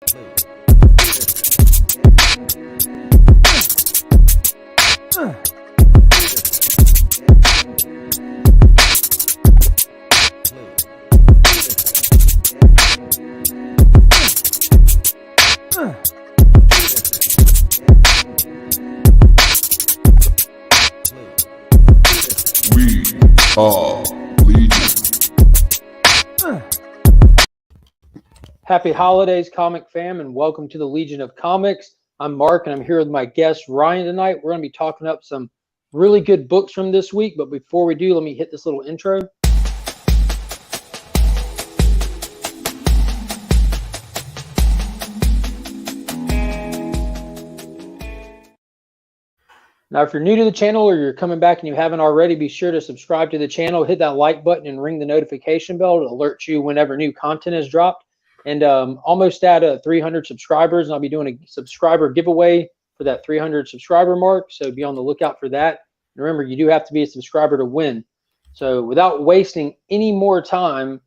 We are Legion. Happy holidays, comic fam, and welcome to the Legion of Comics. I'm Mark, and I'm here with my guest, Ryan, tonight. We're going to be talking up some really good books from this week, but before we do, let me hit this little intro. Now, if you're new to the channel or you're coming back and you haven't already, be sure to subscribe to the channel, hit that like button, and ring the notification bell to alert you whenever new content is dropped. And almost at 300 subscribers, and I'll be doing a subscriber giveaway for that 300 subscriber mark, so be on the lookout for that. And remember, you do have to be a subscriber to win. So without wasting any more time,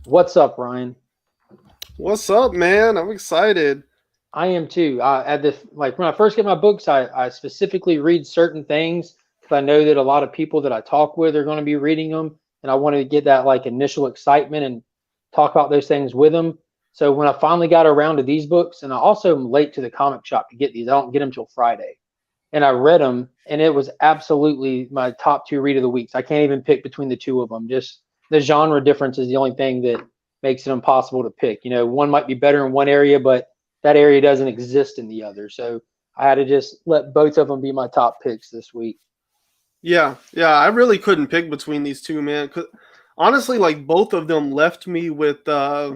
what's up, Ryan? What's up, man? I'm excited. I am too. At this, like when I first get my books, I specifically read certain things because I know that a lot of people that I talk with are going to be reading them, and I wanted to get that like initial excitement and talk about those things with them. So when I finally got around to these books, and I also am late to the comic shop to get these, I don't get them till Friday, and I read them, and it was absolutely my top 2 read of the weeks. I can't even pick between the 2 of them. Just the genre difference is the only thing that makes it impossible to pick. You know, one might be better in one area, but that area doesn't exist in the other. So I had to just let both of them be my top picks this week. Yeah, I really couldn't pick between these 2, man. 'Cause honestly, like both of them left me with I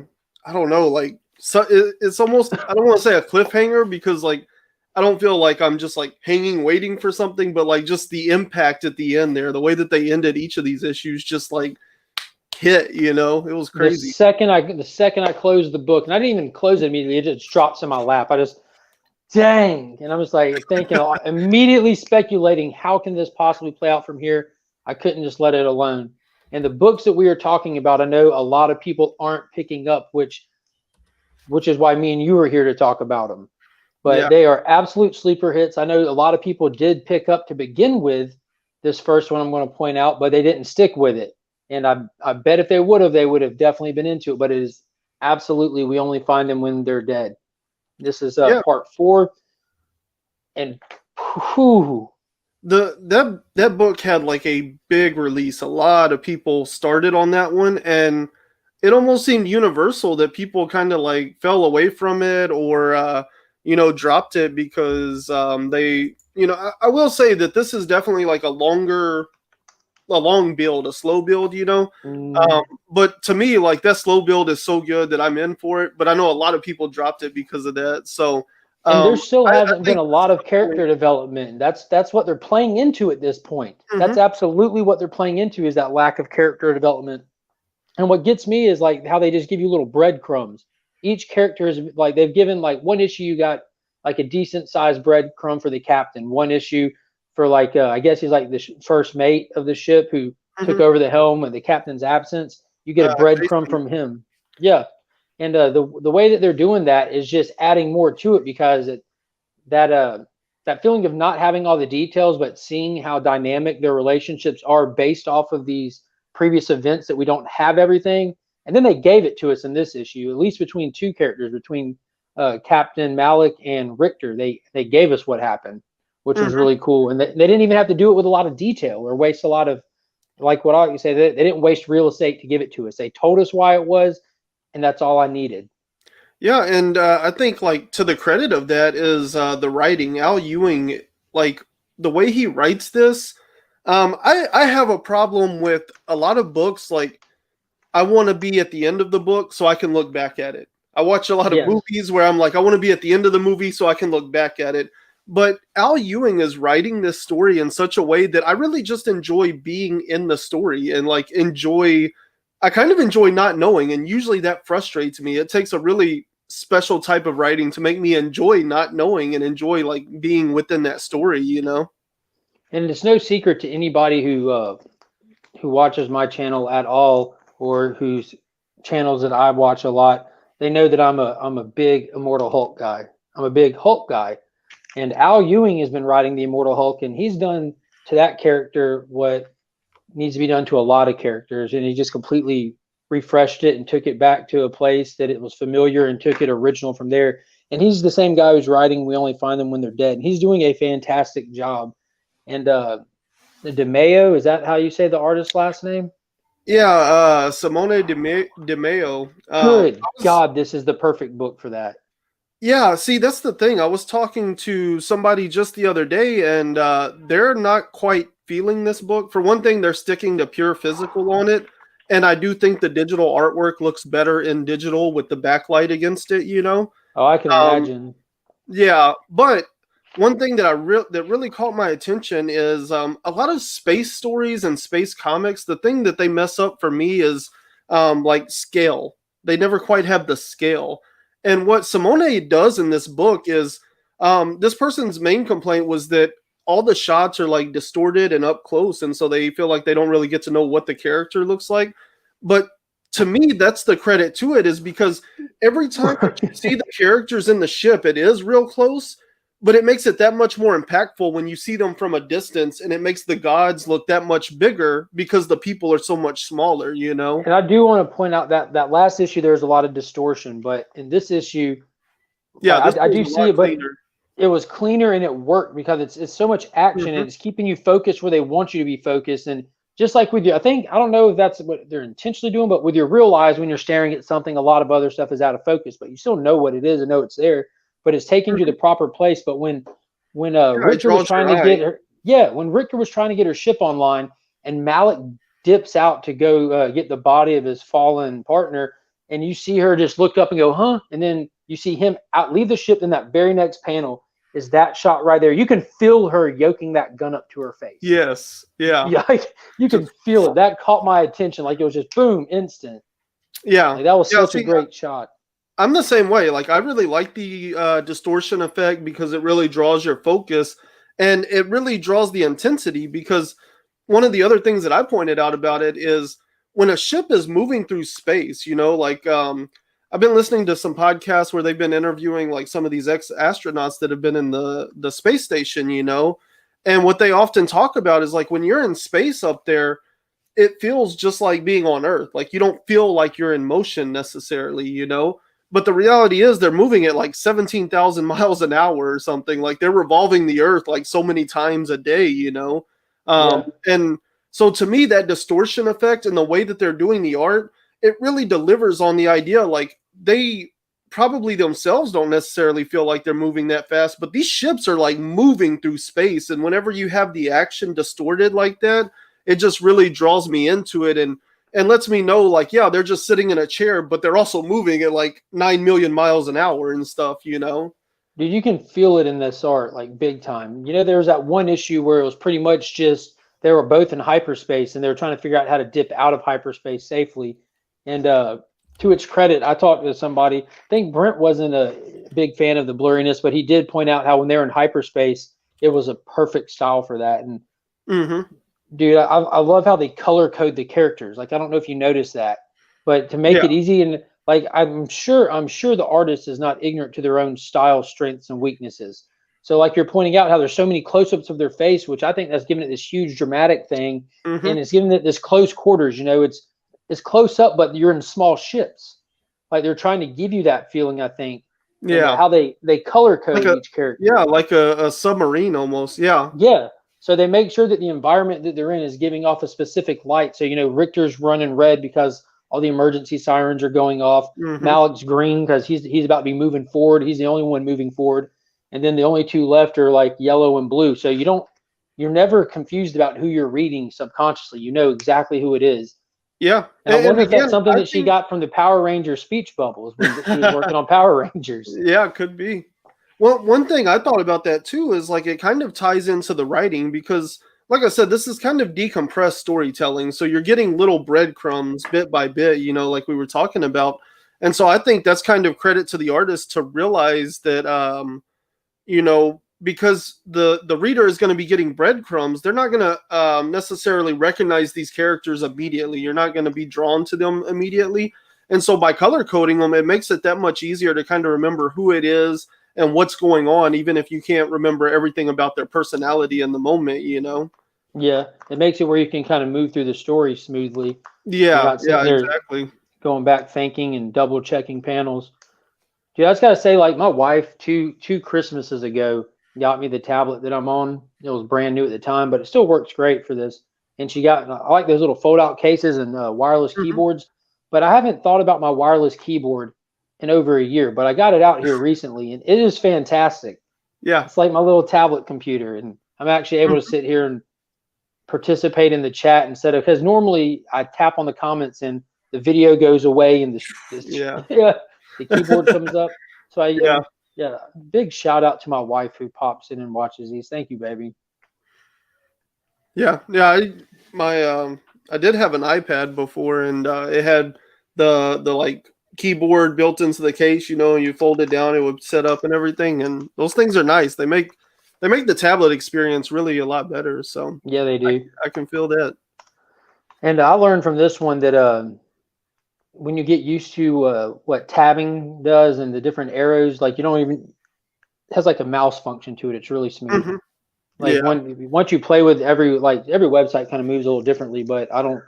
don't know, like it's almost, I don't want to say a cliffhanger because like I don't feel like I'm just like hanging waiting for something, but like just the impact at the end there, the way that they ended each of these issues just like hit, you know, it was crazy. The second I closed the book, and I didn't even close it immediately, it just drops in my lap. I just, dang. And I was like thinking, immediately speculating, how can this possibly play out from here? I couldn't just let it alone. And the books that we are talking about, I know a lot of people aren't picking up, which is why me and you are here to talk about them. But Yeah. they are absolute sleeper hits. I know a lot of people did pick up to begin with this first one I'm going to point out, but they didn't stick with it. And I bet if they would have definitely been into it. But it is absolutely, we only find them when they're dead. This is part 4. And whew, that book had like a big release. A lot of people started on that one, and it almost seemed universal that people kind of like fell away from it or dropped it because they, I will say that this is definitely like a long build, a slow build, but to me, like that slow build is so good that I'm in for it. But I know a lot of people dropped it because of that. So and there still hasn't been a lot of character development. That's what they're playing into at this point. Mm-hmm. That's absolutely what they're playing into, is that lack of character development. And what gets me is like how they just give you little breadcrumbs. Each character is like, they've given like one issue, you got like a decent sized breadcrumb for the captain. One issue for like, I guess he's like the first mate of the ship who took over the helm in the captain's absence. You get a breadcrumb from him. Yeah. And the way that they're doing that is just adding more to it, because that feeling of not having all the details, but seeing how dynamic their relationships are based off of these previous events that we don't have everything. And then they gave it to us in this issue, at least between 2 characters, between Captain Malik and Richter. They gave us what happened, which was really cool. And they didn't even have to do it with a lot of detail or waste a lot of, like what I say, they didn't waste real estate to give it to us. They told us why it was, and that's all I needed. Yeah, and I think like to the credit of that is the writing. Al Ewing, like the way he writes this, I have a problem with a lot of books. Like I want to be at the end of the book so I can look back at it. I watch a lot of movies where I'm like, I want to be at the end of the movie so I can look back at it. But Al Ewing is writing this story in such a way that I really just enjoy being in the story and like I kind of enjoy not knowing. And usually that frustrates me. It takes a really special type of writing to make me enjoy not knowing and enjoy like being within that story, And it's no secret to anybody who watches my channel at all, or whose channels that I watch a lot, they know that I'm a big Immortal Hulk guy. I'm a big Hulk guy, and Al Ewing has been writing the Immortal Hulk, and he's done to that character what needs to be done to a lot of characters, and he just completely refreshed it and took it back to a place that it was familiar and took it original from there. And he's the same guy who's writing We Only Find Them When They're Dead. And he's doing a fantastic job. And the DeMeo, is that how you say the artist's last name? Yeah, Simone DeMeo. Good God, this is the perfect book for that. Yeah, see, that's the thing. I was talking to somebody just the other day, and they're not quite feeling this book. For one thing, they're sticking to pure physical on it, and I do think the digital artwork looks better in digital with the backlight against it, you know? Oh, I can imagine. Yeah, but one thing that that really caught my attention is a lot of space stories and space comics. The thing that they mess up for me is like scale. They never quite have the scale. And what Simone does in this book is this person's main complaint was that all the shots are like distorted and up close, and so they feel like they don't really get to know what the character looks like. But to me, that's the credit to it, is because every time that you see the characters in the ship, it is real close, but it makes it that much more impactful when you see them from a distance, and it makes the gods look that much bigger because the people are so much smaller, you know? And I do want to point out that last issue, there's a lot of distortion, but in this issue, yeah, I do see it, but it was cleaner and it worked because it's so much action and it's keeping you focused where they want you to be focused. And just like with you, I don't know if that's what they're intentionally doing, but with your real eyes, when you're staring at something, a lot of other stuff is out of focus, but you still know what it is and know it's there, but it's taking you to the proper place. But when Richter was trying to get her, when Richter was trying to get her ship online and Malik dips out to go get the body of his fallen partner, and you see her just look up and go, huh? And then you see him leave the ship. In that very next panel is that shot right there. You can feel her yoking that gun up to her face. Yes. Yeah. Yeah. You can feel it. That caught my attention. Like it was just boom, instant. Yeah. Like, that was such a great shot. I'm the same way. Like, I really like the distortion effect because it really draws your focus and it really draws the intensity, because one of the other things that I pointed out about it is when a ship is moving through space, you know, like I've been listening to some podcasts where they've been interviewing like some of these ex-astronauts that have been in the space station, you know, and what they often talk about is like when you're in space up there, it feels just like being on Earth. Like you don't feel like you're in motion necessarily, you know, but the reality is they're moving at like 17,000 miles an hour or something. Like they're revolving the Earth like so many times a day, you know. And so to me, that distortion effect and the way that they're doing the art, it really delivers on the idea. Like they probably themselves don't necessarily feel like they're moving that fast, but these ships are like moving through space. And whenever you have the action distorted like that, it just really draws me into it and lets me know, like, yeah, they're just sitting in a chair, but they're also moving at like 9 million miles an hour and stuff, you know? Dude, you can feel it in this art, like big time. You know, there was that one issue where it was pretty much just they were both in hyperspace and they were trying to figure out how to dip out of hyperspace safely. And to its credit, I talked to somebody. I think Brent wasn't a big fan of the blurriness, but he did point out how when they're in hyperspace, it was a perfect style for that. And dude, I love how they color code the characters. Like, I don't know if you noticed that, but to make it easy, and like I'm sure the artist is not ignorant to their own style strengths and weaknesses. So like you're pointing out how there's so many close-ups of their face, which I think that's giving it this huge dramatic thing, and it's giving it this close quarters. You know, it's close up, but you're in small ships. Like they're trying to give you that feeling, I think. Yeah. How they color code each character. Yeah, like a submarine almost. Yeah. Yeah. So they make sure that the environment that they're in is giving off a specific light. So, you know, Richter's running red because all the emergency sirens are going off. Malik's green because he's about to be moving forward. He's the only one moving forward. And then the only two left are like yellow and blue. So you're never confused about who you're reading subconsciously. You know exactly who it is. Yeah. And I wonder if that's something that she got from the Power Ranger speech bubbles when she was working on Power Rangers. Yeah, it could be. Well, one thing I thought about that too is like it kind of ties into the writing because, like I said, this is kind of decompressed storytelling. So you're getting little breadcrumbs bit by bit, you know, like we were talking about. And so I think that's kind of credit to the artist to realize that, you know, because the reader is going to be getting breadcrumbs, they're not going to necessarily recognize these characters immediately. You're not going to be drawn to them immediately. And so by color coding them, it makes it that much easier to kind of remember who it is and what's going on, even if you can't remember everything about their personality in the moment, you know? Yeah, it makes it where you can kind of move through the story smoothly. You're Yeah, not sitting yeah, there exactly. going back thinking and double checking panels. Dude, I just gotta say, like my wife two Christmases ago got me the tablet that I'm on. It was brand new at the time, but it still works great for this. And she got I like those little fold out cases and wireless Mhm. keyboards. But I haven't thought about my wireless keyboard in over a year. But I got it out here recently, and it is fantastic. Yeah. It's like my little tablet computer, and I'm actually able to Mhm. sit here and participate in the chat instead of because normally I tap on the comments and the video goes away and Yeah. yeah, the keyboard comes up. So Yeah. yeah, big shout out to my wife who pops in and watches these. Thank you, baby. Yeah. Yeah. I did have an iPad before, and it had the like keyboard built into the case. You know, you fold it down, it would set up and everything. And those things are nice. They make the tablet experience really a lot better. So Yeah, they do. I can feel that. And I learned from this one that when you get used to what tabbing does and the different arrows, like you don't even it has like a mouse function to it. It's really smooth. Mhm. Like Yeah. once you play with every website kind of moves a little differently, but I'm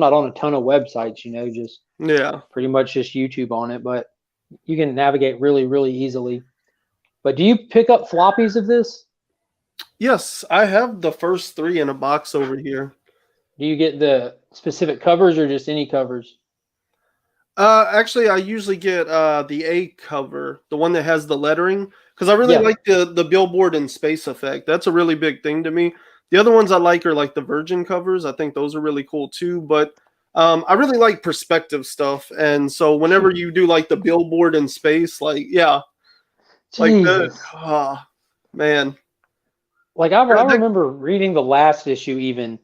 not on a ton of websites, just Yeah. pretty much just YouTube on it, but you can navigate really, really easily. But do you pick up floppies of this? Yes, I have the first three in a box over here. Do you get the specific covers or just any covers? Actually, I usually get the A cover, the one that has the lettering, because I really Yeah. like the billboard and space effect. That's a really big thing to me. The other ones I like are like the Virgin covers. I think those are really cool too. But I really like perspective stuff, and so whenever you do like the billboard in space, like yeah, like the Jesus. man, Like I remember reading the last issue even,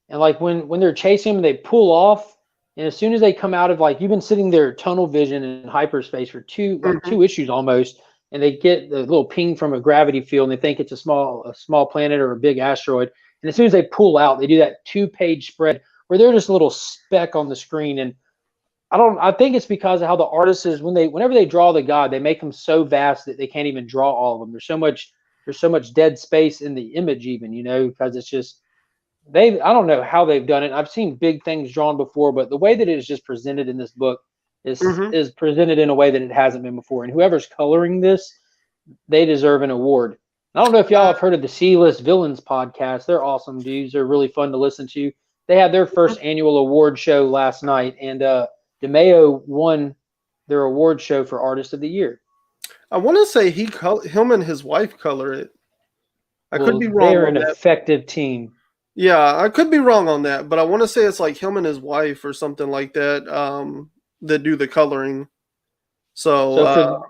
and like when they're chasing them, they pull off, and as soon as they come out of like you've been sitting there tunnel vision in hyperspace for Mhm. two issues almost, and they get the little ping from a gravity field, and they think it's a small planet or a big asteroid, and as soon as they pull out, they do that 2-page spread where they're just a little speck on the screen, and I think it's because of how the artist is whenever they draw the god, they make them so vast that they can't even draw all of them. There's so much dead space in the image even, because it's just I don't know how they've done it. I've seen big things drawn before, but the way that it is just presented in this book Mhm. is presented in a way that it hasn't been before. And whoever's coloring this, they deserve an award. I don't know if y'all have heard of the C-List Villains podcast. They're awesome dudes. They're really fun to listen to. They had their first annual award show last night, and DeMeo won their award show for Artist of the Year. I want to say him and his wife color it. I could Well, be they wrong are on an that. effective team. Yeah, I could be wrong on that, but I want to say it's like him and his wife or something like that that do the coloring. So, So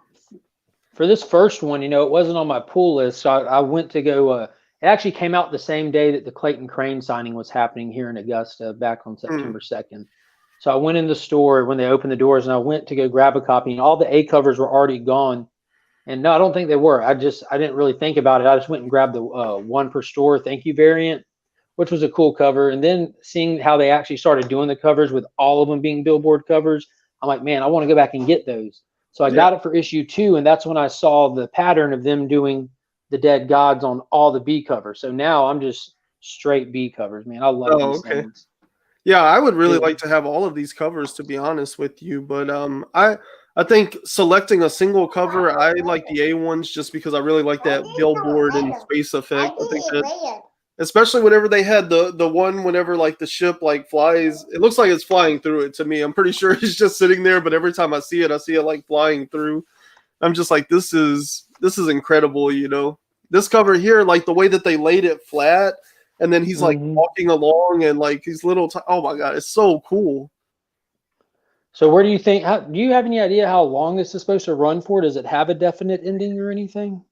for this first one, it wasn't on my pull list, so I went to go. It actually came out the same day that the Clayton Crane signing was happening here in Augusta, back on mm, September 2nd. So I went in the store when they opened the doors, and I went to go grab a copy, and all the A covers were already gone. And no, I don't think they were. I didn't really think about it. I just went and grabbed the one per store thank you variant, which was a cool cover. And then seeing how they actually started doing the covers with all of them being billboard covers, I'm like, man, I want to go back and get those. So I yeah. got it for issue 2, and that's when I saw the pattern of them doing the dead gods on all the B covers. So now I'm just straight B covers, man. I love Oh, these okay. things. Yeah, I would really Yeah. like to have all of these covers to be honest with you, but I think selecting a single cover, I like the A ones just because I really like that billboard and space effect. I think that especially whenever they had the one whenever like the ship like flies, it looks like it's flying through it to me. I'm pretty sure it's just sitting there, but every time I see it like flying through. I'm just like this is incredible. This cover here, like the way that they laid it flat, and then he's like Hmm. walking along and like these oh my god, it's so cool. So where do you think? Do you have any idea how long this is supposed to run for? Does it have a definite ending or anything?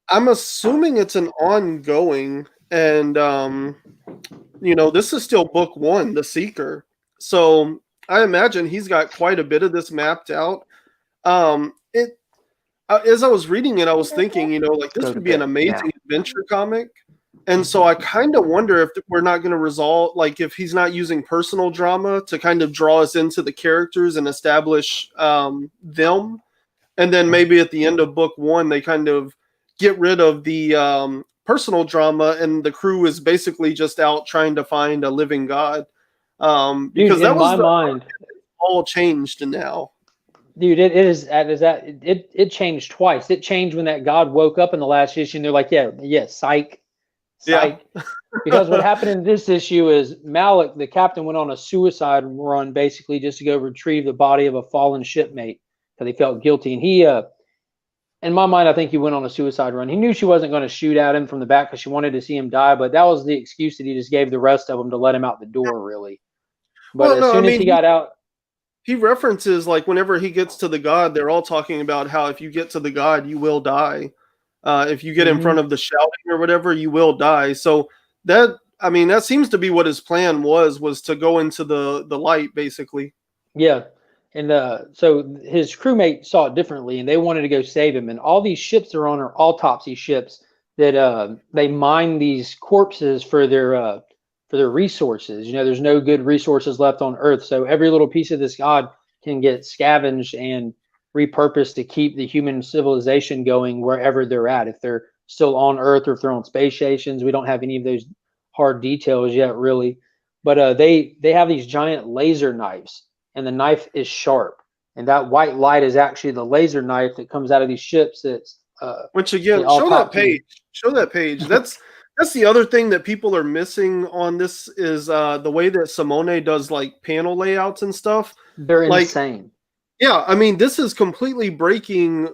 I'm assuming it's an ongoing, and this is still book one, The Seeker. So I imagine he's got quite a bit of this mapped out. It As I was reading it, I was thinking, like this Go to would be an bed amazing now. adventure comic. And so I kind of wonder if we're not going to resolve, like if he's not using personal drama to kind of draw us into the characters and establish them. And then maybe at the end of book one, they kind of get rid of the personal drama and the crew is basically just out trying to find a living God. Because Dude, that in was my mind, all changed now. dude, it changed twice. It changed when that God woke up in the last issue, and they're like, yeah, psych. Yeah. Because what happened in this issue is Malik, the captain, went on a suicide run basically just to go retrieve the body of a fallen shipmate because he felt guilty. And he, in my mind, I think he went on a suicide run. He knew she wasn't going to shoot at him from the back because she wanted to see him die, but that was the excuse that he just gave the rest of them to let him out the door, really. But as soon as he got out, he references like whenever he gets to the God, they're all talking about how if you get to the God, you will die. If you get in front of the shouting or whatever, you will die. So that seems to be what his plan was to go into the light, basically. Yeah. And so his crewmate saw it differently, and they wanted to go save him. And all these ships are on are autopsy ships that they mine these corpses for their resources. You know, there's no good resources left on Earth, so every little piece of this God can get scavenged and repurposed to keep the human civilization going wherever they're at. If they're still on Earth or if they're on space stations, we don't have any of those hard details yet, really. But they have these giant laser knives, and the knife is sharp, and that white light is actually the laser knife that comes out of these ships. That's which again, show that page. Show that page. That's the other thing that people are missing on this is the way that Simone does like panel layouts and stuff. They're insane. Yeah, I mean, this is completely breaking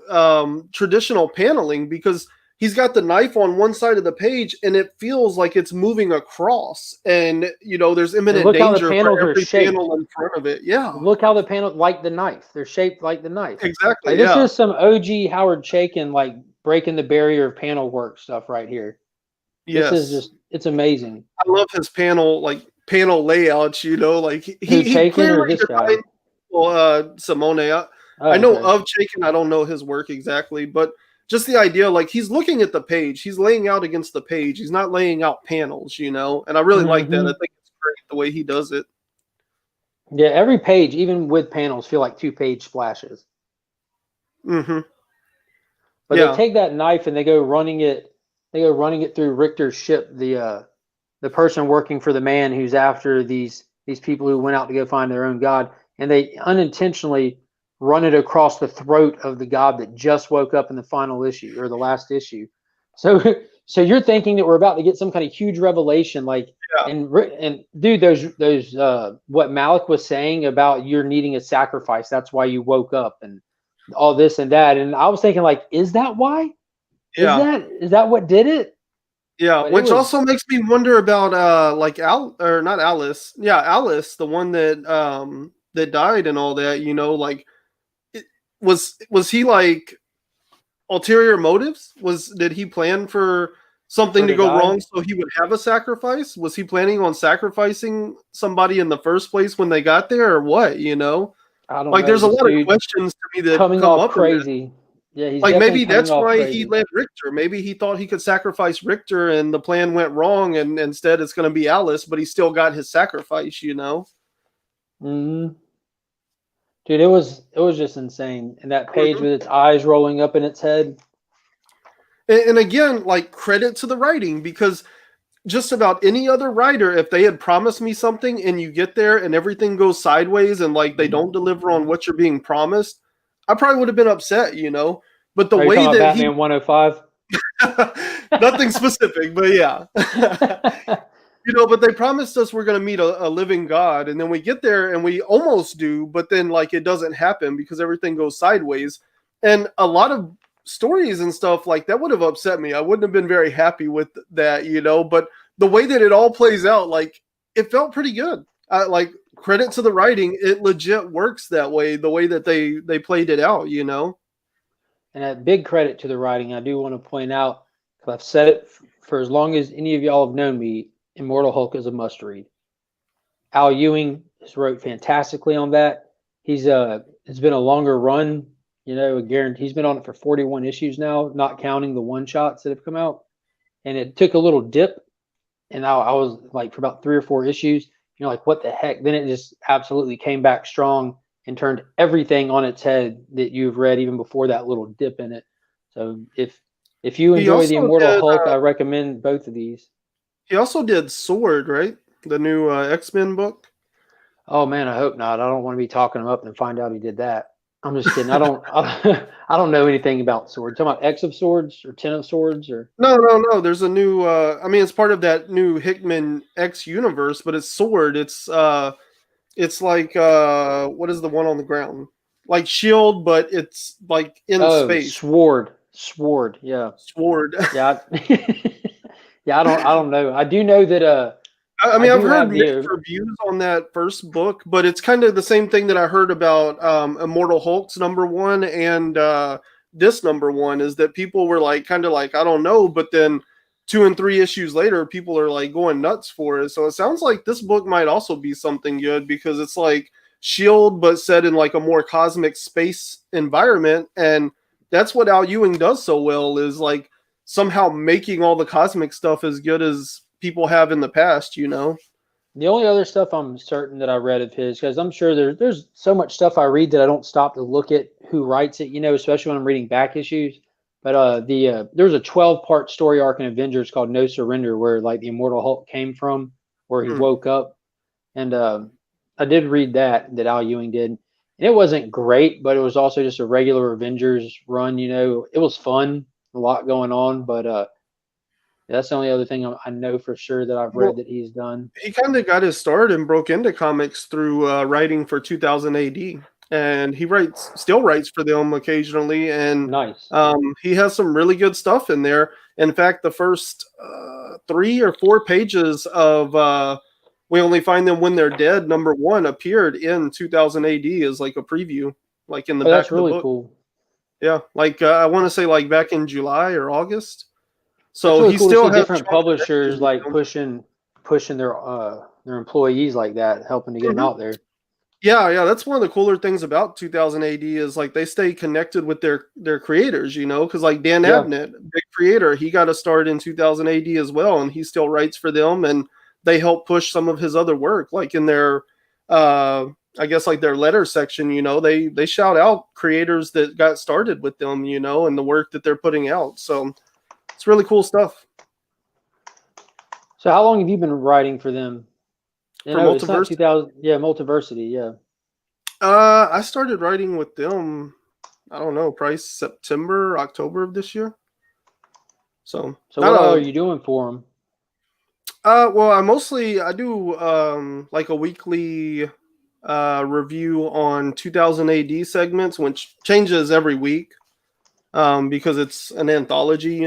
traditional paneling because he's got the knife on one side of the page and it feels like it's moving across, and you know there's imminent danger for every panel in front of it. Yeah, look how the panel like the knife. They're shaped like the knife. Exactly. Like, this is some OG Howard Chaykin like breaking the barrier of panel work stuff right here. Yes. This is just, it's amazing. I love his panel layouts. You know, like he clearly designed. Simone. I know of Chaykin. I don't know his work exactly, but just the idea, like he's looking at the page, he's laying out against the page. He's not laying out panels, you know. And I really like that. I think it's great the way he does it. Yeah, every page, even with panels, feel like 2-page splashes. Mm-hmm. But they take that knife and they go running it through Richter's ship, the person working for the man who's after these people who went out to go find their own God, and they unintentionally run it across the throat of the God that just woke up in the final issue or the last issue. So you're thinking that we're about to get some kind of huge revelation, and dude, those what Malik was saying about you're needing a sacrifice, that's why you woke up, and all this and that, and I was thinking, like, is that why? Is that what did it? Yeah, but which also makes me wonder about Alice, the one that died and all that, you know, like was he like ulterior motives? Did he plan for something to go wrong so he would have a sacrifice? Was he planning on sacrificing somebody in the first place when they got there, or what, you know? I don't know. There's a lot of questions to me that come up crazy. Yeah, he's like maybe that's why he led Richter. Maybe he thought he could sacrifice Richter and the plan went wrong, and instead it's going to be Alice, but he still got his sacrifice, you know? Mm-hmm. Dude, it was just insane. And that page with its eyes rolling up in its head. And again, like, credit to the writing, because just about any other writer, if they had promised me something and you get there and everything goes sideways and like they don't deliver on what you're being promised, I probably would have been upset, you know. But the way that Batman 105, nothing specific, but yeah. You know, but they promised us we're going to meet a living God, and then we get there and we almost do, but then like it doesn't happen because everything goes sideways. And a lot of stories and stuff like that would have upset me. I wouldn't have been very happy with that, you know, but the way that it all plays out, like, it felt pretty good. Like, credit to the writing, it legit works that way, the way that they played it out, you know. And a big credit to the writing. I do want to point out, because I've said it for as long as any of y'all have known me, Immortal Hulk is a must read. Al Ewing has wrote fantastically on that. It's been a longer run, you know, he's been on it for 41 issues now, not counting the one-shots that have come out. And it took a little dip and I was like for about 3 or 4 issues, like what the heck? Then it just absolutely came back strong and turned everything on its head that you've read even before that little dip in it. So if you He enjoy the also Immortal did. Hulk, I recommend both of these. He also did Sword, right? The new X-Men book. Oh man, I hope not. I don't want to be talking him up and find out he did that. I'm just kidding. I don't. I don't know anything about swords. Talking about X of Swords or Ten of Swords or. No, no, no. There's a new. I mean, it's part of that new Hickman X universe, but it's Sword. It's like what is the one on the ground? Like Shield, but it's like in Oh, space. Sword. Yeah, Sword. yeah, yeah. I don't know. I do know that. I I mean, I've do heard have mixed the. reviews on that first book, but it's kind of the same thing that I heard about Immortal Hulk's #1 and this #1 is that people were like, kind of like, I don't know, but then 2 and 3 issues later, people are like going nuts for it. So it sounds like this book might also be something good because it's like Shield, but set in like a more cosmic space environment, and that's what Al Ewing does so well is like somehow making all the cosmic stuff as good as people have in the past, you know. The only other stuff I'm certain that I read of his, because I'm sure there's so much stuff I read that I don't stop to look at who writes it, especially when I'm reading back issues. But there was a 12-part story arc in Avengers called No Surrender, where like the Immortal Hulk came from, where he woke up, and I did read that Al Ewing did, and it wasn't great, but it was also just a regular Avengers run. It was fun, a lot going on, but that's the only other thing I know for sure that I've read Well, that he's done. he kind of got his start and broke into comics through writing for 2000 AD, and he still writes for them occasionally, and Nice. he has some really good stuff in there. In fact, the first 3 or 4 pages of "We Only Find Them When They're Dead" #1 appeared in 2000 AD as like a preview, like in the Oh, back that's of the really book. cool. Yeah, like I want to say like back in July or August. That's So really he cool to still see has different strong publishers connections. like pushing their employees like that, helping to get them Mhm. out there. Yeah, yeah, that's one of the cooler things about 2000 AD is like they stay connected with their creators, because like Dan Yeah. Abnett, big creator, he got a start in 2000 AD as well, and he still writes for them, and they help push some of his other work, like in their, I guess like their letter section, they shout out creators that got started with them, and the work that they're putting out. So it's really cool stuff. So how long have you been writing for them? For It's not Multiverse, 2000. Yeah, Multiversity. Yeah. I started writing with them, I don't know, probably September, October of this year. So So not what all are a you doing for them? well, I do like a weekly review on 2000 AD segments, which changes every week because it's an anthology.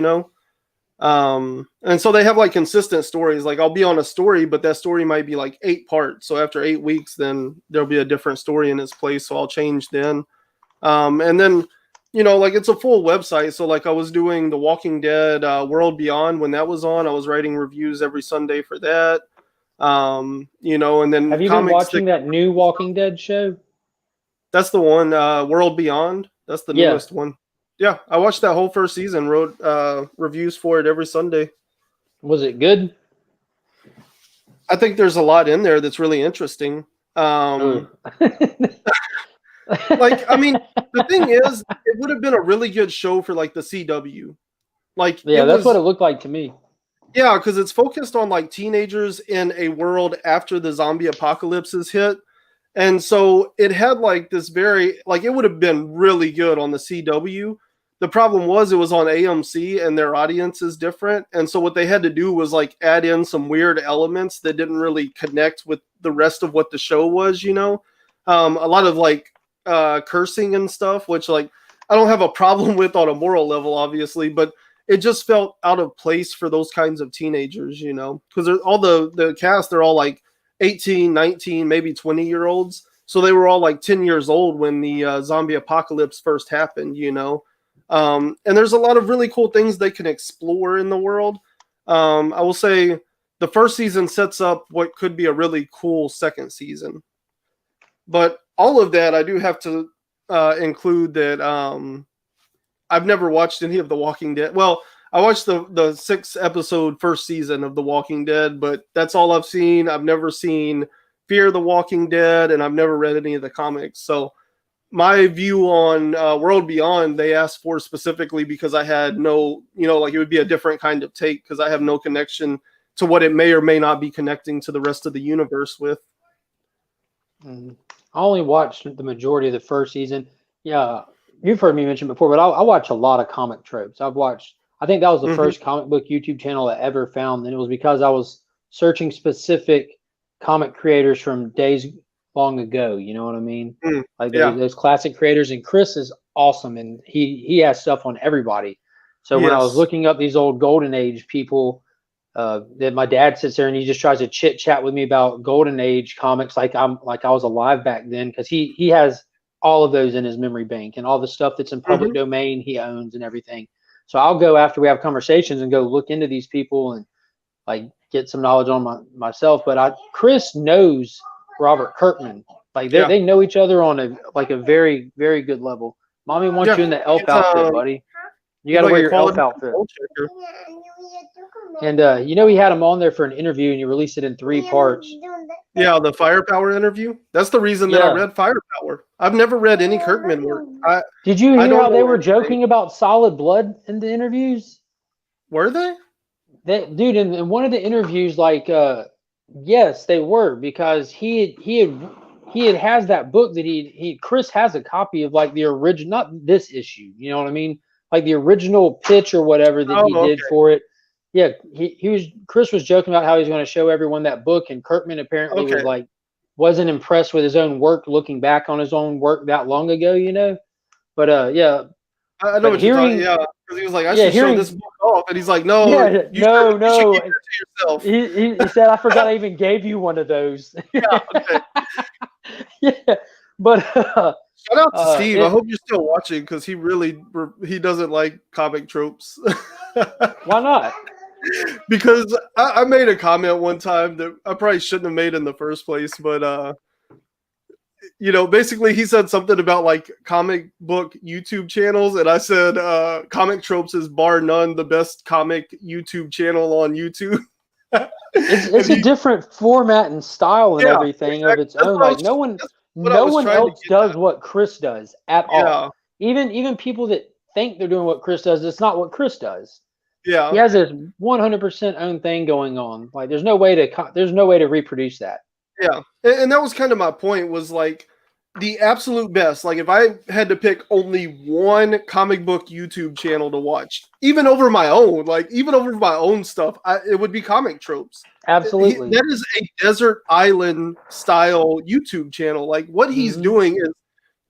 And so they have like consistent stories. Like I'll be on a story, but that story might be like 8 parts. So after 8 weeks, then there'll be a different story in its place. So I'll change then. And then, like it's a full website. So like I was doing The Walking Dead World Beyond when that was on. I was writing reviews every Sunday for that. And then Have you been comics watching that new Walking Dead show? that's the one, World Beyond. That's the Yeah. newest one. Yeah, I watched that whole first season, wrote reviews for it every Sunday. Was it good? I think there's a lot in there that's really interesting. Oh. Like, I mean, the thing is, it would have been a really good show for like the CW. Like it Yeah, that's what it was, looked like to me. yeah, because it's focused on like teenagers in a world after the zombie apocalypse is hit. And so it had like this very, like it would have been really good on the CW. The problem was it was on AMC and their audience is different. And so what they had to do was like add in some weird elements that didn't really connect with the rest of what the show was. A lot of like cursing and stuff, which like I don't have a problem with on a moral level, obviously, but it just felt out of place for those kinds of teenagers, because all the cast, they're all like 18, 19, maybe 20-year-olds. So they were all like 10 years old when the zombie apocalypse first happened. And there's a lot of really cool things they can explore in the world. I will say the first season sets up what could be a really cool second season. But all of that, I do have to include that I've never watched any of The Walking Dead. Well, I watched the 6-episode first season of The Walking Dead, but that's all I've seen. I've never seen Fear the Walking Dead, and I've never read any of the comics. So my view on World Beyond, they asked for specifically because I had no, like it would be a different kind of take because I have no connection to what it may or may not be connecting to the rest of the universe with. I only watched the majority of the first season. Yeah, you've heard me mention before, but I watch a lot of comic tropes. I think that was the first comic book YouTube channel I ever found, and it was because I was searching specific comic creators from days long ago. You know what I mean? Like those classic creators, and Chris is awesome, and he has stuff on everybody. So when I was looking up these old Golden Age people, that my dad sits there and he just tries to chit chat with me about Golden Age comics like I was alive back then, because he has all of those in his memory bank, and all the stuff that's in public domain he owns and everything. So I'll go after we have conversations and go look into these people and like get some knowledge on myself. But Chris knows Robert Kirkman. Like they know each other on a very, very good level. Mommy wants you in the elf outfit, buddy. You got to wear your elf outfit. And he had him on there for an interview, and you released it in 3 parts. Yeah, the Firepower interview. That's the reason that I read Firepower. I've never read any Kirkman work. Did you hear how they were joking about Solid Blood in the interviews? Were they? Dude, in one of the interviews, like, yes, they were, because he has that book that Chris has a copy of, like the original, not this issue, you know what I mean? Like the original pitch or whatever that he did for it. Yeah, Chris was joking about how he's going to show everyone that book, and Kirkman apparently wasn't impressed with his own work, looking back on his own work that long ago, But I know what you're talking. Yeah, because he was like, I should show this book off, and he's like, no, you should keep it to yourself. He said, I forgot I even gave you one of those. Yeah, okay. Yeah, but shout out to Steve. I hope you're still watching, because he doesn't like comic tropes. Why not? Because I made a comment one time that I probably shouldn't have made in the first place, but basically he said something about like comic book YouTube channels, and I said Comic Tropes is bar none the best comic YouTube channel on YouTube. It's a different format and style and everything of its own. Like no one else does what Chris does at all. Even people that think they're doing what Chris does, it's not what Chris does. Yeah, he has his 100% own thing going on. Like there's no way to reproduce that. Yeah, and that was kind of my point, was like the absolute best. Like if I had to pick only one comic book YouTube channel to watch, even over my own stuff, it would be Comic Tropes. Absolutely. That is a desert island style YouTube channel. Like what he's doing is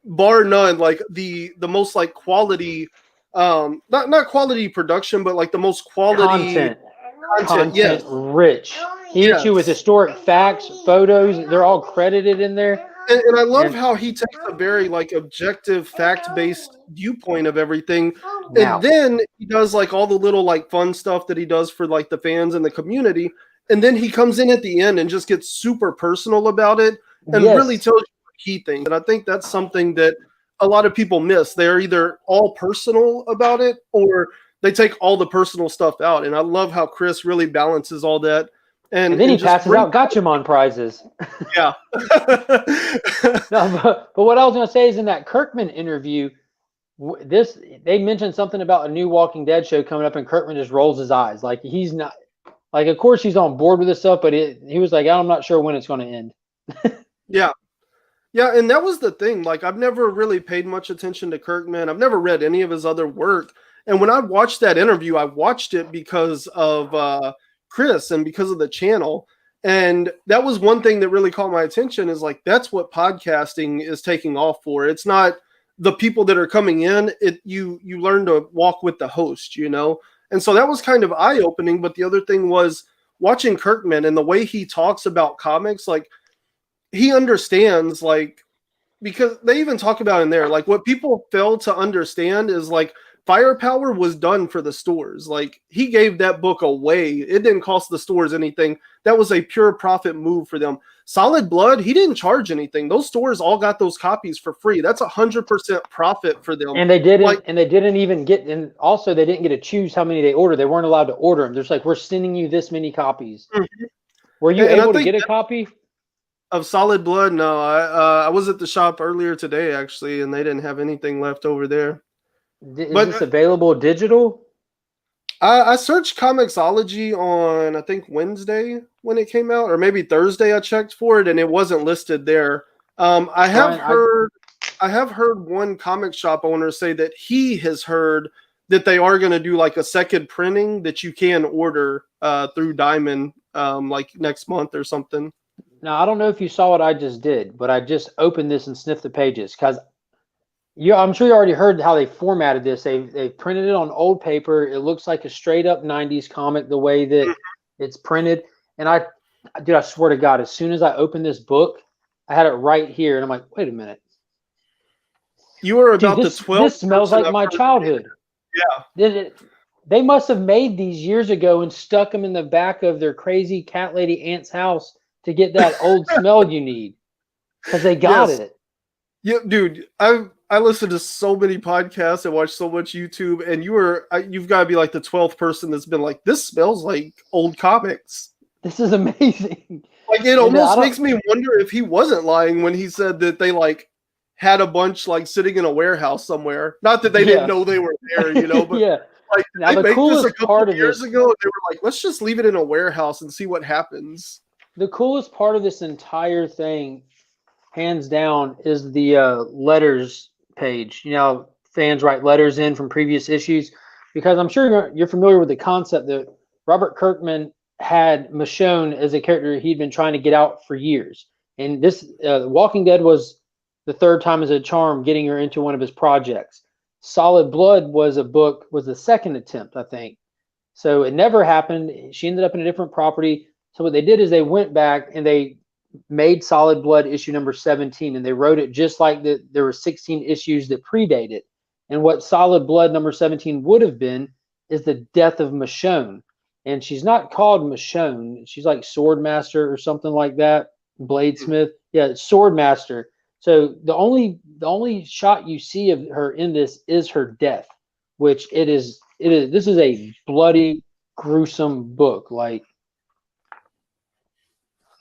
bar none, like the most like quality, not quality production, but like the most quality content rich. He hits you with historic facts, photos. They're all credited in there. And I love how he takes a very like objective, fact-based viewpoint of everything. And then he does like all the little like fun stuff that he does for like the fans and the community. And then he comes in at the end and just gets super personal about it and really tells you what he thinks. And I think that's something that a lot of people miss. They're either all personal about it or they take all the personal stuff out. And I love how Chris really balances all that. And then he passes out Gotchamon prizes. Yeah. But what I was going to say is, in that Kirkman interview, they mentioned something about a new Walking Dead show coming up, and Kirkman just rolls his eyes. Like he's not, like, of course he's on board with this stuff, but he was like, I'm not sure when it's going to end. Yeah. Yeah, and that was the thing. Like, I've never really paid much attention to Kirkman. I've never read any of his other work. And when I watched that interview, I watched it because of Chris and because of the channel. And that was one thing that really caught my attention, is like, that's what podcasting is taking off for. It's not the people that are coming in. You learn to walk with the host, And so that was kind of eye-opening. But the other thing was watching Kirkman and the way he talks about comics. Like, he understands, like, because they even talk about in there, like, what people fail to understand is like, Firepower was done for the stores. Like, he gave that book away. It didn't cost the stores anything. That was a pure profit move for them. Solid Blood, he didn't charge anything. Those stores all got those copies for free. That's 100% profit for them. And they didn't, Like, and they didn't even get, and also they didn't get to choose how many they ordered. They weren't allowed to order them. There's like, we're sending you this many copies. Were you and I able to think get a copy? of Solid Blood? No, I was at the shop earlier today actually, and they didn't have anything left over there. Is But this available digital? I searched Comixology on I think Wednesday when it came out, or maybe Thursday. I checked for it, and it wasn't listed there. I have heard one comic shop owner say that he has heard that they are going to do like a second printing that you can order through Diamond like next month or something. Now, I don't know if you saw what I just did, but I just opened this and sniffed the pages because I'm sure you already heard how they formatted this. They printed it on old paper. It looks like a straight up 90s comic the way that it's printed. And I swear to God, as soon as I opened this book, I had it right here. And I'm like, wait a minute. You are about Dude, the 12th. This smells like my childhood. Yeah. They must have made these years ago and stuck them in the back of their crazy cat lady aunt's house to get that old smell you need. Because they got it. Yeah, dude, I listen to so many podcasts and watch so much YouTube, and you've got to be like the 12th person that's been like, this smells like old comics. This is amazing. Like, it almost makes me wonder if he wasn't lying when he said that they like had a bunch like sitting in a warehouse somewhere. Not that they didn't know they were there, you know, but like now, they the made coolest this a couple part of of years this, ago, and they were like, let's just leave it in a warehouse and see what happens. The coolest part of this entire thing, hands down, is the letters page. You know, fans write letters in from previous issues, because I'm sure you're familiar with the concept that Robert Kirkman had Michonne as a character he'd been trying to get out for years. And this Walking Dead was the third time as a charm getting her into one of his projects. Solid Blood was the second attempt, I think. So it never happened. She ended up in a different property. So what they did is they went back and they made Solid Blood issue number 17, and they wrote it just like there were 16 issues that predate it. And what Solid Blood number 17 would have been is the death of Michonne. And she's not called Michonne. She's like Swordmaster or something like that. Bladesmith. Yeah, Swordmaster. So the only shot you see of her in this is her death, which this is a bloody, gruesome book. Like,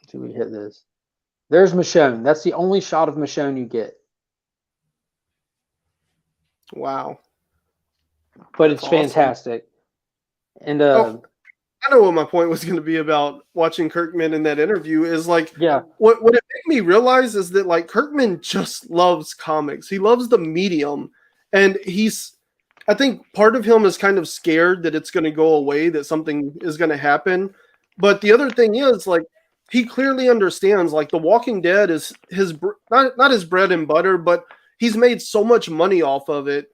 until we hit this. There's Michonne. That's the only shot of Michonne you get. Wow. But it's fantastic. And I know what my point was going to be about watching Kirkman in that interview is like, what it made me realize is that like Kirkman just loves comics. He loves the medium, and I think part of him is kind of scared that it's going to go away, that something is going to happen. But the other thing is like, he clearly understands like The Walking Dead is his not his bread and butter, but he's made so much money off of it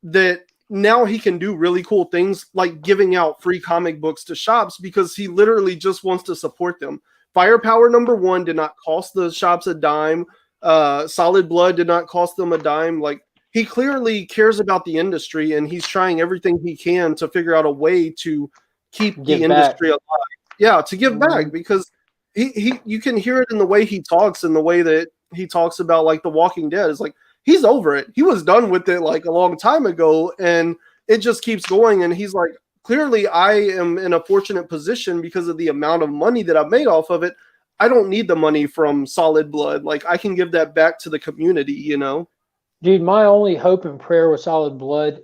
that now he can do really cool things like giving out free comic books to shops, because he literally just wants to support them. Firepower #1 did not cost the shops a dime. Solid Blood did not cost them a dime. Like, he clearly cares about the industry, and he's trying everything he can to figure out a way to keep the industry alive. Yeah, to give back, because you can hear it in the way he talks, and the way that he talks about like The Walking Dead is like, he's over it. He was done with it like a long time ago, and it just keeps going. And he's like, clearly I am in a fortunate position because of the amount of money that I've made off of it. I don't need the money from Solid Blood. Like, I can give that back to the community, you know? Dude, my only hope and prayer with Solid Blood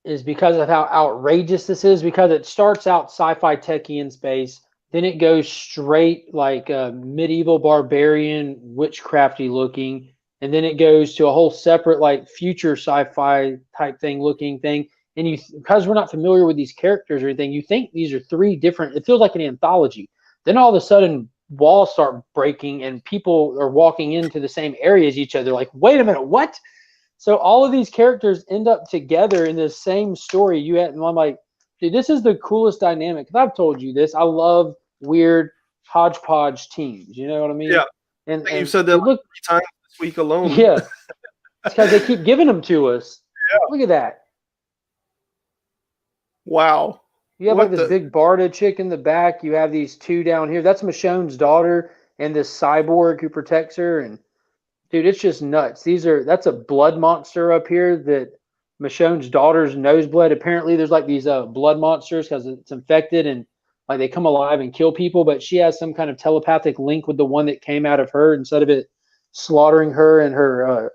is because of how outrageous this is, because it starts out sci-fi techie in space, then it goes straight like medieval barbarian, witchcrafty looking, and then it goes to a whole separate like future sci-fi type looking thing. And because we're not familiar with these characters or anything, you think these are three different, it feels like an anthology. Then all of a sudden walls start breaking and people are walking into the same area as each other. Like, wait a minute, what? So all of these characters end up together in this same story. And I'm like, dude, this is the coolest dynamic. Because I've told you this. I love weird hodgepodge teams. You know what I mean? Yeah. And you've said that 3 times this week alone. Yeah. It's because they keep giving them to us. Yeah. Look at that. Wow. You have like this big Barda chick in the back. You have these two down here. That's Michonne's daughter. and this cyborg who protects her. And dude, it's just nuts. That's a blood monster up here that Michonne's daughter's nosebleed. Apparently, there's like these blood monsters because it's infected and like they come alive and kill people. But she has some kind of telepathic link with the one that came out of her instead of it slaughtering her and her,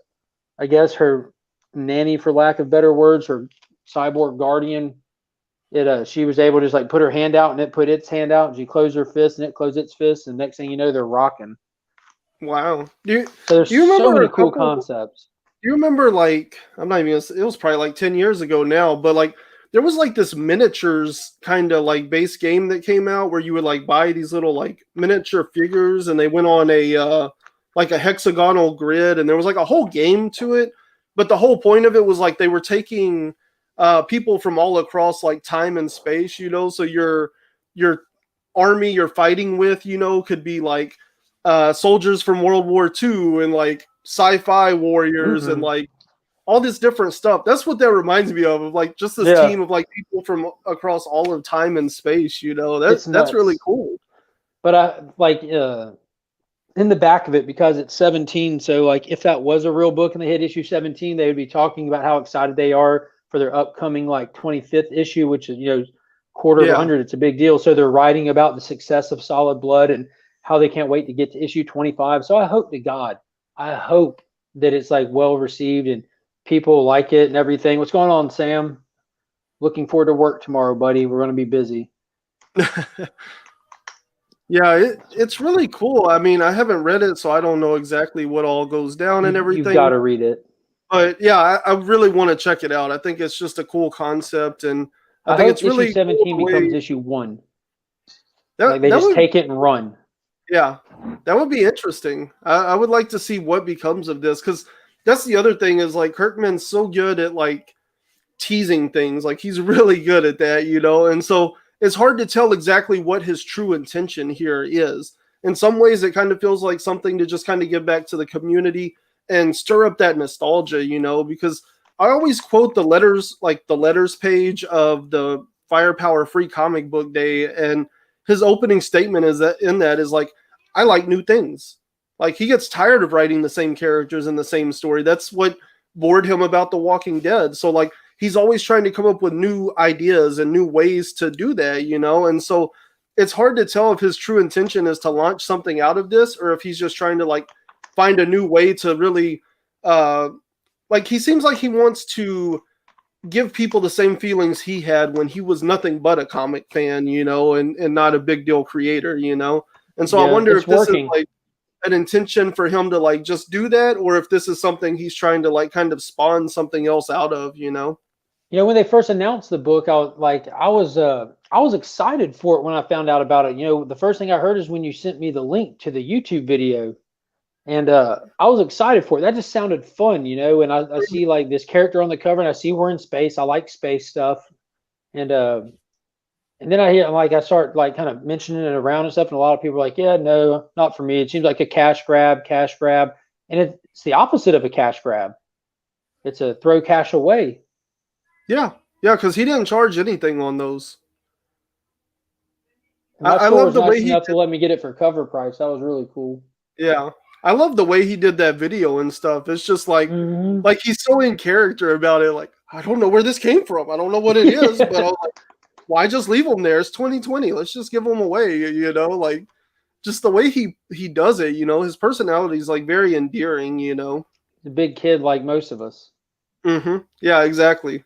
I guess her nanny, for lack of better words, her cyborg guardian. She was able to just like put her hand out and it put its hand out, and she closed her fist and it closed its fist, and next thing you know, they're rocking. Wow. So there's so many cool concepts. Do you remember, like, I'm not even gonna, it was probably like 10 years ago now, but like there was like this miniatures kind of like base game that came out where you would like buy these little like miniature figures, and they went on a like a hexagonal grid, and there was like a whole game to it. But the whole point of it was like they were taking people from all across like time and space, you know, so your army you're fighting with, you know, could be like soldiers from World War II and like sci-fi warriors and like all this different stuff. That's what that reminds me of like just this team of like people from across all of time and space, you know. That's really cool. But I like in the back of it, because it's 17, so like if that was a real book and they had issue 17, they would be talking about how excited they are for their upcoming like 25th issue, which is, you know, quarter of 100. It's a big deal. So they're writing about the success of Solid Blood and how they can't wait to get to issue 25. So I hope to God, I hope that it's like well received and people like it and everything. What's going on, Sam? Looking forward to work tomorrow, buddy. We're going to be busy. Yeah, it's really cool. I mean, I haven't read it, so I don't know exactly what all goes down and everything. You've got to read it. But yeah, I really want to check it out. I think it's just a cool concept, and I think it's really issue 17 cool becomes issue 1. Like they just take it and run. Yeah, that would be interesting. I would like to see what becomes of this, because that's the other thing is like Kirkman's so good at like teasing things. Like he's really good at that, you know, and so it's hard to tell exactly what his true intention here is. In some ways, it kind of feels like something to just kind of give back to the community and stir up that nostalgia, you know, because I always quote the letters, like the letters page of the Firepower Free Comic Book Day, and his opening statement is that in that is like, I like new things. Like he gets tired of writing the same characters in the same story. That's what bored him about The Walking Dead. So like he's always trying to come up with new ideas and new ways to do that, you know? And so it's hard to tell if his true intention is to launch something out of this or if he's just trying to like find a new way to really like he seems like he wants to give people the same feelings he had when he was nothing but a comic fan, you know, and not a big deal creator, you know? And so I wonder if this is like an intention for him to like just do that, or if this is something he's trying to like kind of spawn something else out of, you know? You know, when they first announced the book, I was excited for it when I found out about it. You know, the first thing I heard is when you sent me the link to the YouTube video, and I was excited for it. That just sounded fun, you know. And I see like this character on the cover, and I see we're in space. I like space stuff, and then I hear like I start like kind of mentioning it around and stuff, and a lot of people are like, "Yeah, no, not for me. It seems like a cash grab," and it's the opposite of a cash grab. It's a throw cash away. Yeah, because he didn't charge anything on those. I love the way he to let me get it for cover price. That was really cool. Yeah, I love the way he did that video and stuff. It's just like like he's so in character about it. Like I don't know where this came from. I don't know what it is, but I'm like, why just leave them there? It's 2020. Let's just give them away. You know, like just the way he does it. You know, his personality is like very endearing. You know, he's a big kid like most of us. Yeah, exactly.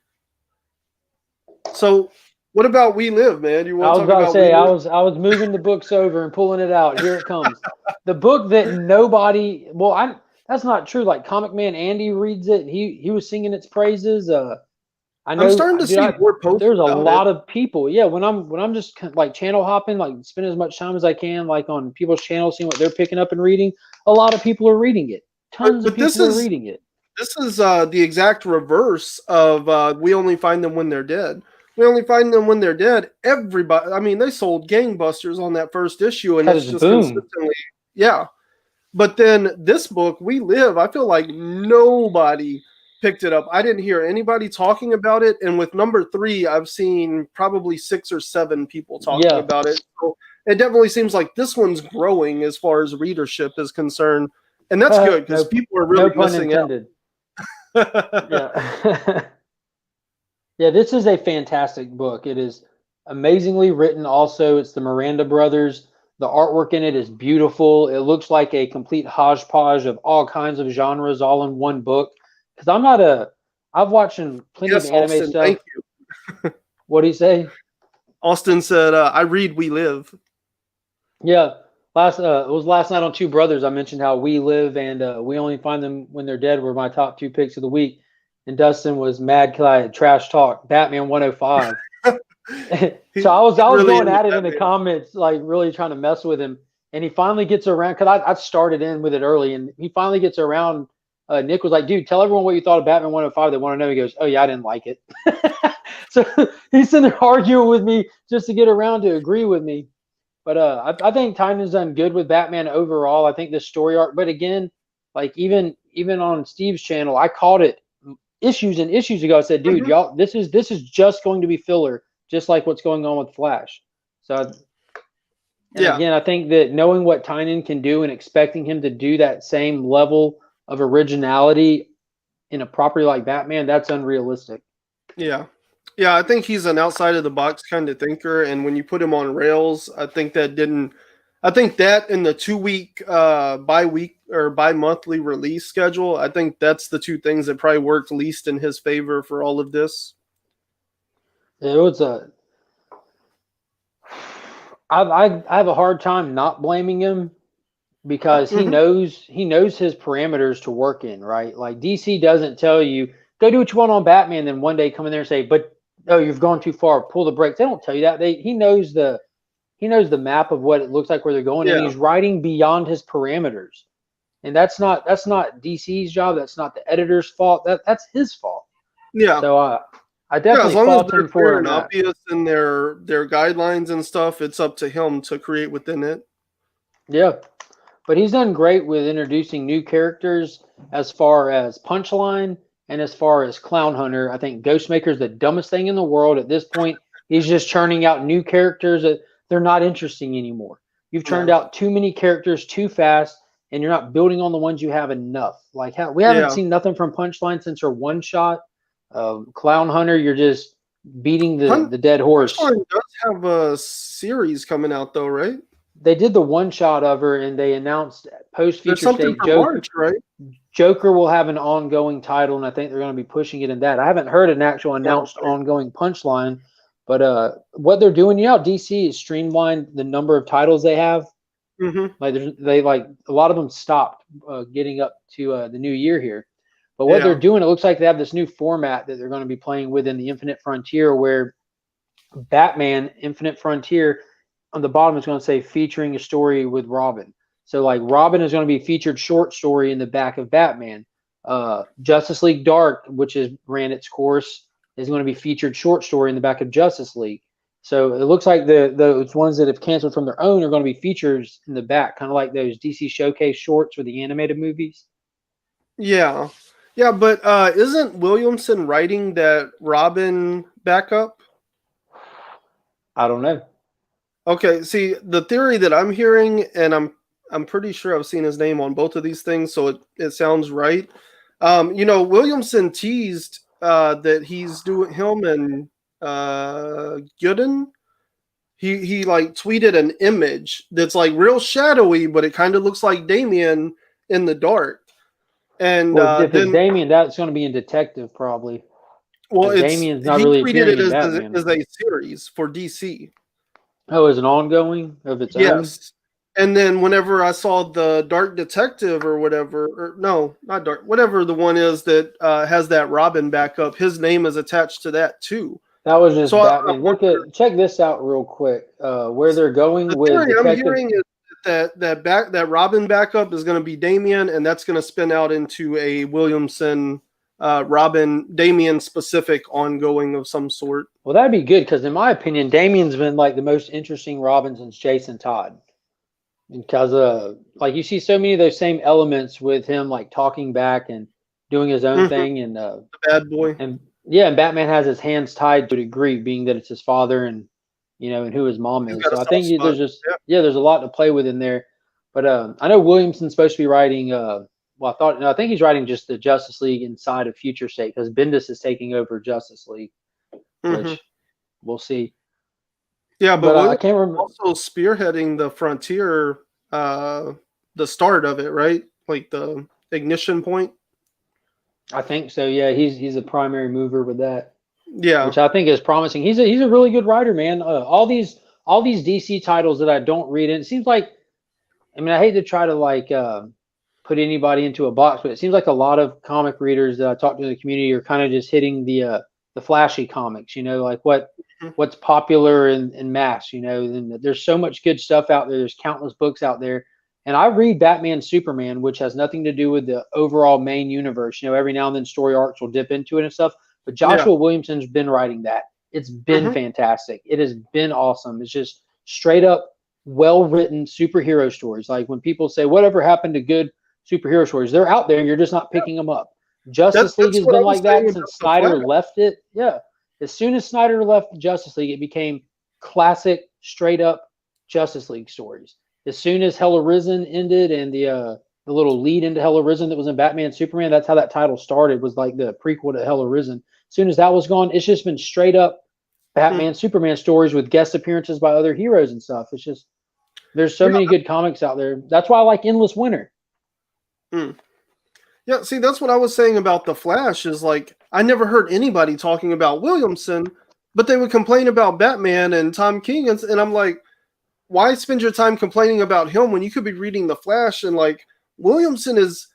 So, what about We Live, man? You want to talk about? I was moving the books over and pulling it out. Here it comes. The book that nobody. Well, that's not true. Like Comic Man Andy reads it. And he was singing its praises. I know. I'm starting to see more posts. There's a lot of people. Yeah, when I'm just like channel hopping, like spending as much time as I can, like on people's channels, seeing what they're picking up and reading. A lot of people are reading it. Tons of people are reading it. This is the exact reverse of We Only Find Them When They're Dead. We Only Find Them When They're Dead. Everybody, I mean, they sold gangbusters on that first issue, and it's just consistently, yeah. But then this book, We Live, I feel like nobody picked it up. I didn't hear anybody talking about it, and with number 3, I've seen probably 6 or 7 people talking about it. So it definitely seems like this one's growing as far as readership is concerned, and that's good because people are really no pun missing intended. out. Yeah. Yeah, this is a fantastic book. It is amazingly written. Also, it's the Miranda brothers. The artwork in it is beautiful. It looks like a complete hodgepodge of all kinds of genres all in one book. Because I've watched plenty of Yes, anime Austin, stuff. thank you. What do you say? Austin said, "I read, we live." Yeah, it was last night on Two Brothers. I mentioned how We Live and We Only Find Them When They're Dead were my top two picks of the week. And Dustin was mad because I had trash talk Batman 105. So I was really going into at it in Batman. the comments, like really trying to mess with him. And he finally gets around because I started in with it early, and he finally gets around. Nick was like, "Dude, tell everyone what you thought of Batman 105. They want to know." He goes, "Oh yeah, I didn't like it." So he's sitting there arguing with me just to get around to agree with me. But I think Tynan's done good with Batman overall. I think the story arc, but again, like even on Steve's channel, I called it issues and issues ago. I said, dude, Mhm. y'all, this is just going to be filler, just like what's going on with Flash. So, and again, I think that knowing what Tynan can do and expecting him to do that same level of originality in a property like Batman, that's unrealistic. Yeah. Yeah, I think he's an outside of the box kind of thinker, and when you put him on rails, I think that in the 2-week bi-week or bi-monthly release schedule, I think that's the two things that probably worked least in his favor for all of this. It was I have a hard time not blaming him because he knows his parameters to work in, right? Like DC doesn't tell you go do what you want on Batman, then one day come in there and say, but oh, you've gone too far, pull the brakes. They don't tell you that. He knows the map of what it looks like where they're going, and Yeah. he's writing beyond his parameters. And that's not DC's job. That's not the editor's fault. That's his fault. Yeah. So I Yeah, definitely as long as fault they're him for clear and that. obvious in their guidelines and stuff, it's up to him to create within it. Yeah. But he's done great with introducing new characters as far as Punchline and as far as Clown Hunter. I think Ghostmaker is the dumbest thing in the world at this point. He's just churning out new characters that they're not interesting anymore. You've churned out too many characters too fast, and you're not building on the ones you have enough. Like we haven't seen nothing from Punchline since her one shot. Clown Hunter, you're just beating the dead horse. Punchline does have a series coming out though, right? They did the one shot of her, and they announced post There's feature something state for Joker. March, right? Joker will have an ongoing title, and I think they're going to be pushing it in that. I haven't heard an actual announced ongoing Punchline, but what they're doing, DC is streamlined the number of titles they have. Like a lot of them stopped getting up to the new year here. But what they're doing, it looks like they have this new format that they're going to be playing with in the Infinite Frontier, where Batman Infinite Frontier on the bottom is going to say featuring a story with Robin. So like Robin is going to be featured short story in the back of Batman. Justice League Dark, which is ran its course, is going to be featured short story in the back of Justice League. So it looks like those ones that have canceled from their own are going to be features in the back, kind of like those DC Showcase shorts for the animated movies. Yeah. Yeah, but isn't Williamson writing that Robin backup? I don't know. Okay, see, the theory that I'm hearing, and I'm pretty sure I've seen his name on both of these things, so it sounds right. Williamson teased that he's doing him and Gooden. He like tweeted an image that's like real shadowy, but it kind of looks like Damian in the dark. And if it's Damian, that's going to be in Detective probably. Well, Damian's not he really tweeted it Batman. as a series for DC. Oh, as an ongoing of its own? Yes. And then whenever I saw the Dark Detective or whatever, or no, not Dark, whatever the one is that has that Robin backup, his name is attached to that too. That was just Batman. Check this out real quick. Where they're going the with theory Detective. I'm hearing is that Robin backup is going to be Damian, and that's going to spin out into a Williamson, Robin, Damian specific ongoing of some sort. Well, that'd be good because, in my opinion, Damian's been like the most interesting Robin since Jason Todd. Because, like, you see so many of those same elements with him, like talking back and doing his own thing, and the bad boy, and Batman has his hands tied to a degree, being that it's his father, and and who his mom He's is. got a So I soft think spot. there's Yeah. there's a lot to play with in there. But I know Williamson's supposed to be writing. I think he's writing just the Justice League inside of Future State because Bendis is taking over Justice League, Mm-hmm. which we'll see. Yeah, but But I Williams can't remember. also spearheading the Frontier, the start of it, right? Like the ignition point. I think so. Yeah, he's a primary mover with that, Yeah. which I think is promising. He's a really good writer, man. All these DC titles that I don't read, and it seems like, I mean, I hate to try to like put anybody into a box, but it seems like a lot of comic readers that I talk to in the community are kind of just hitting the flashy comics, like what's popular in mass, and there's so much good stuff out there. There's countless books out there. And I read Batman Superman, which has nothing to do with the overall main universe. Every now and then story arcs will dip into it and stuff. But Joshua Williamson's been writing that. It's been fantastic. It has been awesome. It's just straight up well-written superhero stories. Like when people say, whatever happened to good superhero stories? They're out there. You're just not picking them up. Justice League has been like that since Snyder left it. Yeah. As soon as Snyder left Justice League, it became classic, straight up Justice League stories. As soon as Hell Arisen ended and the little lead into Hell Arisen that was in Batman Superman, that's how that title started, was like the prequel to Hell Arisen. As soon as that was gone, it's just been straight up Batman Superman stories with guest appearances by other heroes and stuff. It's just, there's so many good comics out there. That's why I like Endless Winter. Yeah, see, that's what I was saying about The Flash is like, I never heard anybody talking about Williamson, but they would complain about Batman and Tom King. And I'm like, why spend your time complaining about him when you could be reading The Flash? And like, Williamson is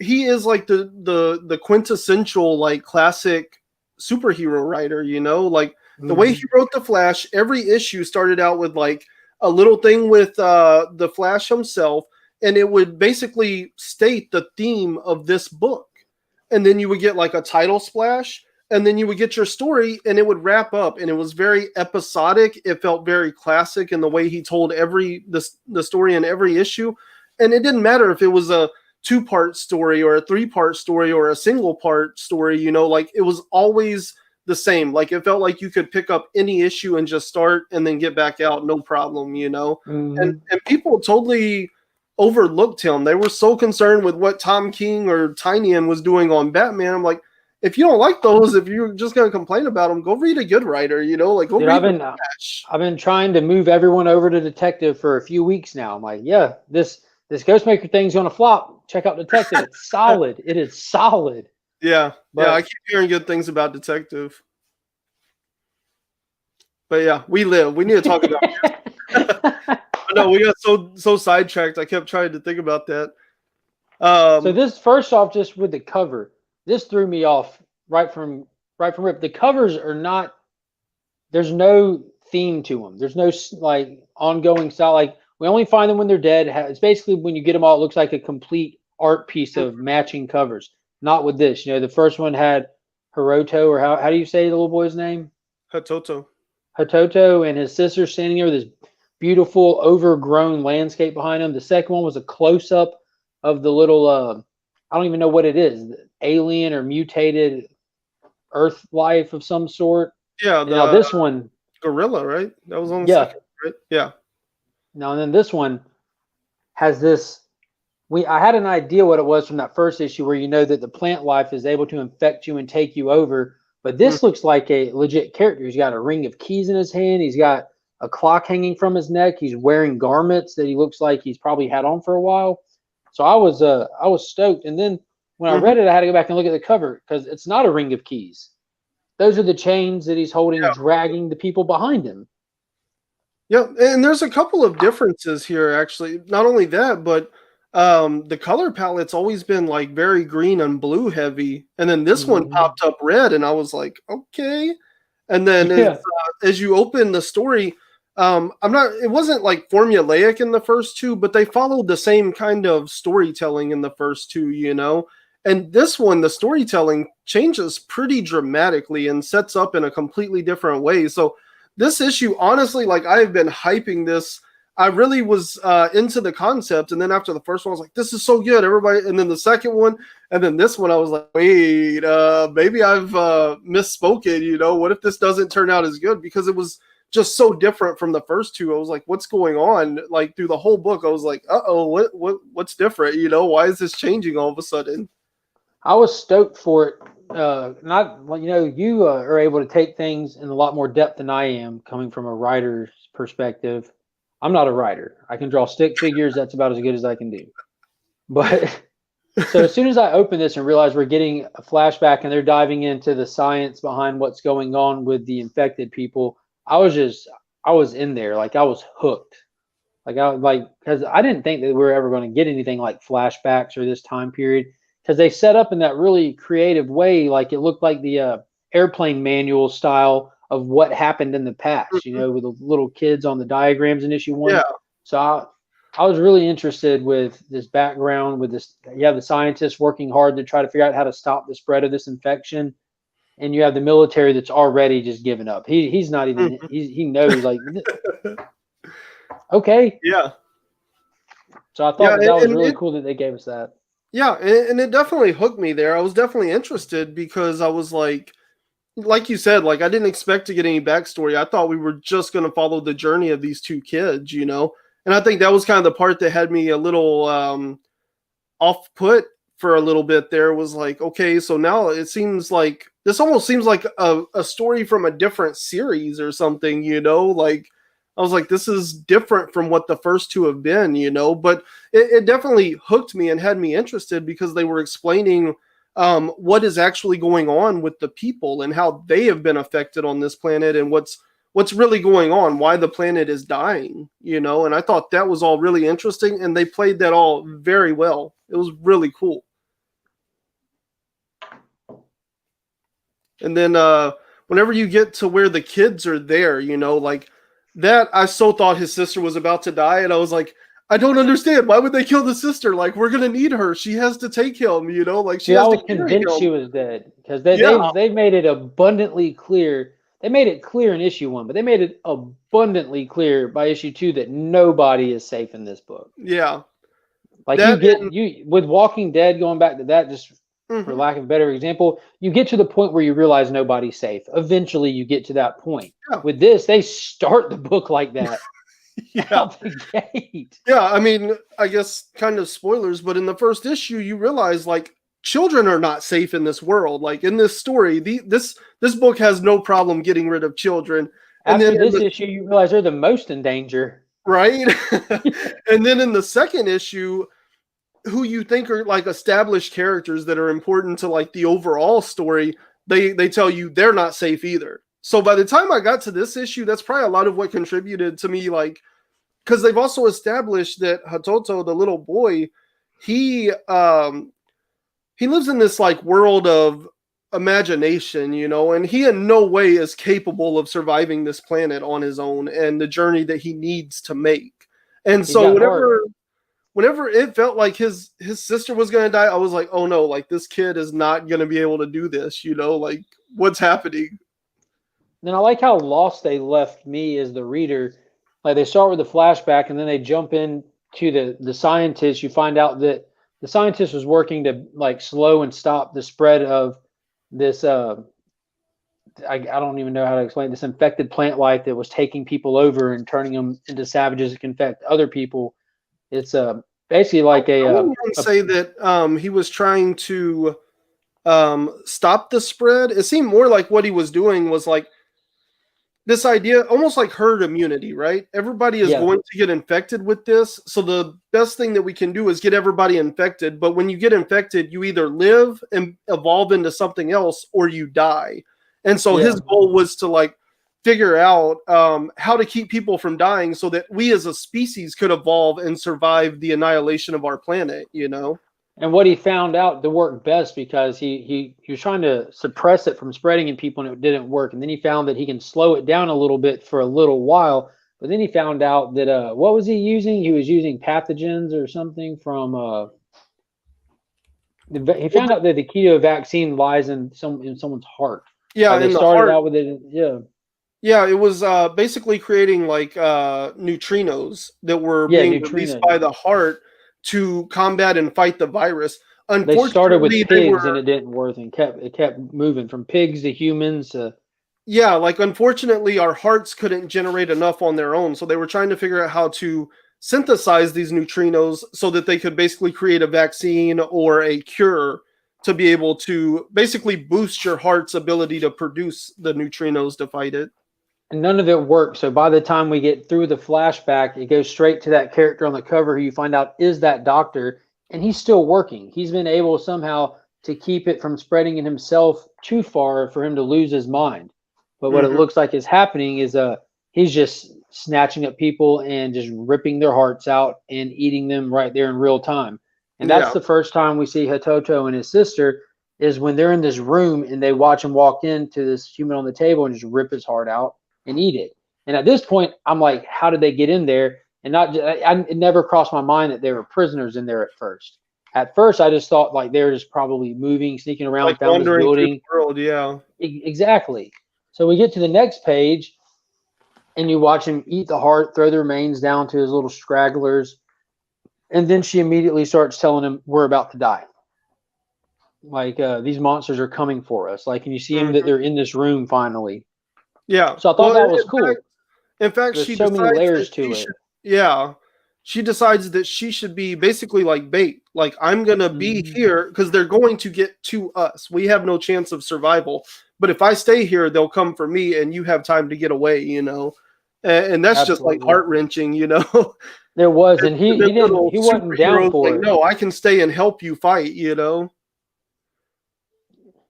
like the quintessential, like, classic superhero writer, like the way he wrote The Flash, every issue started out with like a little thing with the Flash himself, and it would basically state the theme of this book. And then you would get like a title splash, and then you would get your story, and it would wrap up. And it was very episodic. It felt very classic in the way he told the story in every issue. And it didn't matter if it was a 2-part story or a 3-part story or a single part story, like it was always the same. Like it felt like you could pick up any issue and just start and then get back out, no problem, and people totally overlooked him. They were so concerned with what Tom King or Tynion was doing on Batman. I'm like, if you don't like those, if you're just going to complain about them, go read a good writer, like go read I've been trying to move everyone over to Detective for a few weeks now. I'm like, yeah, this Ghostmaker thing's going to flop. Check out Detective. It's solid. It is solid. Yeah. But, I keep hearing good things about Detective. But yeah, we need to talk about it. No, we got so sidetracked. I kept trying to think about that. So this, first off, just with the cover, this threw me off right from rip. The covers are not, there's no theme to them. There's no like ongoing style. Like we only find them when they're dead. It's basically when you get them all, it looks like a complete art piece of matching covers. Not with this. The first one had Hiroto, or how do you say the little boy's name? Hatoto, and his sister standing there with this beautiful overgrown landscape behind him. The second one was a close-up of the little, I don't even know what it is, alien or mutated Earth life of some sort. Yeah. Now this one, gorilla, right? That was on the second, right? Yeah. Now and then this one has this. I had an idea what it was from that first issue, where that the plant life is able to infect you and take you over. But this looks like a legit character. He's got a ring of keys in his hand. He's got a clock hanging from his neck. He's wearing garments that he looks like he's probably had on for a while. So I was stoked. And then when I read it, I had to go back and look at the cover, because it's not a ring of keys. Those are the chains that he's holding, dragging the people behind him. Yeah, and there's a couple of differences here, actually. Not only that, but the color palette's always been like very green and blue heavy, and then this one popped up red, and I was like, okay. And then as you open the story, it wasn't like formulaic in the first two, but they followed the same kind of storytelling in the first two, And this one, the storytelling changes pretty dramatically and sets up in a completely different way. So this issue, honestly, like I've been hyping this. I really was into the concept, and then after the first one, I was like, "This is so good, everybody!" And then the second one, and then this one, I was like, "Wait, maybe I've misspoken. What if this doesn't turn out as good?" Because it was just so different from the first two. I was like, what's going on? Like through the whole book, I was like, what's different? You know, why is this changing all of a sudden? I was stoked for it. Not, you are able to take things in a lot more depth than I am, coming from a writer's perspective. I'm not a writer. I can draw stick figures. That's about as good as I can do. But so as soon as I open this and realize we're getting a flashback and they're diving into the science behind what's going on with the infected people, I was in there. Like, I was hooked. Because I didn't think that we were ever going to get anything like flashbacks or this time period, because they set up in that really creative way. Like, it looked like the airplane manual style of what happened in the past, with the little kids on the diagrams in issue 1. Yeah. So I was really interested with this background, with this. You have the scientists working hard to try to figure out how to stop the spread of this infection, and you have the military that's already just given up. He's not even, he knows, like, okay. Yeah. So I thought that was really cool that they gave us that. Yeah, and it definitely hooked me there. I was definitely interested because I was like you said, like, I didn't expect to get any backstory. I thought we were just going to follow the journey of these two kids, And I think that was kind of the part that had me a little off put for a little bit there. Was like, okay, so now it seems like this almost seems like a story from a different series or something, Like, I was like, this is different from what the first two have been, But it definitely hooked me and had me interested because they were explaining what is actually going on with the people and how they have been affected on this planet and what's really going on, why the planet is dying, And I thought that was all really interesting, and they played that all very well. It was really cool. And then whenever you get to where the kids are there, like that, I so thought his sister was about to die, and I was like, I don't understand. Why would they kill the sister? Like, we're gonna need her. She has to take him. Like, she has I was to carry convinced him. she was dead, because they made it abundantly clear. They made it clear in issue 1, but they made it abundantly clear by issue 2 that nobody is safe in this book. Yeah, like you with Walking Dead, going back to that, just for lack of a better example, you get to the point where you realize nobody's safe. Eventually, you get to that point. Yeah. With this, they start the book like that. Out the gate. Yeah, I mean, I guess kind of spoilers, but in the first issue, you realize, like, children are not safe in this world. Like, in this story, this book has no problem getting rid of children. And after this issue, you realize they're the most in danger. Right? And then in the second issue, who you think are like established characters that are important to like the overall story, they tell you they're not safe either. So by the time I got to this issue, that's probably a lot of what contributed to me, like, because they've also established that Hatoto, the little boy, he lives in this like world of imagination, and he in no way is capable of surviving this planet on his own and the journey that he needs to make. And so whenever it felt like his sister was going to die, I was like, oh no, like, this kid is not going to be able to do this, like, what's happening? And I like how lost they left me as the reader. Like, they start with the flashback and then they jump into the scientist. You find out that the scientist was working to like slow and stop the spread of this I don't even know how to explain this infected plant life that was taking people over and turning them into savages that can infect other people. It's basically like I wouldn't say that he was trying to stop the spread. It seemed more like what he was doing was like this idea, almost like herd immunity, right? Everybody is going to get infected with this. So the best thing that we can do is get everybody infected. But when you get infected, you either live and evolve into something else or you die. And so his goal was to like figure out how to keep people from dying so that we as a species could evolve and survive the annihilation of our planet, And what he found out to work best, because he was trying to suppress it from spreading in people and it didn't work. And then he found that he can slow it down a little bit for a little while. But then he found out that what was he using? He was using pathogens or something from he found out that the keto vaccine lies in someone's heart. Yeah, they started out with it. Yeah, it was basically creating like neutrinos that were being released by the heart to combat and fight the virus. Unfortunately, they started with pigs and it didn't work, and it kept moving from pigs to humans to Yeah, like unfortunately our hearts couldn't generate enough on their own, so they were trying to figure out how to synthesize these neutrinos so that they could basically create a vaccine or a cure to be able to basically boost your heart's ability to produce the neutrinos to fight it. And none of it worked. So by the time we get through the flashback, it goes straight to that character on the cover who you find out is that doctor, and he's still working. He's been able somehow to keep it from spreading in himself too far for him to lose his mind. But what it looks like is happening is he's just snatching up people and just ripping their hearts out and eating them right there in real time. And that's the first time we see Hatoto and his sister is when they're in this room and they watch him walk into this human on the table and just rip his heart out and eat it. And at this point, I'm like, how did they get in there? And it never crossed my mind that they were prisoners in there at first. At first, I just thought like they were just probably moving, sneaking around, Like found this building. Through the world, Exactly. So we get to the next page, and you watch him eat the heart, throw the remains down to his little stragglers, and then she immediately starts telling him, "We're about to die. Like these monsters are coming for us." Like, and you see him that they're in this room finally. Yeah. So I thought that was cool. In fact, There's she so many layers to it. She decides that she should be basically like bait. Like, I'm going to be here because they're going to get to us. We have no chance of survival. But if I stay here, they'll come for me and you have time to get away, you know. And that's just like heart-wrenching, you know. There was, and he wasn't down for it. No, I can stay and help you fight, you know.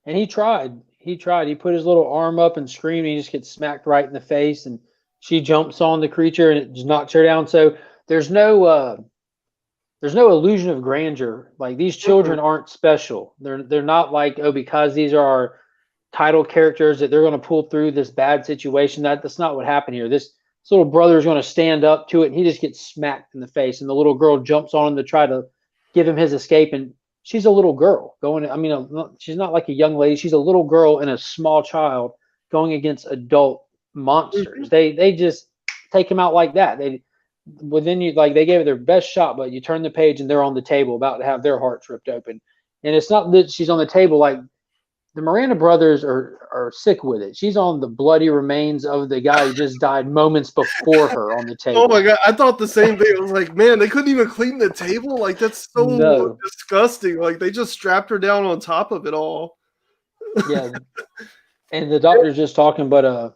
And he tried. He put his little arm up and screamed, and he just gets smacked right in the face, and she jumps on the creature and it just knocks her down. So there's no illusion of grandeur. Like, these children aren't special. They're not like, oh, because these are our title characters that they're going to pull through this bad situation. That's not what happened here. This little brother is going to stand up to it, and he just gets smacked in the face, and the little girl jumps on him to try to give him his escape. And she's a little girl she's not like a young lady. She's a little girl and a small child going against adult monsters. They just take him out like that. They gave it their best shot, but you turn the page and they're on the table about to have their hearts ripped open. And it's not that she's on the table. Like, the Miranda brothers are sick with it. She's on the bloody remains of the guy who just died moments before her on the table. Oh my God. I thought the same thing. I was like, man, they couldn't even clean the table. Like, that's so disgusting. Like, they just strapped her down on top of it all. Yeah. And the doctor's just talking, but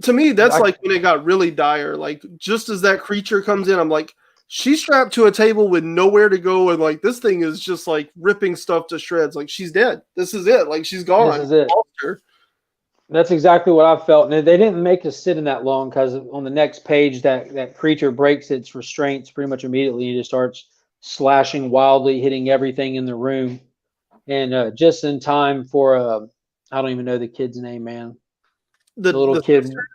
to me, that's like when it got really dire. Like, just as that creature comes in, I'm like, she's strapped to a table with nowhere to go, and like this thing is just like ripping stuff to shreds. Like, she's dead. This is it. Like, she's gone. This is it. That's exactly what I felt. And they didn't make us sit in that long, because on the next page, that creature breaks its restraints pretty much immediately. It just starts slashing wildly, hitting everything in the room, and just in time for I don't even know the kid's name, man. The little kid. Sister?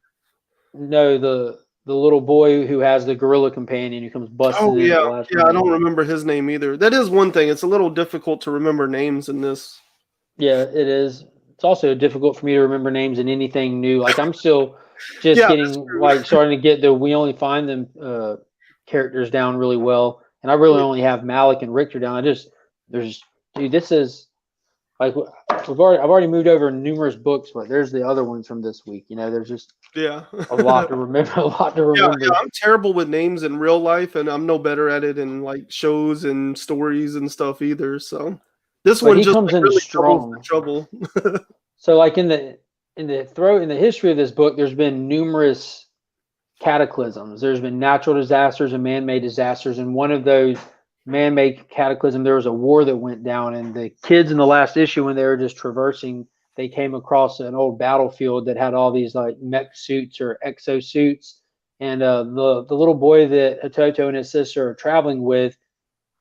No, the little boy who has the gorilla companion who comes busting in. Yeah, I don't remember his name either. That is one thing. It's a little difficult to remember names in this. Yeah, it is. It's also difficult for me to remember names in anything new. Like, I'm still just starting to get we only find them characters down really well. And I really only have Malik and Richter down. This is like, I've already moved over numerous books, but there's the other ones from this week. You know, there's just a lot to remember. Yeah, I'm terrible with names in real life, and I'm no better at it in like shows and stories and stuff either. So this one just comes in really strong. Trouble. So like in the history of this book, there's been numerous cataclysms. There's been natural disasters and man-made disasters, and one of those man-made cataclysm, there was a war that went down, and the kids in the last issue, when they were just traversing, they came across an old battlefield that had all these like mech suits or exosuits, and the little boy that Hatoto and his sister are traveling with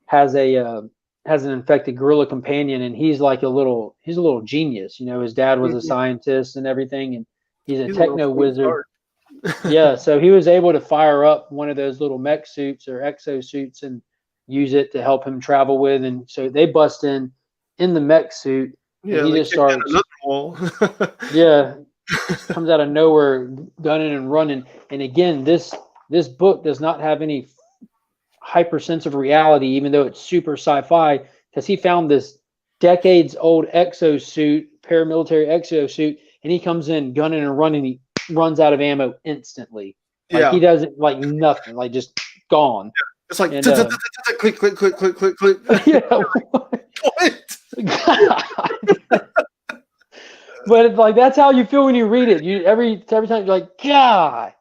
has an infected gorilla companion, and he's a little genius. You know, his dad was a scientist and everything, and he's a techno wizard. Yeah, so he was able to fire up one of those little mech suits or exosuits and use it to help him travel with. And so they bust in the mech suit. Yeah, and he just starts. Comes out of nowhere, gunning and running. And again, this book does not have any hyper sense of reality, even though it's super sci-fi, because he found this decades old paramilitary exosuit, and he comes in gunning and running. He runs out of ammo instantly. Like Yeah. he doesn't like nothing, like just gone. It's like And, click, click, click, click, click, click. yeah. What? God. But it's like that's how you feel when you read it. You every time you're like, God.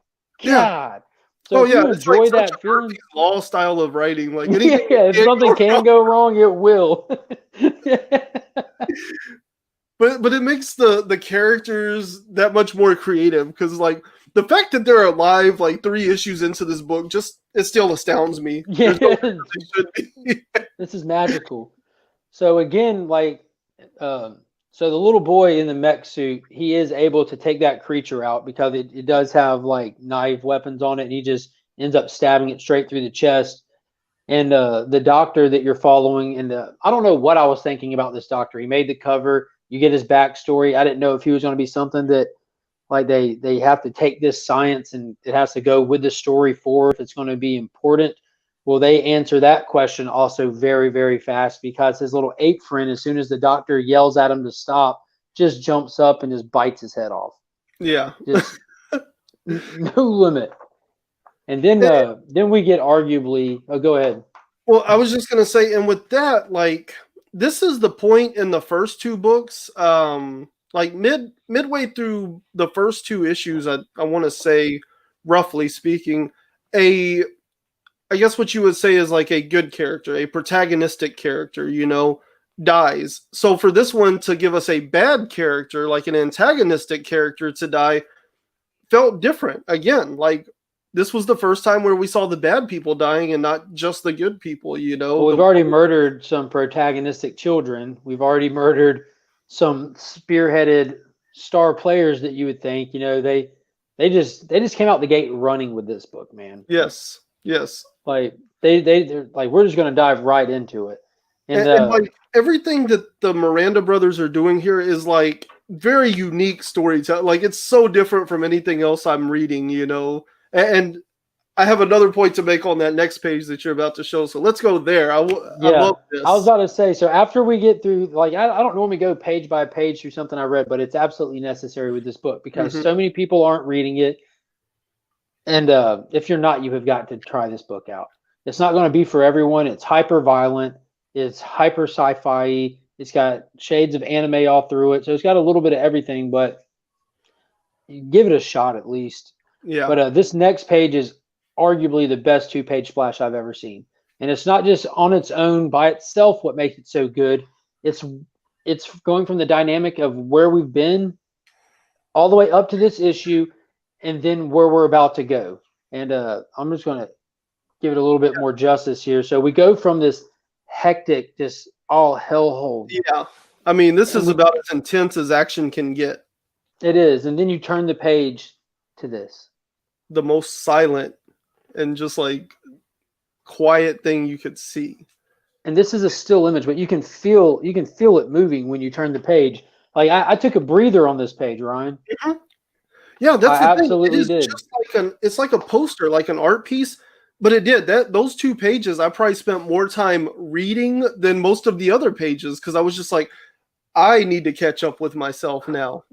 So if you it's enjoy like such that a feeling, Murphy's Law style of writing. Like yeah, anything if something can go wrong, it will. but it makes the characters that much more creative, because like the fact that they're alive like 3 issues into this book, just it still astounds me. Yeah, There's no reason they should be. this is magical. So again, like, so the little boy in the mech suit, he is able to take that creature out because it does have like knife weapons on it, and he just ends up stabbing it straight through the chest. And the doctor that you're following, and I don't know what I was thinking about this doctor. He made the cover. You get his backstory. I didn't know if he was going to be something that like they have to take this science and it has to go with the story forward if it's going to be important. Well, they answer that question also very, very fast, because his little ape friend, as soon as the doctor yells at him to stop, just jumps up and just bites his head off. Yeah. Just no limit. And then we get arguably. Oh, go ahead. Well, I was just gonna say, and with that, like this is the point in the first 2 books. Like midway through the first 2 issues, I want to say, roughly speaking, I guess what you would say is like a good character, a protagonistic character, dies. So for this one to give us a bad character, like an antagonistic character to die, felt different. Again, like this was the first time where we saw the bad people dying and not just the good people, Well, we've already murdered some protagonistic children. We've already murdered some spearheaded star players that you would think, they just came out the gate running with this book, man. Yes. Like they're like, we're just going to dive right into it. And like everything that the Miranda brothers are doing here is like very unique storytelling. Like it's so different from anything else I'm reading, And I have another point to make on that next page that you're about to show. So let's go there. I love this. I was about to say, so after we get through, like, I don't normally go page by page through something I read, but it's absolutely necessary with this book because so many people aren't reading it. And if you're not, you have got to try this book out. It's not going to be for everyone. It's hyper violent. It's hyper sci-fi. It's got shades of anime all through it. So it's got a little bit of everything, but give it a shot at least. Yeah. But this next page is arguably the best 2-page splash I've ever seen. And it's not just on its own by itself what makes it so good. It's going from the dynamic of where we've been all the way up to this issue and then where we're about to go. And I'm just going to give it a little bit more justice here. So we go from this hectic, just all hellhole. Yeah. I mean, this is about as intense as action can get. It is. And then you turn the page to this. The most silent and just like quiet thing you could see. And this is a still image, but you can feel it moving when you turn the page. Like I took a breather on this page, Ryan. Mm-hmm. Yeah, that's I the absolutely thing. It is did. just like it's like a poster, like an art piece. But it did those 2 pages. I probably spent more time reading than most of the other pages because I was just like, I need to catch up with myself now.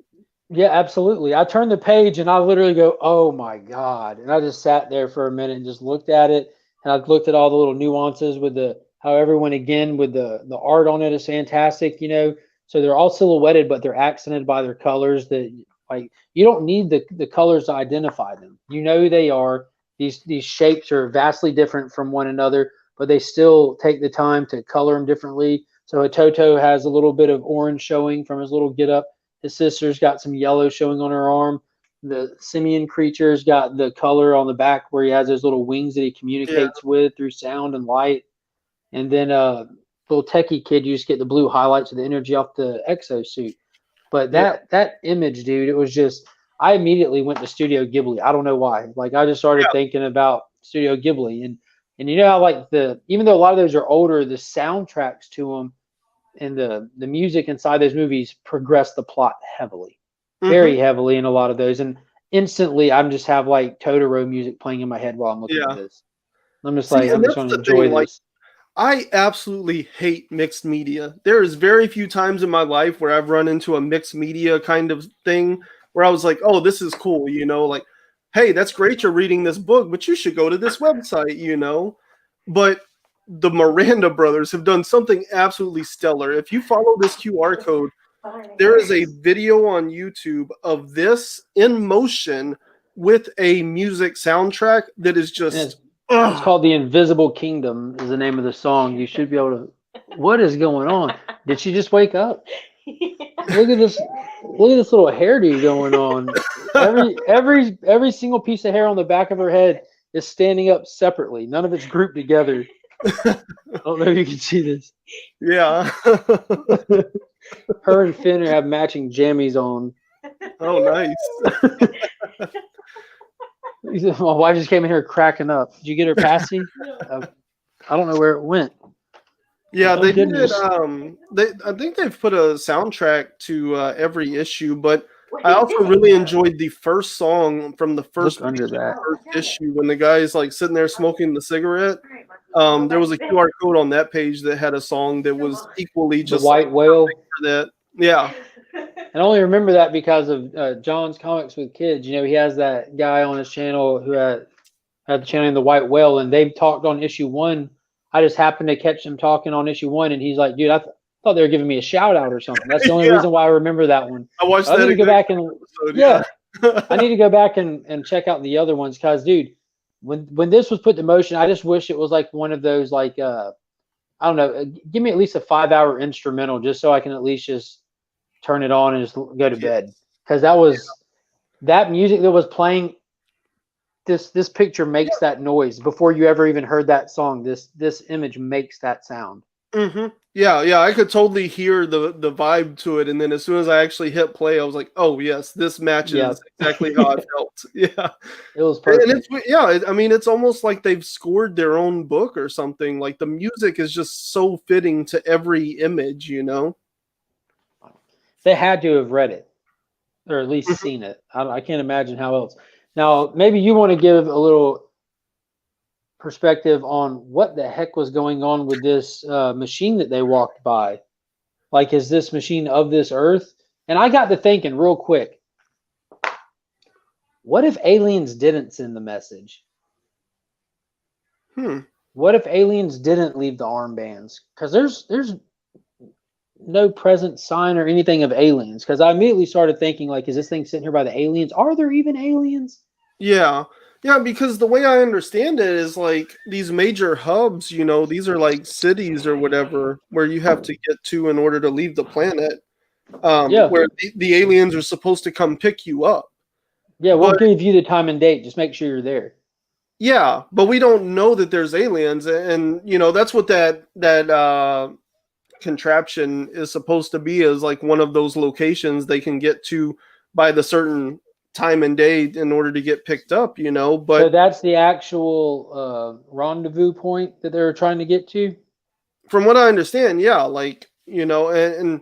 Yeah, absolutely. I turned the page and I literally go, "Oh my God!" And I just sat there for a minute and just looked at it. And I looked at all the little nuances with how everyone again with the art on it is fantastic. So they're all silhouetted, but they're accented by their colors. That like you don't need the colors to identify them. You know who they are. These shapes are vastly different from one another, but they still take the time to color them differently. So Toto has a little bit of orange showing from his little get up. His sister's got some yellow showing on her arm. The simian creature's got the color on the back where he has those little wings that he communicates with through sound and light. And then little techie kid, you just get the blue highlights of the energy off the exosuit. But that image, dude, it was just, I immediately went to Studio Ghibli. I don't know why. Like I just started thinking about Studio Ghibli, and you know how like even though a lot of those are older, the soundtracks to them and the music inside those movies progress the plot heavily, very heavily in a lot of those. And instantly, I'm just have like Totoro music playing in my head while I'm looking at this. I'm just I'm just going to enjoy this. I absolutely hate mixed media. There is very few times in my life where I've run into a mixed media kind of thing where I was like, "Oh, this is cool," like, "Hey, that's great you're reading this book, but you should go to this website." But the Miranda brothers have done something absolutely stellar. If you follow this QR code, there is a video on YouTube of this in motion with a music soundtrack that is And just it's called "The Invisible Kingdom" is the name of the song. You should be able to. What is going on? Did she just wake up? Look at this! Look at this little hairdo going on. Every single piece of hair on the back of her head is standing up separately. None of it's grouped together. I don't know if you can see this. Yeah. Her and Finn have matching jammies on. Oh, nice. My wife just came in here cracking up. Did you get her passy? I don't know where it went. Yeah, Oh, they goodness. did. I think they've put a soundtrack to every issue, but I also really enjoyed the first song from the first Look under that. issue when the guy's like sitting there smoking the cigarette. There was a QR code on that page that had a song that was equally The just white whale. for that. Yeah. I only remember that because of John's Comics with Kids. He has that guy on his channel who had the channel in the White Whale, and they've talked on issue 1. I just happened to catch them talking on issue 1, and he's like, "Dude, I thought they were giving me a shout out or something." That's the only Yeah. reason why I remember that one. I watched I that need to go back and episode, yeah, I need to go back and check out the other ones because, dude, when this was put to motion, I just wish it was like one of those like I don't know, give me at least a 5-hour instrumental just so I can at least just turn it on and just go to bed because that music that was playing. This picture makes that noise before you ever even heard that song. This image makes that sound. Mm-hmm. Yeah, I could totally hear the vibe to it, and then as soon as I actually hit play, I was like, "Oh yes, this matches exactly how I felt." Yeah, it was perfect. And it's almost like they've scored their own book or something. Like the music is just so fitting to every image. They had to have read it, or at least seen it. I can't imagine how else. Now, maybe you want to give a little perspective on what the heck was going on with this machine that they walked by. Like, is this machine of this Earth? And I got to thinking real quick, what if aliens didn't send the message? What if aliens didn't leave the armbands? Because there's no present sign or anything of aliens. Because I immediately started thinking, like, is this thing sitting here by the aliens? Are there even aliens? Yeah, because the way I understand it is like these major hubs, these are like cities or whatever where you have to get to in order to leave the planet. Where the aliens are supposed to come pick you up. Yeah, we'll give you the time and date. Just make sure you're there. Yeah, but we don't know that there's aliens, and that's what that contraption is supposed to be, is like one of those locations they can get to by the certain time and day in order to get picked up, but so that's the actual rendezvous point that they were trying to get to. From what I understand, yeah, like and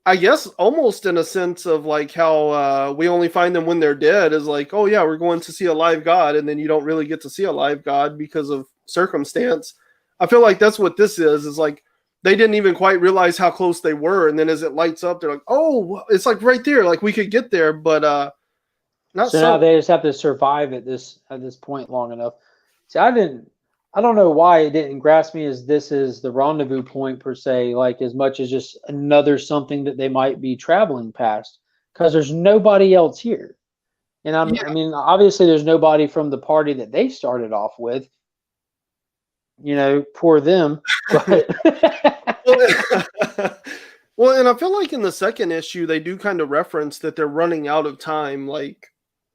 I guess almost in a sense of like how we only find them when they're dead is like, oh yeah, we're going to see a live god, and then you don't really get to see a live god because of circumstance. I feel like that's what this is like they didn't even quite realize how close they were, and then as it lights up, they're like, oh, it's like right there, like we could get there, but not so. Now they just have to survive at this point long enough. See, I don't know why it didn't grasp me as this is the rendezvous point per se, like as much as just another something that they might be traveling past, because there's nobody else here. And I mean, obviously there's nobody from the party that they started off with. Poor them. But well, and I feel like in the second issue, they do kind of reference that they're running out of time, like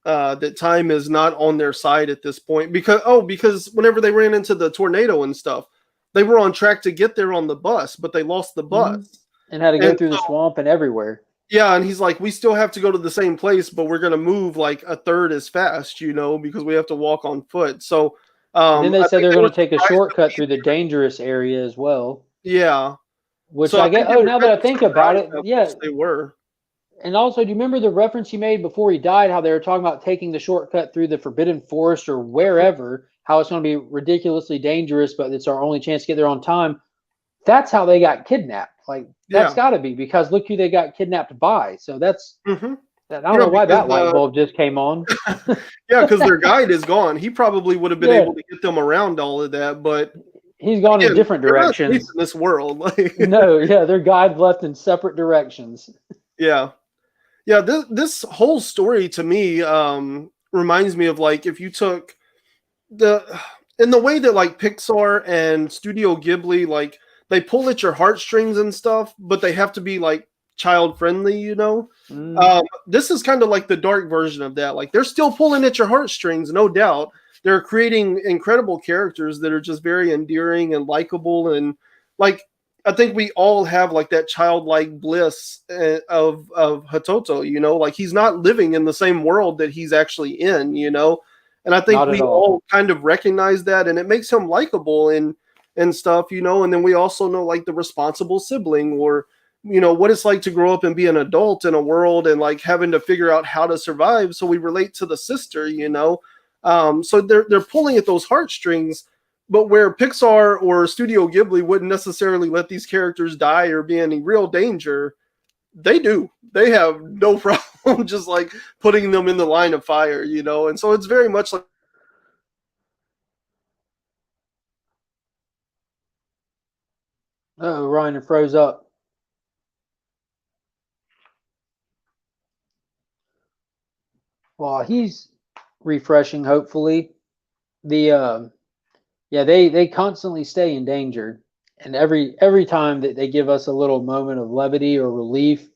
that time is not on their side at this point because whenever they ran into the tornado and stuff, they were on track to get there on the bus, but they lost the bus and had to go through the swamp and everywhere. Yeah, and he's like, we still have to go to the same place, but we're going to move like a third as fast, because we have to walk on foot. So then they said they're going to take a shortcut through the dangerous area as well. Yeah. Which I get. Oh, now that I think about it, yeah, they were. And also, do you remember the reference he made before he died? How they were talking about taking the shortcut through the Forbidden Forest or wherever? how it's going to be ridiculously dangerous, but it's our only chance to get there on time. That's how they got kidnapped. Like, that's got to be, because look who they got kidnapped by. So that's, Mm-hmm. I don't know why that light bulb just came on. Yeah, because their guide is gone. He probably would have been able to get them around all of that, but he's gone in different directions. They're not safe in this world. Like, no, yeah, their guide left in separate directions. Yeah. Yeah, this whole story to me reminds me of, like, if you took in the way that, like, Pixar and Studio Ghibli, like, they pull at your heartstrings and stuff, but they have to be, like, child friendly, you know? This is kind of like the dark version of that. Like, they're still pulling at your heartstrings, no doubt. They're creating incredible characters that are just very endearing and likable, and, like, I think we all have, like, that childlike bliss of Hatoto, you know, like, he's not living in the same world that he's actually in, you know, and I think we all kind of recognize that, and it makes him likable and stuff, you know. And then we also know, like, the responsible sibling, or, you know, what it's like to grow up and be an adult in a world and, like, having to figure out how to survive. So we relate to the sister, you know. So they're pulling at those heartstrings. But where Pixar or Studio Ghibli wouldn't necessarily let these characters die or be in any real danger, they do. They have no problem just, like, putting them in the line of fire, you know? And so it's very much like... Oh, Ryan, it froze up. Well, he's refreshing, hopefully. Yeah, they constantly stay in danger, and every time that they give us a little moment of levity or relief,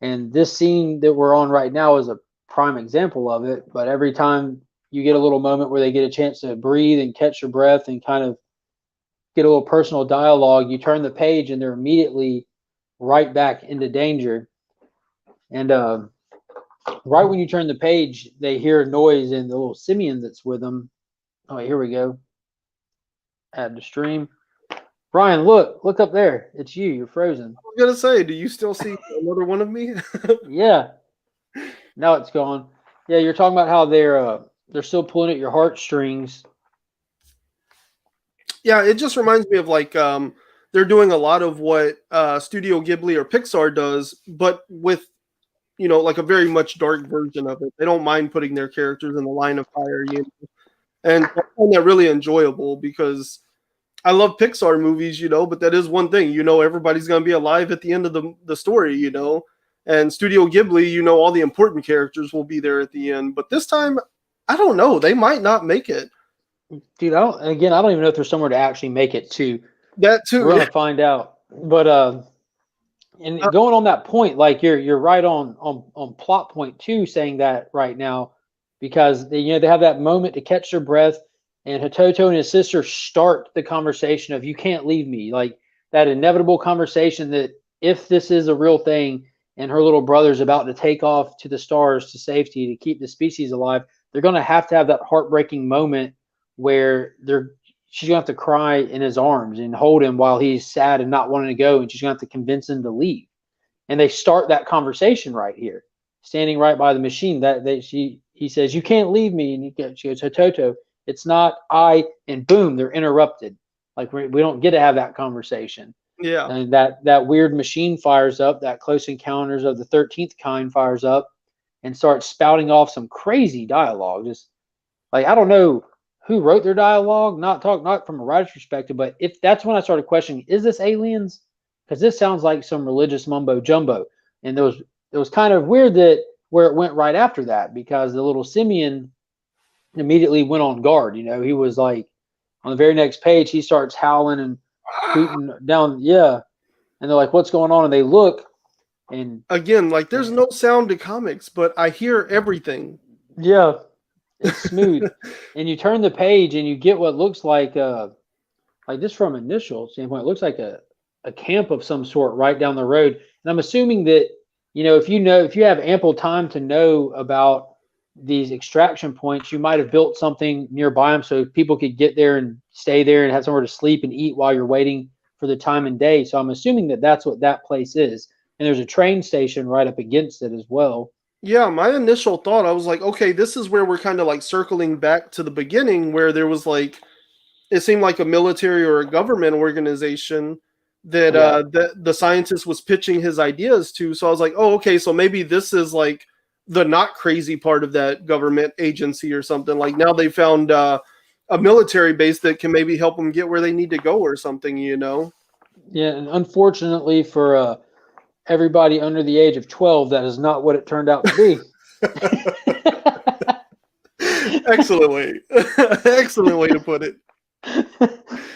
and this scene that we're on right now is a prime example of it. But every time you get a little moment where they get a chance to breathe and catch your breath and kind of get a little personal dialogue, you turn the page and they're immediately right back into danger. And right when you turn the page, they hear a noise, and the little simian that's with them. Oh, here we go. Add to stream. Brian, look up there. It's you. You're frozen. I was gonna say, do you still see another one of me? Yeah. Now it's gone. Yeah, you're talking about how they're still pulling at your heartstrings. Yeah, it just reminds me of, like, they're doing a lot of what Studio Ghibli or Pixar does, but with, you know, like, a very much dark version of it. They don't mind putting their characters in the line of fire, you know? And I find that really enjoyable, because I love Pixar movies, you know, but that is one thing, you know, everybody's going to be alive at the end of the story, you know. And Studio Ghibli, you know, all the important characters will be there at the end. But this time, I don't know. They might not make it. Dude, I don't even know if there's somewhere to actually make it to. That too. We're gonna find out. But and going on that point, like, you're right on plot point too, saying that right now, because they have that moment to catch their breath, and Hatoto and his sister start the conversation of, "You can't leave me," like that inevitable conversation that, if this is a real thing and her little brother's about to take off to the stars to safety to keep the species alive, they're going to have that heartbreaking moment where she's going to have to cry in his arms and hold him while he's sad and not wanting to go, and she's going to have to convince him to leave. And they start that conversation right here, standing right by the machine. He says, "You can't leave me," and she goes, "Hatoto, it's not I," and boom, they're interrupted. Like, we don't get to have that conversation. Yeah. And that weird machine fires up, that Close Encounters of the 13th kind fires up and starts spouting off some crazy dialogue. Just like, I don't know who wrote their dialogue, not from a writer's perspective, but if that's when I started questioning, is this aliens? Because this sounds like some religious mumbo jumbo. And it was kind of weird that where it went right after that, because the little simian immediately went on guard. You know, he was like, on the very next page, he starts howling and hooting down. Yeah. And they're like, "What's going on?" And they look, and again, like, there's no sound to comics, but I hear everything. Yeah. It's smooth. And you turn the page and you get what looks like just from initial standpoint, it looks like a camp of some sort right down the road. And I'm assuming that, if you have ample time to know about these extraction points, you might have built something nearby them so people could get there and stay there and have somewhere to sleep and eat while you're waiting for the time and day. So I'm assuming that that's what that place is. And there's a train station right up against it as well. Yeah, my initial thought, I was like, okay, this is where we're kind of like circling back to the beginning where there was like it seemed like a military or a government organization that Yeah. the scientist was pitching his ideas to. So I was like, oh, okay, so maybe this is like the not crazy part of that government agency or something. Like now they found a military base that can maybe help them get where they need to go or something, you know? Yeah, and unfortunately for everybody under the age of 12, that is not what it turned out to be. Excellent way. Excellent way to put it.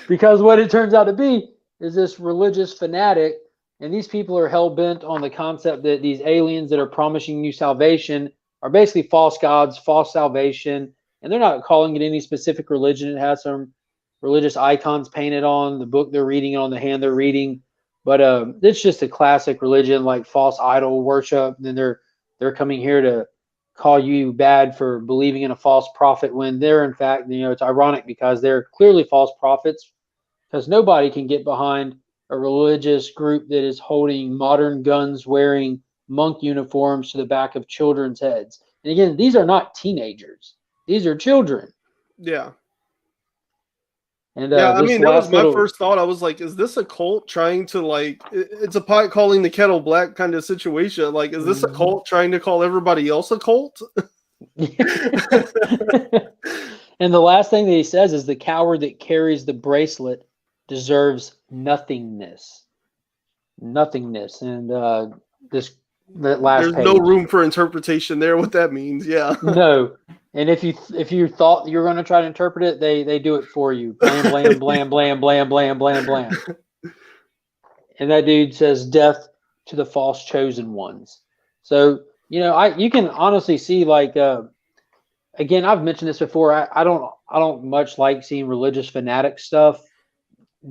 Because what it turns out to be is this religious fanatic, and these people are hell bent on the concept that these aliens that are promising you salvation are basically false gods, false salvation, and they're not calling it any specific religion. It has some religious icons painted on the book they're reading, on the hand they're reading, but it's just a classic religion like false idol worship. And then they're coming here to call you bad for believing in a false prophet when they're in fact, it's ironic because they're clearly false prophets, because nobody can get behind a religious group that is holding modern guns wearing monk uniforms to the back of children's heads. And again, these are not teenagers, these are children. Yeah. And Yeah, I this mean, that was last my little, first thought. I was like, is this a cult trying to like it's a pot calling the kettle black kind of situation. Like, is this a cult trying to call everybody else a cult? and the last thing that he says is the coward that carries the bracelet deserves nothingness. Nothingness. And this that last There's no page. room for interpretation there, what that means. Yeah. No. And if you thought you were going to try to interpret it, they do it for you. Blam, blam, blam, blam, blam, blam, blam, blam. And that dude says death to the false chosen ones. So, you can honestly see, like, again, I've mentioned this before. I don't much like seeing religious fanatic stuff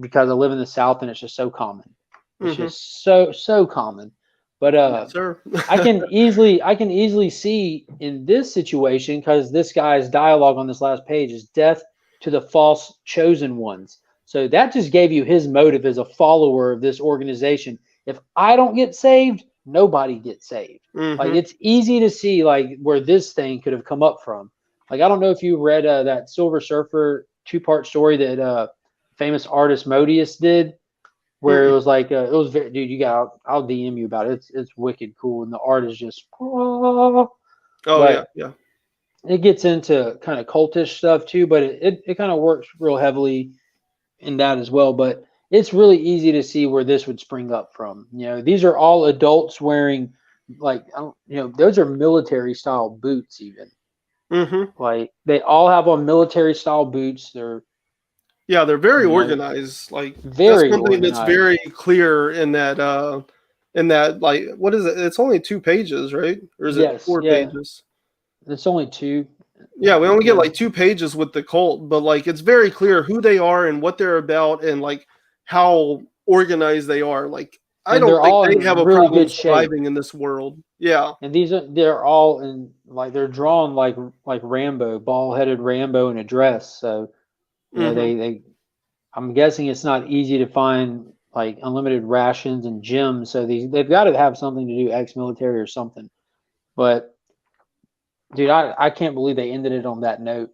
because I live in the South and it's just so common. It's just so common. But Yes, sir. I can easily see in this situation, because this guy's dialogue on this last page is death to the false chosen ones. So that just gave you his motive as a follower of this organization. If I don't get saved, nobody gets saved. Like, it's easy to see like where this thing could have come up from. Like, I don't know if you read that Silver Surfer 2-part story that famous artist Modius did, where it was like it was very, dude, I'll DM you about it. It's wicked cool, and the art is just Yeah. it gets into kind of cultish stuff too, but it kind of works real heavily in that as well. But it's really easy to see where this would spring up from. These are all adults wearing, like, those are military style boots even. Like, they all have on military style boots. They're very organized. Like, that's very something that's organized. very clear in that like, what is it? It's only 2 pages, right? Or is it 4 pages? It's only 2. Yeah, we only get like 2 pages with the cult, but like it's very clear who they are and what they're about and like how organized they are. Like, I And they're don't all think they in have a really problem good shape. surviving in this world. Yeah. And they're all in, like, they're drawn like Rambo, bald-headed Rambo in a dress. So they I'm guessing it's not easy to find like unlimited rations and gyms. So they've got to have something to do, ex-military or something. But dude, I can't believe they ended it on that note.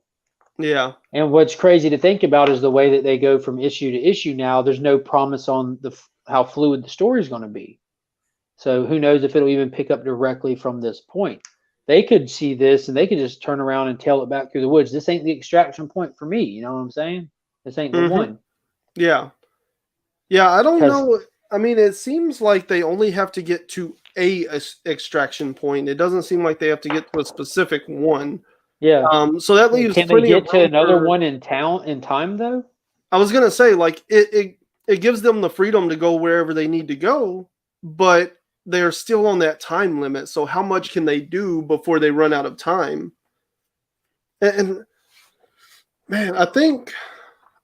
Yeah. And what's crazy to think about is the way that they go from issue to issue now. There's no promise on how fluid the story is going to be. So who knows if it'll even pick up directly from this point. They could see this and they could just turn around and tail it back through the woods. This ain't the extraction point for me. You know what I'm saying? This ain't the one. Yeah. Yeah, I don't know. I mean, it seems like they only have to get to a extraction point. It doesn't seem like they have to get to a specific one. Yeah. So that leaves Can they plenty get of to room another for- one in time though? I was gonna say, like, it gives them the freedom to go wherever they need to go, but they're still on that time limit. So how much can they do before they run out of time? And man, I think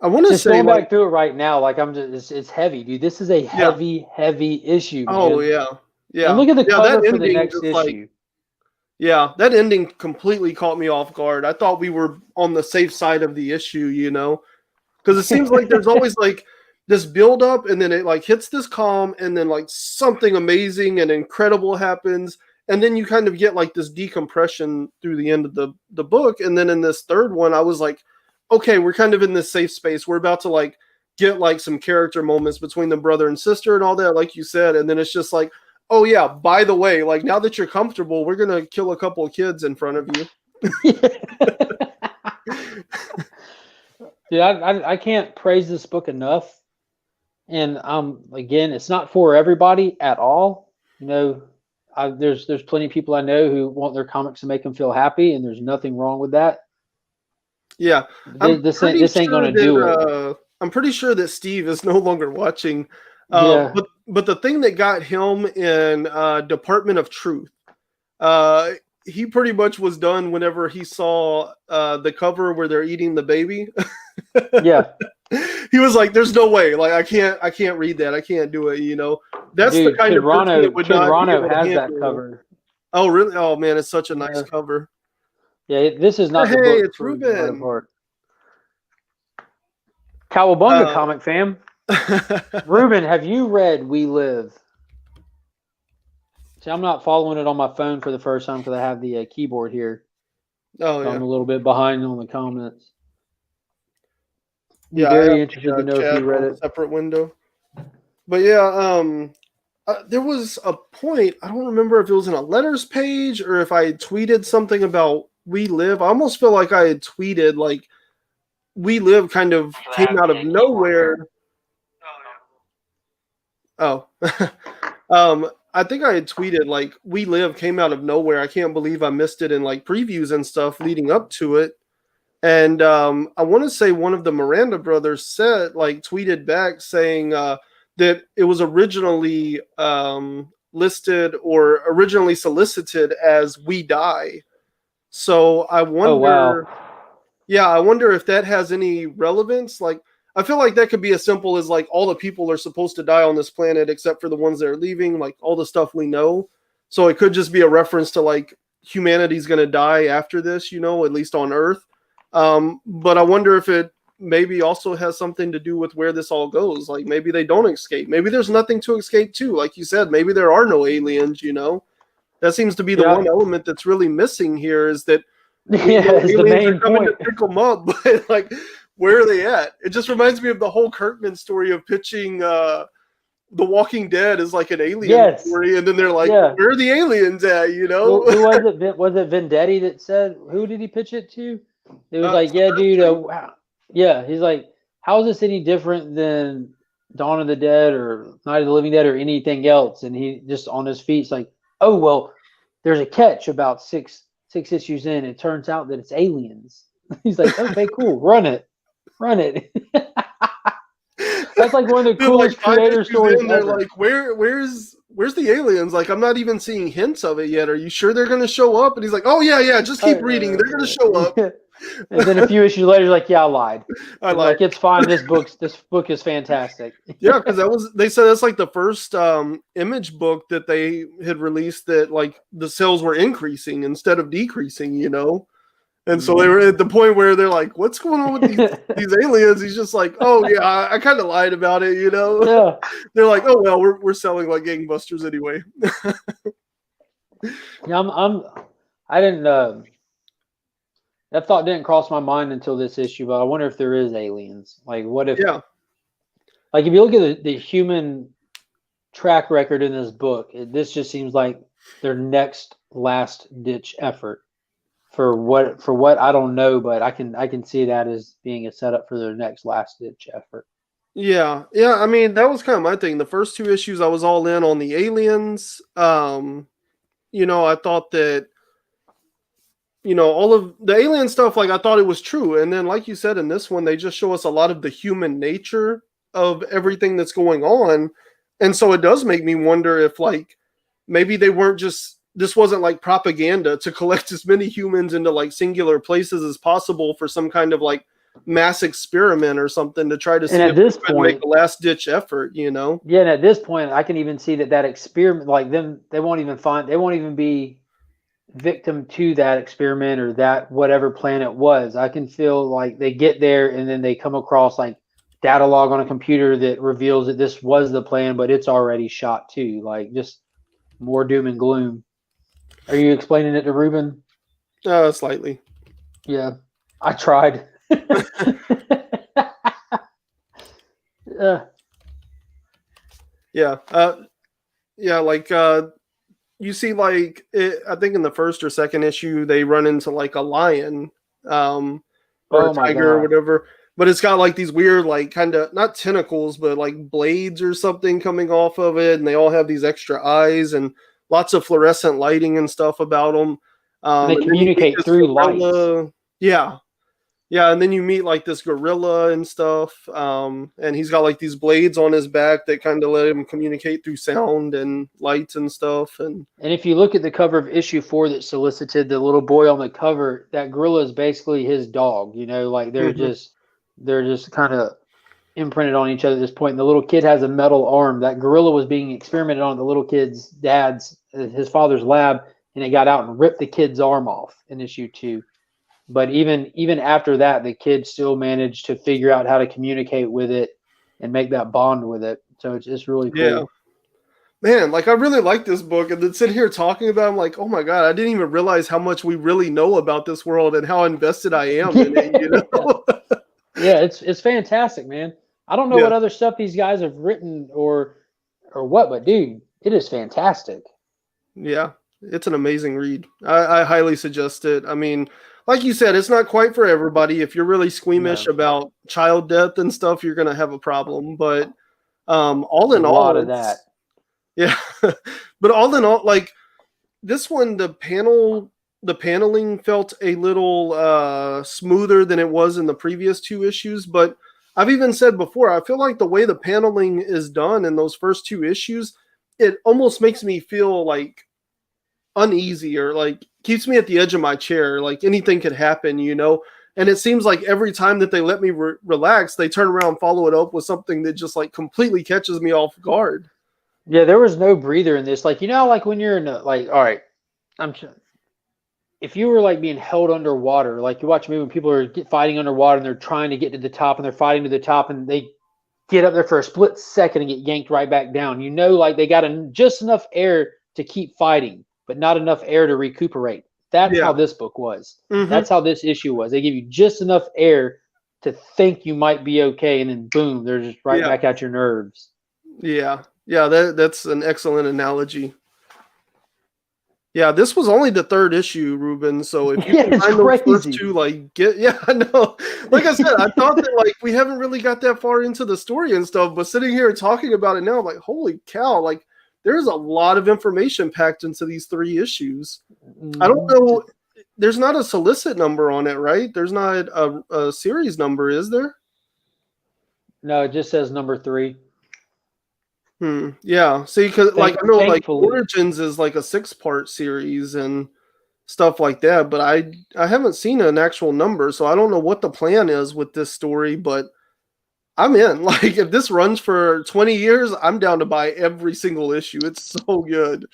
I want to Just say, going like, back through it right now, like, it's heavy, dude. This is a heavy issue, man. oh yeah. And look at the cover that for the ending next just issue. like, yeah, that ending completely caught me off guard. I thought we were on the safe side of the issue, because it seems like there's always like this build up and then it like hits this calm and then like something amazing and incredible happens and then you kind of get like this decompression through the end of the book. And then in this third one, I was like, okay, we're kind of in this safe space. We're about to like get like some character moments between the brother and sister and all that, like you said. And then it's just like, oh yeah, by the way, like now that you're comfortable, we're gonna kill a couple of kids in front of you. Dude, I can't praise this book enough. And again, it's not for everybody at all. You know, there's plenty of people I know who want their comics to make them feel happy, and there's nothing wrong with that. Yeah, this ain't gonna do it. I'm pretty sure that Steve is no longer watching. Yeah. But the thing that got him in Department of Truth, he pretty much was done whenever he saw the cover where they're eating the baby. Yeah. He was like, "There's no way. Like, I can't read that. I can't do it." You know, that's Dude, the kind of person that would Kid not be Rano able to has that handle. cover. Oh, really? Oh man, it's such a nice cover. Yeah, this is not Hey, the book. it's Ruben. Cowabunga, comic fam. Ruben, have you read We Live? See, I'm not following it on my phone for the first time because I have the keyboard here. Oh, so yeah. I'm a little bit behind on the comments. Yeah, very interested to know if you read it. Separate window. But yeah, there was a point, I don't remember if it was in a letters page or if I had tweeted something about We Live. I almost feel like I had tweeted like We Live kind of came out of nowhere. Oh. I think I had tweeted like We Live came out of nowhere. I can't believe I missed it in like previews and stuff leading up to it. And I want to say one of the Miranda brothers tweeted back saying that it was originally listed or originally solicited as We Die. So I wonder. Oh, wow. Yeah, I wonder if that has any relevance. Like, I feel like that could be as simple as like all the people are supposed to die on this planet except for the ones that are leaving, like all the stuff we know. So it could just be a reference to like humanity's going to die after this, you know, at least on Earth. But I wonder if it maybe also has something to do with where this all goes. Like maybe they don't escape. Maybe there's nothing to escape to. Like you said, maybe there are no aliens, you know. That seems to be the one element that's really missing here is that it's the main point. To pick them up, but like where are they at? It just reminds me of the whole Kirkman story of pitching The Walking Dead as like an alien story, and then they're like, where are the aliens at, you know? Who was it? Was it Vendetti that said, who did he pitch it to? It was like, yeah, dude. Yeah, he's like, how is this any different than Dawn of the Dead or Night of the Living Dead or anything else? And he just on his feet, it's like, oh, well, there's a catch about six issues in. It turns out that it's aliens. He's like, okay, cool. Run it. That's like one of the coolest creator stories ever. They're like, where's the aliens? Like, I'm not even seeing hints of it yet. Are you sure they're going to show up? And he's like, oh, yeah, just keep reading. They're going to show up. And then a few issues later, he's like, yeah, I lied. Like, it's fine. This book is fantastic. Yeah, because they said that's like the first Image book that they had released that like the sales were increasing instead of decreasing, you know? And so they were at the point where they're like, what's going on with these aliens? He's just like, oh, yeah, I kind of lied about it, you know? Yeah. They're like, oh, well, we're selling like gangbusters anyway. Yeah, I didn't, that thought didn't cross my mind until this issue, but I wonder if there is aliens. Like, what if, like, if you look at the human track record in this book, this just seems like their next last ditch effort. For what I don't know, but I can see that as being a setup for their next last ditch effort. Yeah. I mean, that was kind of my thing. The first two issues, I was all in on the aliens. You know, I thought that, you know, all of the alien stuff, like I thought it was true. And then, like you said, in this one, they just show us a lot of the human nature of everything that's going on. And so it does make me wonder if like maybe they weren't just. This wasn't like propaganda to collect as many humans into like singular places as possible for some kind of like mass experiment or something to try to see at this point, make a last ditch effort, you know? Yeah. And at this point, I can even see that experiment, like they won't even be victim to that experiment or that whatever plan it was. I can feel like they get there and then they come across like data log on a computer that reveals that this was the plan, but it's already shot too. Like just more doom and gloom. Are you explaining it to Ruben? Slightly. Yeah, I tried. Yeah. Yeah. Like you see, like I think in the first or second issue, they run into like a lion, or a Oh my tiger or god. whatever. But it's got like these weird, like kind of not tentacles, but like blades or something coming off of it, and they all have these extra eyes and lots of fluorescent lighting and stuff about them. And they And then you meet communicate this through lights. gorilla. Yeah, yeah, and then you meet like this gorilla and stuff, and he's got like these blades on his back that kind of let him communicate through sound and lights and stuff. And And if you look at the cover of issue 4 that solicited the little boy on the cover, that gorilla is basically his dog. You know, like Mhm. they're just kind of imprinted on each other at this point. And the little kid has a metal arm. That gorilla was being experimented on at the little kid's his father's lab, and it got out and ripped the kid's arm off in issue 2. But even after that, the kid still managed to figure out how to communicate with it and make that bond with it. So it's really Yeah, cool. man, like I really like this book, and then sitting here talking about, it, I'm like, oh my god, I didn't even realize how much we really know about this world and how invested I am in it. You Yeah. know? Yeah, it's fantastic, man. I don't know Yeah, what other stuff these guys have written or what, but dude, it is fantastic. yeah, it's an amazing read. I highly suggest it. I mean, like you said, it's not quite for everybody. If you're really squeamish No, about child death and stuff, you're gonna have a problem. But all it's a in lot all, of that. it's yeah. But all in all, like this one, the paneling felt a little smoother than it was in the previous two issues. But I've even said before, I feel like the way the paneling is done in those first two issues, it almost makes me feel like uneasy, or like keeps me at the edge of my chair, like anything could happen, you know. And it seems like every time that they let me relax, they turn around and follow it up with something that just like completely catches me off guard. Yeah, there was no breather in this. Like, you know, like when you're in a, like, all right, I'm if you were like being held underwater, like you watch a movie when people are fighting underwater and they're trying to get to the top and they're fighting to the top and they get up there for a split second and get yanked right back down. You know, like they got just enough air to keep fighting, but not enough air to recuperate. That's how Yeah. this book was. Hmm. That's how this issue was. They give you just enough air to think you might be okay, and then boom, they're just right Yeah. back at your nerves. Yeah. Yeah. That's an excellent analogy. Yeah, this was only the third issue, Ruben. So if you Yeah, can it's find those first crazy. two, like yeah, I know. Like I said, I thought that like we haven't really got that far into the story and stuff, but sitting here and talking about it now, I'm like, holy cow, like there's a lot of information packed into these three issues. I don't Mm-hmm. know. There's not a solicit number on it, right? There's not a series number, is there? No, it just says number 3. Yeah. See, because like I know, like Thankfully, Origins is like a 6-part series and stuff like that, but I haven't seen an actual number, so I don't know what the plan is with this story. But I'm in. Like, if this runs for 20 years, I'm down to buy every single issue. It's so good.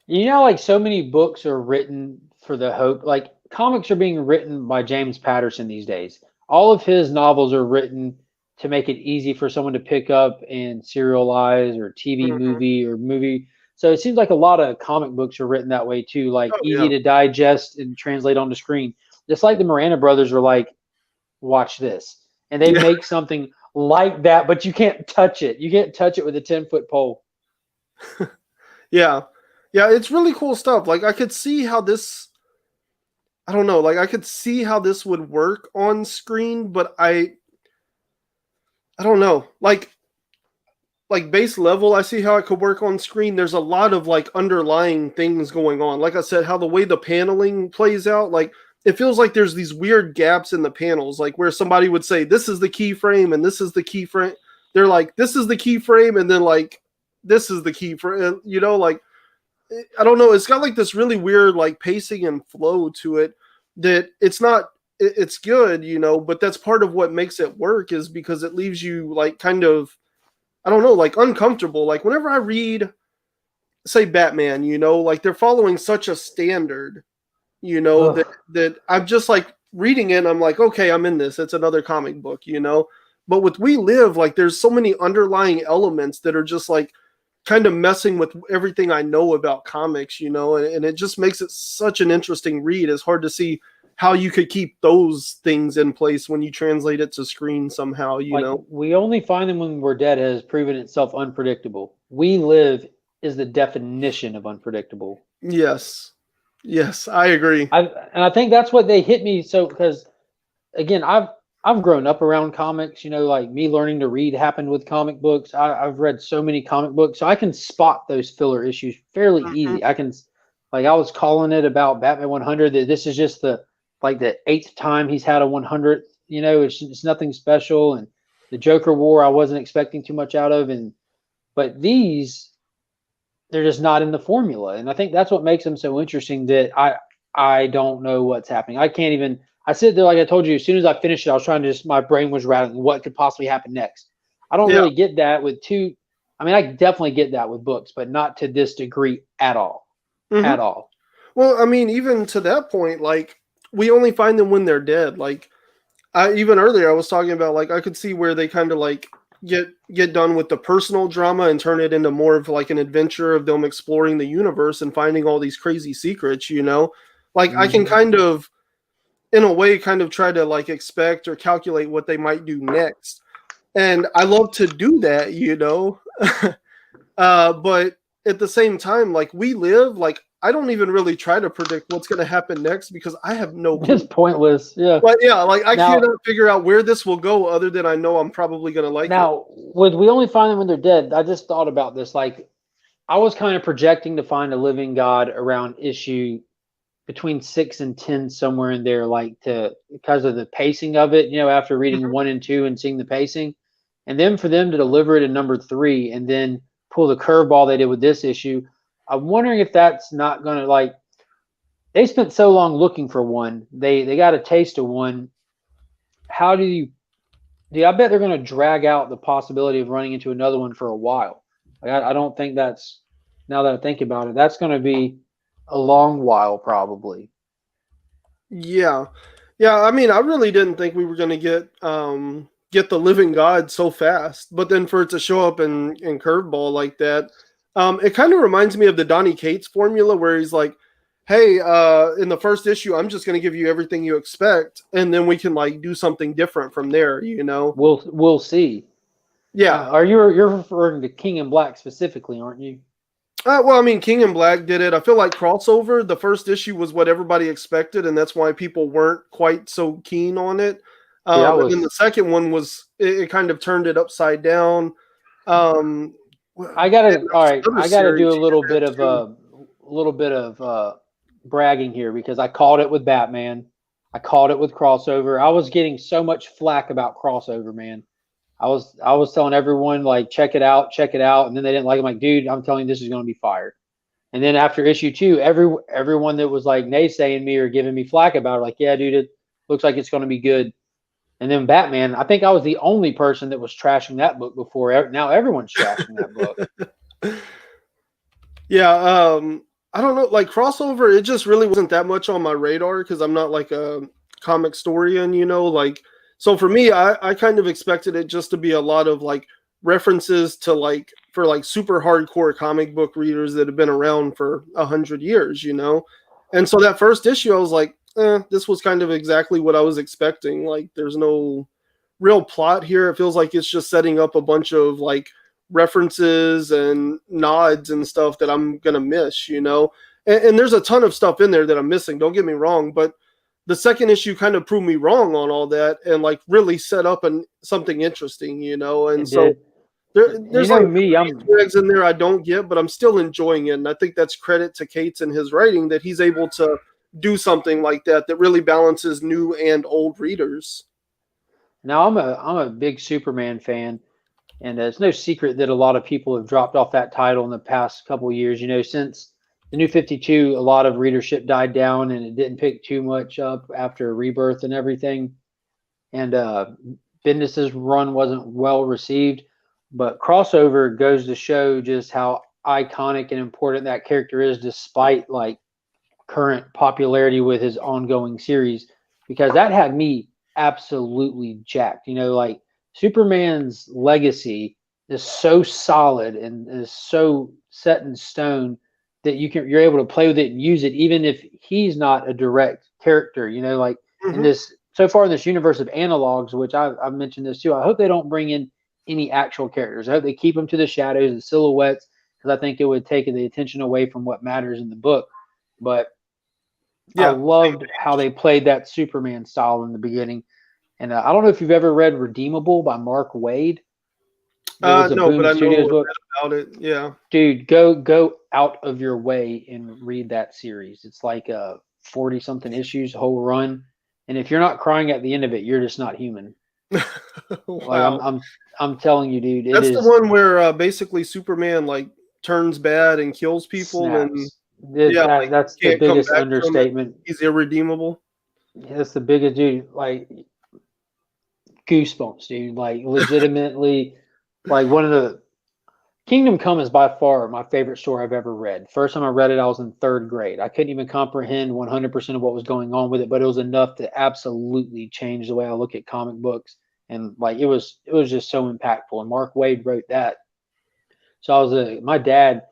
you know, like so many books are written for the hope. Like comics are being written by James Patterson these days. All of his novels are written to make it easy for someone to pick up and serialize or TV Mhm. movie or movie. So it seems like a lot of comic books are written that way too, like Oh easy yeah, to digest and translate onto screen. Just like the Miranda brothers are like, watch this. And they yeah, make something like that, but you can't touch it. You can't touch it with a 10-foot pole. yeah, yeah. It's really cool stuff. Like, I could see how this. I don't know. Like, I could see how this would work on screen, but I don't know. Like base level, I see how it could work on screen. There's a lot of like underlying things going on. Like I said, how the way the paneling plays out, like it feels like there's these weird gaps in the panels, like where somebody would say, this is the key frame and this is the key frame. They're like, this is the key frame, and then like this is the key frame, you know, like I don't know. It's got like this really weird like pacing and flow to it that it's not it's good, you know, but that's part of what makes it work is because it leaves you like kind of I don't know, like uncomfortable. Like whenever I read, say Batman, you know, like they're following such a standard, you know, that Ugh. I'm just like reading it. And I'm like, okay, I'm in this. It's another comic book, you know. But with We Live, like there's so many underlying elements that are just like kind of messing with everything I know about comics, you know, and it just makes it such an interesting read. It's hard to see how you could keep those things in place when you translate it to screen somehow, you Like, know. we only find them when we're dead has proven itself unpredictable. We live is the definition of unpredictable. Yes. Yes, I agree. And I think that's what they hit me. So, because again, I've grown up around comics, you know, like me learning to read happened with comic books. I've read so many comic books, so I can spot those filler issues fairly easy. I can, like, I was calling it about Batman 100 that this is just the eighth time he's had a 100th. You know, it's nothing special. And the Joker War, I wasn't expecting too much out of, but these, they're just not in the formula, and I think that's what makes them so interesting. That I don't know what's happening. I can't even. I sit there, like I told you, as soon as I finished it, I was trying to just, my brain was rattling what could possibly happen next. I don't really get that with two. I mean, I definitely get that with books, but not to this degree at all. At all. Well, I mean, even to that point, like, we only find them when they're dead. Like, even earlier I was talking about, like, I could see where they kind of like get done with the personal drama and turn it into more of like an adventure of them exploring the universe and finding all these crazy secrets, you know. Like, I can kind of, in a way, kind of try to like expect or calculate what they might do next, and I love to do that, you know. But at the same time, like, we live, like, I don't even really try to predict what's going to happen next because I have no clue. It's pointless. Yeah. But yeah, like, I cannot figure out where this will go other than I know I'm probably going to like it. Now, would we only find them when they're dead? I just thought about this. Like, I was kind of projecting to find a living God around issue between 6 and 10, somewhere in there, like, because of the pacing of it, you know, after reading 1 and 2 and seeing the pacing, and then for them to deliver it in number 3 and then pull the curveball they did with this issue. I'm wondering if that's not going to, like, they spent so long looking for one. They got a taste of one. How do you, I bet they're going to drag out the possibility of running into another one for a while. Like, I don't think that's, now that I think about it, that's going to be a long while probably. Yeah. I mean, I really didn't think we were going to get the living God so fast, but then for it to show up in curveball like that, it kind of reminds me of the Donny Cates formula where he's like, hey, in the first issue, I'm just going to give you everything you expect, and then we can like do something different from there, you know. We'll see. Yeah. You're referring to King in Black specifically, aren't you? Well, I mean, King in Black did it. I feel like Crossover, the first issue was what everybody expected, and that's why people weren't quite so keen on it. And then the second one was, it kind of turned it upside down. I gotta do a little bit of bragging here, because I called it with Batman. I called it with Crossover. I was getting so much flack about Crossover, man. I was telling everyone, like, check it out, and then they didn't like it. I'm like, dude, I'm telling you, this is going to be fired. And then after issue 2, everyone that was like naysaying me or giving me flack about it, like, yeah, dude, it looks like it's going to be good. And then Batman, I think I was the only person that was trashing that book before. Now everyone's trashing that book. Yeah, I don't know, like, Crossover, it just really wasn't that much on my radar because I'm not like a comic historian, you know, like. So for me, I kind of expected it just to be a lot of like references to like, for like super hardcore comic book readers that have been around for 100 years, you know? And so that first issue, I was like, this was kind of exactly what I was expecting. Like, there's no real plot here. It feels like it's just setting up a bunch of like references and nods and stuff that I'm going to miss, you know? And there's a ton of stuff in there that I'm missing. Don't get me wrong, but the second issue kind of proved me wrong on all that and like really set up something interesting, you know. And so there's like eggs in there I don't get, but I'm still enjoying it. And I think that's credit to Cates and his writing that he's able to do something like that really balances new and old readers. Now I'm a big Superman fan, and it's no secret that a lot of people have dropped off that title in the past couple of years. You know, since the New 52, a lot of readership died down, and it didn't pick too much up after Rebirth and everything. And Bendis's run wasn't well received, but Crossover goes to show just how iconic and important that character is, despite like current popularity with his ongoing series, because that had me absolutely jacked. You know, like, Superman's legacy is so solid and is so set in stone that you're able to play with it and use it even if he's not a direct character. Like in Hmm. this so far in this universe of analogs, which I've mentioned this too. I hope they don't bring in any actual characters. I hope they keep them to the shadows and silhouettes because I think it would take the attention away from what matters in the book. But I Yeah. loved how they played that Superman style in the beginning. And I don't know if you've ever read Redeemable by Mark Waid. That was a No, but Boom I know Studios a book. bit about it. Yeah. Dude, go out of your way and read that series. It's like 40 something issues, whole run. And if you're not crying at the end of it, you're just not human. Like Wow. I'm telling you, dude, it That's the is one where basically Superman like turns bad and kills people, and snaps. It, yeah, that like that's the can't come biggest back from it. understatement. He's irredeemable. That's the biggest, dude. Like goosebumps, dude. Like legitimately, like one of the Kingdom Come is by far my favorite story I've ever read. First time I read it, I was in third grade. I couldn't even comprehend 100% of what was going on with it, but it was enough to absolutely change the way I look at comic books. And like it was just so impactful. And Mark Waid wrote that. So my dad.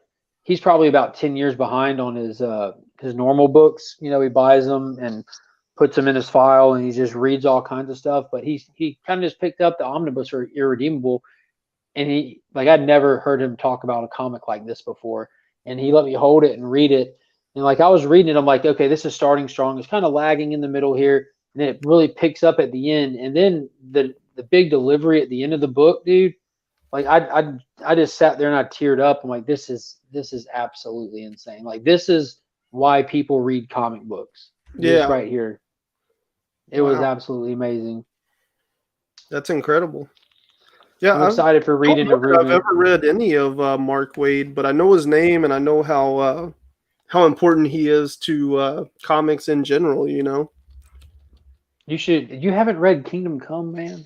He's probably about 10 years behind on his normal books. He buys them and puts them in his file, and he just reads all kinds of stuff. But he kind of just picked up the omnibus for Irredeemable, and he like I'd never heard him talk about a comic like this before, and he let me hold it and read it. And like I was reading it, I'm like, okay, this is starting strong. It's kind of lagging in the middle here, and then it really picks up at the end, and then the big delivery at the end of the book, dude. Like I just sat there and I teared up. I'm like, this is absolutely insane. Like this is why people read comic books. This Yeah. right here. It was Wow. absolutely amazing. That's incredible. Yeah, I'm I excited for don't reading know it, that I've Ruben. ever read any of Mark Waid, but I know his name and I know how important he is to comics in general. You haven't read Kingdom Come, man?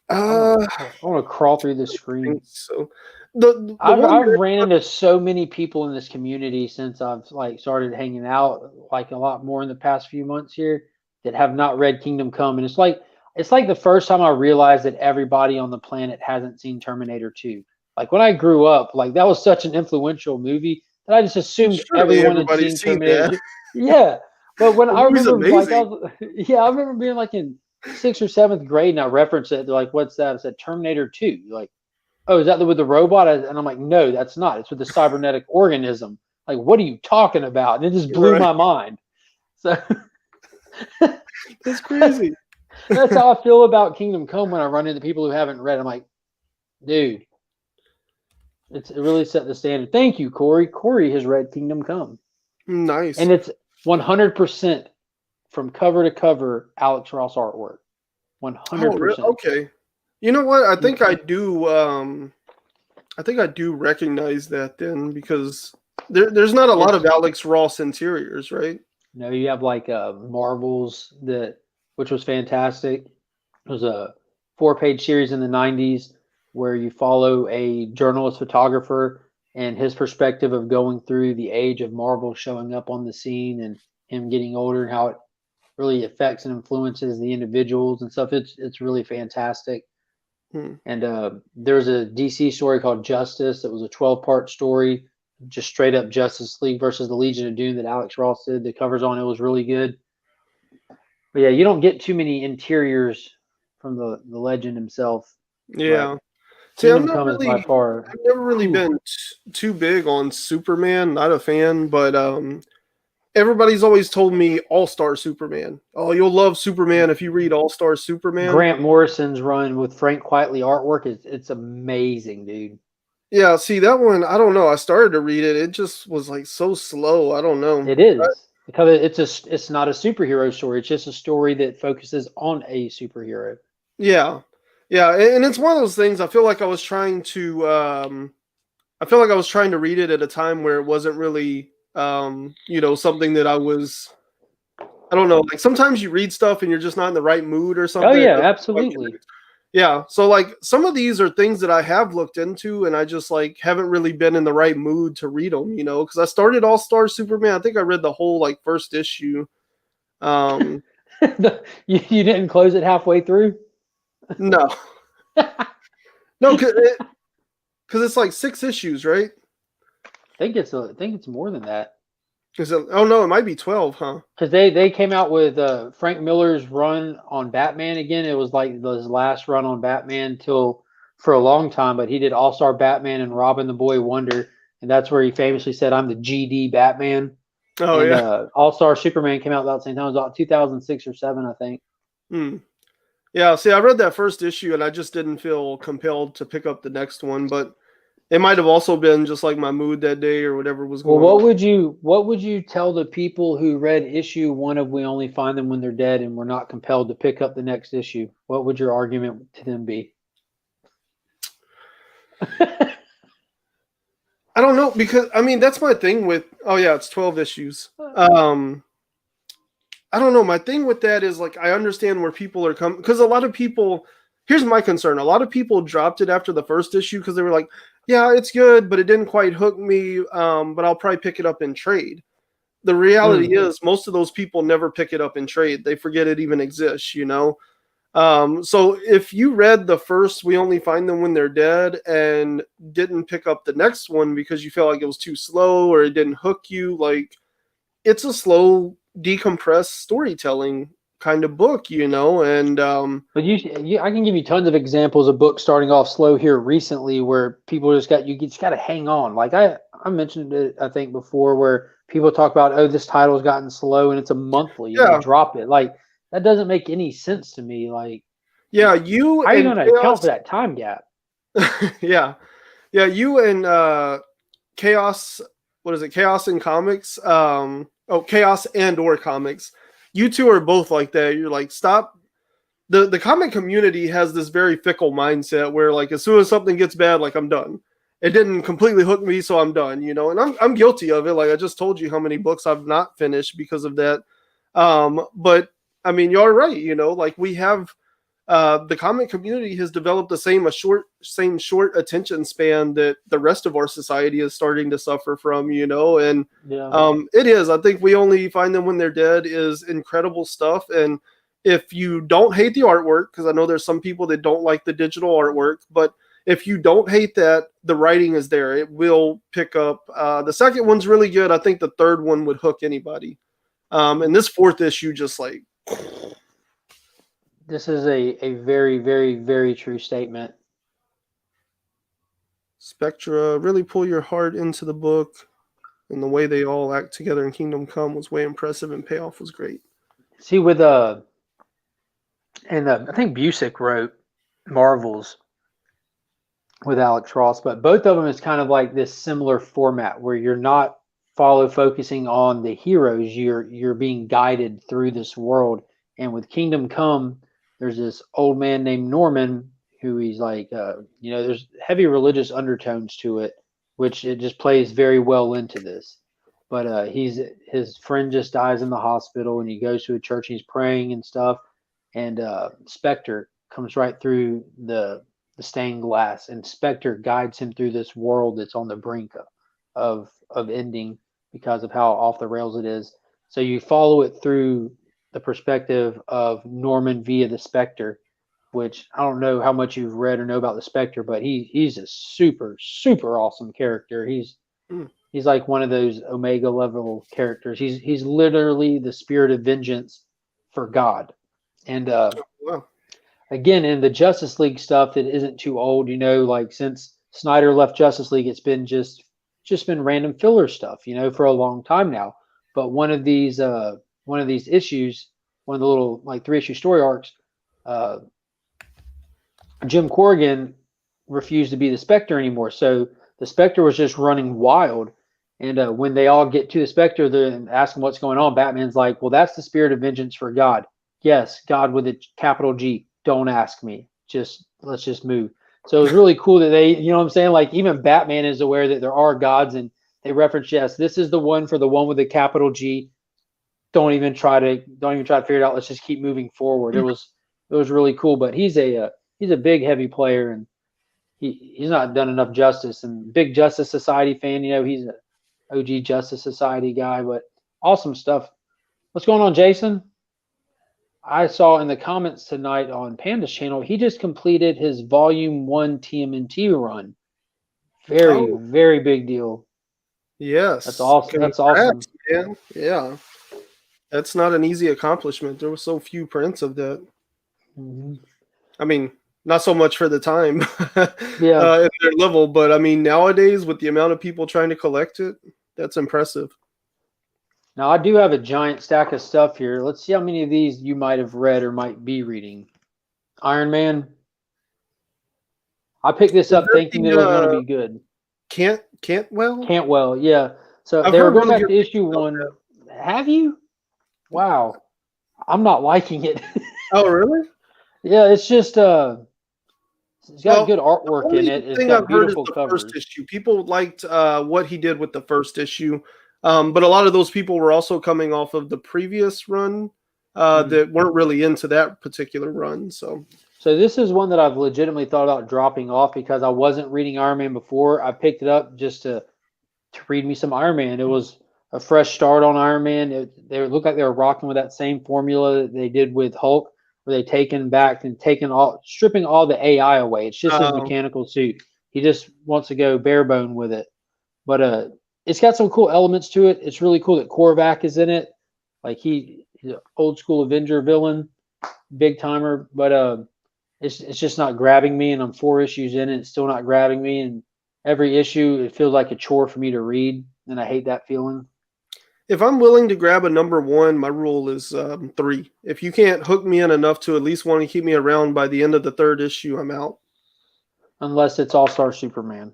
Uh, I want to crawl through the I think screen. so. The I've one I've that, ran into so many people in this community since I've like started hanging out like a lot more in the past few months here that have not read Kingdom Come, and it's like the first time I realized that everybody on the planet hasn't seen Terminator 2. Like when I grew up, like that was such an influential movie that I just assumed surely everyone had everybody's seen seen Terminator that. 2. Yeah, but when The I movie's remember like amazing. yeah, I remember being like in sixth or seventh grade and I referenced it. They're like, "What's that?" I said Terminator 2. You're like, oh, is that with the robot? And I'm like, no, that's not. It's with the cybernetic organism. Like, what are you talking about? And it just blew Right. my mind. So That's crazy. that's how I feel about Kingdom Come when I run into people who haven't read. I'm like, dude, it really set the standard. Thank you, Corey. Corey has read Kingdom Come, Nice. and it's 100% from cover to cover Alex Ross artwork. Oh, really? 100%. Okay. You know what? I think I do. I think I do recognize that then because there's not a lot of It's Alex Ross interiors, right? you have like Marvels which was fantastic. It was a 4-page series in the 90s where you follow a journalist photographer and his perspective of going through the age of Marvel showing up on the scene and him getting older and how it really affects and influences the individuals and stuff. It's really fantastic. Hmm. And there's a DC story called Justice that was a 12-part story, just straight up Justice League versus the Legion of Doom that Alex Ross did. The covers on it was really good. But yeah, you don't get too many interiors from the legend himself. But Yeah. See, Kingdom Come is by far. I've never really Whew. been too big on Superman. Not a fan, but everybody's always told me All Star Superman. Oh, you'll love Superman if you read All Star Superman. Grant Morrison's run with Frank Quitely artwork is it's amazing, dude. Yeah, see that one. I don't know. I started to read it. It just was like so slow. I don't know. It is because it's not a superhero story. It's just a story that focuses on a superhero. Yeah, yeah, and it's one of those things. I feel like I was trying to. I feel like I was trying to read it at a time where it wasn't really, something that I was. I don't know. Like sometimes you read stuff and you're just not in the right mood or Oh something. It yeah, doesn't quite absolutely. connect. Yeah, so like some of these are things that I have looked into, and I just like haven't really been in the right mood to read them. Because I started All Star Superman. I think I read the whole like first issue. Um, You didn't close it halfway through. no, no, Because it's like 6 issues, right? I think it's more than that. Oh no, it might be 12, huh? Because they came out with Frank Miller's run on Batman again. It was like his last run on Batman till for a long time, but he did All Star Batman and Robin the Boy Wonder, and that's where he famously said, "I'm the GD Batman." Oh And yeah. All Star Superman came out about the same time. It was about 2006 or 7, I think. Hmm. Yeah. See, I read that first issue and I just didn't feel compelled to pick up the next one, but it might have also been just like my mood that day or whatever was Well, going on. what would you tell the people who read issue 1 of We Only Find Them When They're Dead and were not compelled to pick up the next issue? What would your argument to them be? I don't know, because I mean that's my thing with, oh yeah, it's 12 issues. I don't know. My thing with that is like I understand where people are coming, because a lot of people, here's my concern. A lot of people dropped it after the first issue because they were like, yeah, it's good, but it didn't quite hook me. But I'll probably pick it up in trade. The reality is most of those people never pick it up in trade. They forget it even exists, you know? So if you read the first We Only Find Them When They're Dead and didn't pick up the next one because you felt like it was too slow or it didn't hook you, like it's a slow, decompressed storytelling kind of book, you know? And But I can give you tons of examples of books starting off slow here recently where people you just got to hang on. Like I mentioned it, I think before, where people talk about, oh, this title's gotten slow and it's a monthly and they yeah, drop it. Like that doesn't make any sense to me. Like, yeah, you how are you and going to account Chaos, for that time gap? yeah, yeah, you and Chaos, what is it? Chaos and Comics. Chaos and or Comics. You two are both like that. You're like, stop. The comic community has this very fickle mindset where like as soon as something gets bad, like I'm done. It didn't completely hook me, so I'm done, you know. And I'm guilty of it. Like I just told you how many books I've not finished because of that. But I mean, you're right, you know, like we have the comic community has developed the same short attention span that the rest of our society is starting to suffer from, you know. And Yeah. it is. I think We Only Find Them When They're Dead is incredible stuff. And if you don't hate the artwork, because I know there's some people that don't like the digital artwork, but if you don't hate that, the writing is there. It will pick up. The second one's really good. I think the third one would hook anybody. And this fourth issue just like, This is a very, very, very true statement. Spectra really pull your heart into the book, and the way they all act together in Kingdom Come was way impressive, and payoff was great. See, with I think Busick wrote Marvels with Alex Ross, but both of them is kind of like this similar format where you're not focusing on the heroes, you're being guided through this world. And with Kingdom Come, there's this old man named Norman who he's like, there's heavy religious undertones to it, which it just plays very well into this. But his friend just dies in the hospital, and he goes to a church and he's praying and stuff, and Spectre comes right through the stained glass, and Spectre guides him through this world that's on the brink of ending because of how off the rails it is. So you follow it through the perspective of Norman via the Spectre, which I don't know how much you've read or know about the Spectre, but he's a super, super awesome character. He's like one of those Omega level characters. He's literally the spirit of vengeance for God. And Wow. again, in the Justice League stuff that isn't too old, like since Snyder left Justice League, it's been just been random filler stuff, for a long time now. But one of these issues, one of the little like 3-issue story arcs, Jim Corrigan refused to be the Spectre anymore. So the Spectre was just running wild. And when they all get to the Spectre, they're asking what's going on. Batman's like, well, that's the spirit of vengeance for God. Yes, God with a capital G. Don't ask me. Let's just move. So it was really cool that they, you know what I'm saying? Like even Batman is aware that there are gods, and they reference, yes, this is the one for the one with the capital G. Don't even try to figure it out. Let's just keep moving forward. It was really cool. But he's a big heavy player, and he's not done enough justice. And big Justice Society fan, he's an OG Justice Society guy. But awesome stuff. What's going on, Jason? I saw in the comments tonight on Panda's channel, he just completed his Volume 1 TMNT run. Very, Oh, very big deal. yes. That's awesome. That's awesome. Congrats, man. Yeah. That's not an easy accomplishment. There were so few prints of that. Hmm. I mean, not so much for the time Yeah. at their level, but I mean, nowadays with the amount of people trying to collect it, that's impressive. Now I do have a giant stack of stuff here. Let's see how many of these you might have read or might be reading. Iron Man. I picked this Is up that thinking that it the was going to be good. Cantwell? Cantwell, yeah. So I've they were heard going really back good to things issue about one. that. Have you? Wow. I'm not liking it. Oh, really? Yeah, it's just it's got Well, good the artwork in only it. It's thing got I've heard is beautiful the first covers. issue. People liked what he did with the first issue, but a lot of those people were also coming off of the previous run Mm. that weren't really into that particular run. So, So this is one that I've legitimately thought about dropping off because I wasn't reading Iron Man before. I picked it up just to read me some Iron Man. It was a fresh start on Iron Man. They looked like they were rocking with that same formula that they did with Hulk, where they taken back and stripping all the AI away. It's just his uh, mechanical suit. He just wants to go bare bone with it. But it's got some cool elements to it. It's really cool that Korvac is in it. Like he's an old school Avenger villain, big timer. But it's just not grabbing me, and I'm 4 issues in, and it's still not grabbing me. And every issue, it feels like a chore for me to read, and I hate that feeling. if I'm willing to grab a number one, my rule is 3. If you can't hook me in enough to at least want to keep me around by the end of the third issue, I'm out. Unless it's All Star Superman.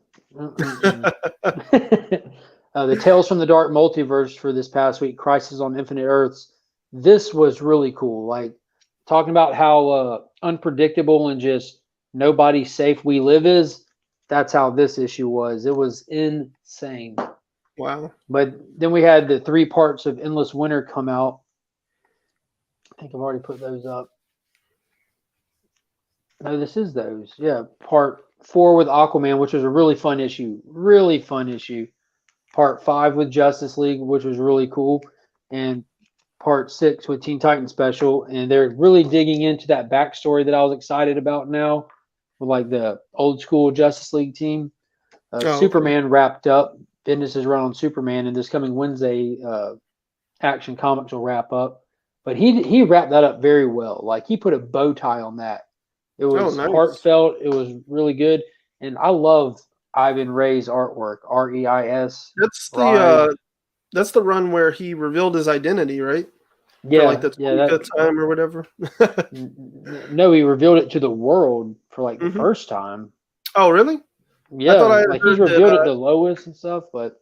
The Tales from the Dark Multiverse for this past week, Crisis on Infinite Earths. This was really cool. Like talking about how unpredictable and just nobody safe we live is. That's how this issue was. It was insane. Wow. But then we had the 3 parts of Endless Winter come out. I think I've already put those up. No, this is those. Yeah, part 4 with Aquaman, which was a really fun issue. Really fun issue. Part 5 with Justice League, which was really cool. And part 6 with Teen Titans Special. And they're really digging into that backstory that I was excited about now with like the old school Justice League team. Oh, okay. Superman wrapped up. Business is run on Superman, and this coming Wednesday, Action Comics will wrap up. But he wrapped that up very well. Like he put a bow tie on that. It Oh, was nice. heartfelt. It was really good, and I love Ivan Ray's artwork. REIS. That's Rai. that's the run where he revealed his identity, right? For like Yeah, the yeah. That 25th time or whatever. no, he revealed it to the world for like the Hmm. first time. Oh, really? I Yeah, thought I had like he's heard that. revealed it to Lois and stuff, but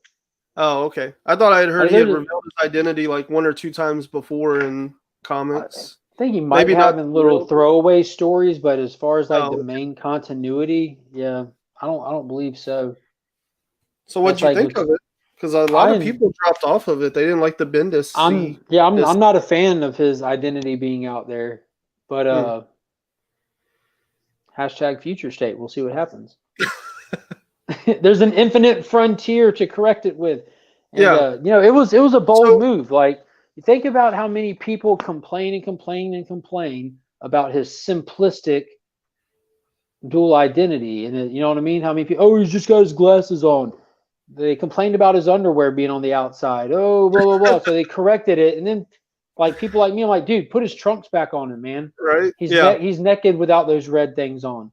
Oh, okay. I thought I had heard like he had there's revealed his identity like 1 or 2 times before in I comics. think he might Maybe not have in to the little real. throwaway stories, but as far as like Oh, the okay. main continuity, yeah, I don't believe so. So what'd That's you like think of it? Because a lot of I people dropped off of it. They didn't like the Bendis see I'm this. not a fan of his identity being out there, but Hmm. hashtag future state. We'll see what happens. There's an infinite frontier to correct it with, and Yeah. it was a bold So move. Like you think about how many people complain and complain and complain about his simplistic dual identity, and you know what I mean? How many people? Oh, he's just got his glasses on. They complained about his underwear being on the outside. Oh, blah blah blah. So they corrected it, and then like people like me, I'm like, dude, put his trunks back on him, man. right? He's Yeah. he's naked without those red things on.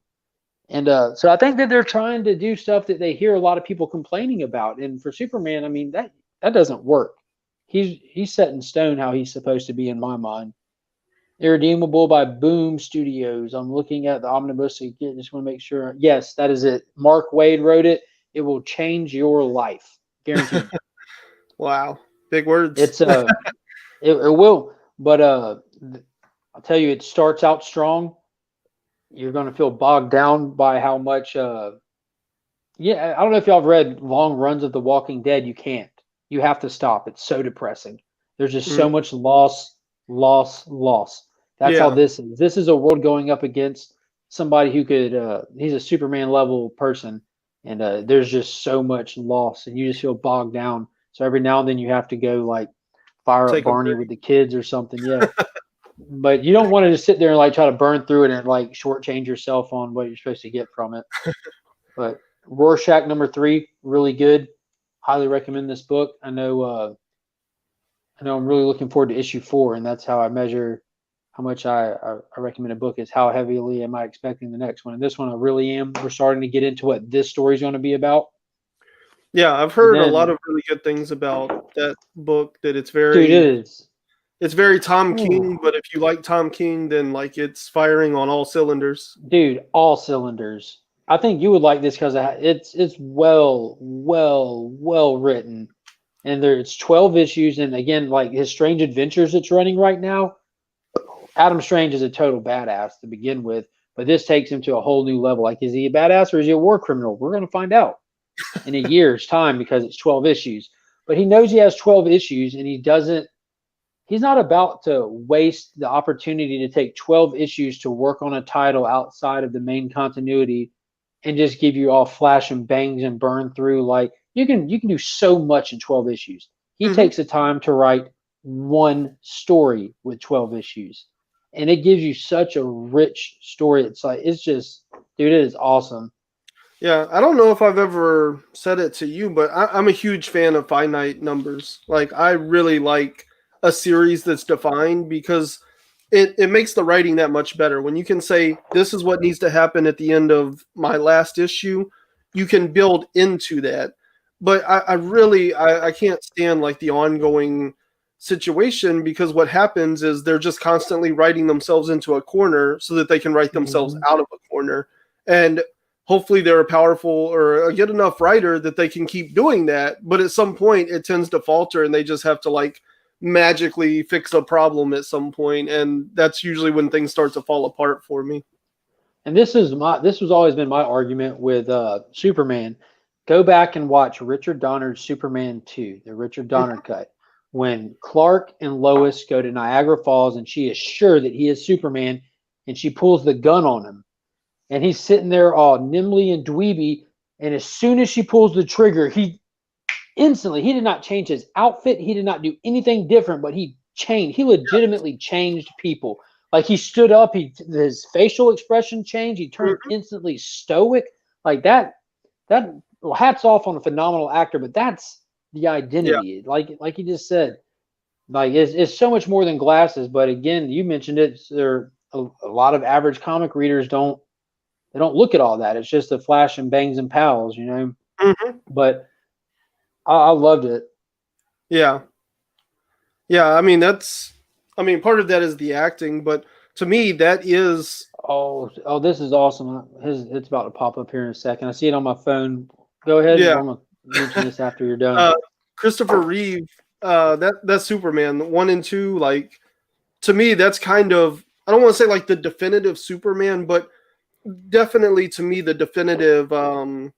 And so I think that they're trying to do stuff that they hear a lot of people complaining about. And for Superman, I mean that doesn't work. He's set in stone how he's supposed to be in my mind. Irredeemable by Boom Studios. I'm looking at the omnibus again. Just want to make sure. Yes, that is it. Mark Wade wrote it. It will change your life, guaranteed. Wow. Big words. It's it will. But I'll tell you, it starts out strong. You're going to feel bogged down by how much. Yeah, I don't know if y'all have read long runs of The Walking Dead. You can't. You have to stop. It's so depressing. There's just so Mm, much loss, loss, loss. That's how yeah. this is. This is a world going up against somebody who could. He's a Superman level person, and there's just so much loss, and you just feel bogged down. So every now and then you have to go like fire up Take a Barney break. with the kids or something. Yeah, but you don't want to just sit there and like try to burn through it and like shortchange yourself on what you're supposed to get from it. But Rorschach #3, really good. Highly recommend this book. I know I'm really looking forward to issue 4, and that's how I measure how much I recommend a book is how heavily am I expecting the next one. And this one I really am. We're starting to get into what this story is going to be about. Yeah, I've heard a lot of really good things about that book. That it's Dude, it is. It's very Tom King, but if you like Tom King, then like it's firing on all cylinders. Dude, all cylinders. I think you would like this because it's well written, and it's 12 issues. And again, like his Strange Adventures it's running right now. Adam Strange is a total badass to begin with, but this takes him to a whole new level. Like, is he a badass or is he a war criminal? We're gonna find out in a year's time because it's 12 issues. But he knows he has 12 issues, and he's not about to waste the opportunity to take 12 issues to work on a title outside of the main continuity and just give you all flash and bangs and burn through. Like you can do so much in 12 issues. He takes the time to write one story with 12 issues, and it gives you such a rich story. It's just, dude, it is awesome. Yeah, I don't know if I've ever said it to you, but I'm a huge fan of finite numbers. Like, I really like a series that's defined because it makes the writing that much better. When you can say, this is what needs to happen at the end of my last issue, you can build into that. But I can't stand like the ongoing situation, because what happens is they're just constantly writing themselves into a corner so that they can write themselves out of a corner. And hopefully they're a powerful or a good enough writer that they can keep doing that. But at some point it tends to falter and they just have to like magically fix a problem at some point. And that's usually when things start to fall apart for me. And this was always been my argument with Superman. Go back and watch Richard Donner's Superman 2, the Richard Donner cut. When Clark and Lois go to Niagara Falls and she is sure that he is Superman, and she pulls the gun on him. And he's sitting there all nimbly and dweeby. And as soon as she pulls the trigger, he did not change his outfit. He did not do anything different, but he changed. He legitimately changed people. Like he stood up, his facial expression changed. He turned instantly stoic. Like that, well, hats off on a phenomenal actor, but that's the identity. Yeah. Like you just said, like it's so much more than glasses. But again, you mentioned it. There a lot of average comic readers don't look at all that. It's just the flash and bangs and pals, you know. But I loved it. Yeah. I mean, part of that is the acting, but to me, that is. Oh, this is awesome. It's about to pop up here in a second. I see it on my phone. Go ahead. Yeah. I'm gonna mention this after you're done. Christopher Reeve, that's Superman 1 and 2. Like, to me, that's kind of, I don't want to say like the definitive Superman, but definitely to me the definitive. I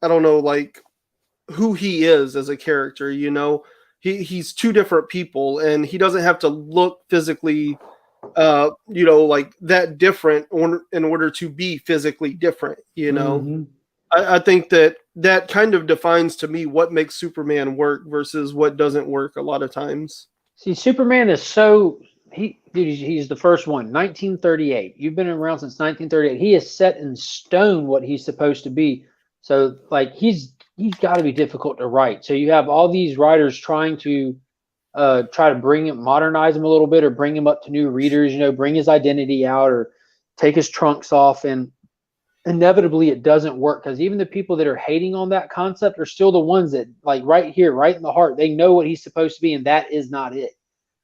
don't know, like who he is as a character. You know, he's two different people, and he doesn't have to look physically, like that different in order to be physically different. You know, I think that kind of defines to me what makes Superman work versus what doesn't work a lot of times. See, Superman is so he's the first one, 1938. You've been around since 1938. He is set in stone what he's supposed to be. So like he's got to be difficult to write. So you have all these writers trying to modernize him a little bit, or bring him up to new readers, you know, bring his identity out or take his trunks off, and inevitably it doesn't work, because even the people that are hating on that concept are still the ones that, like, right here, right in the heart, they know what he's supposed to be, and that is not it.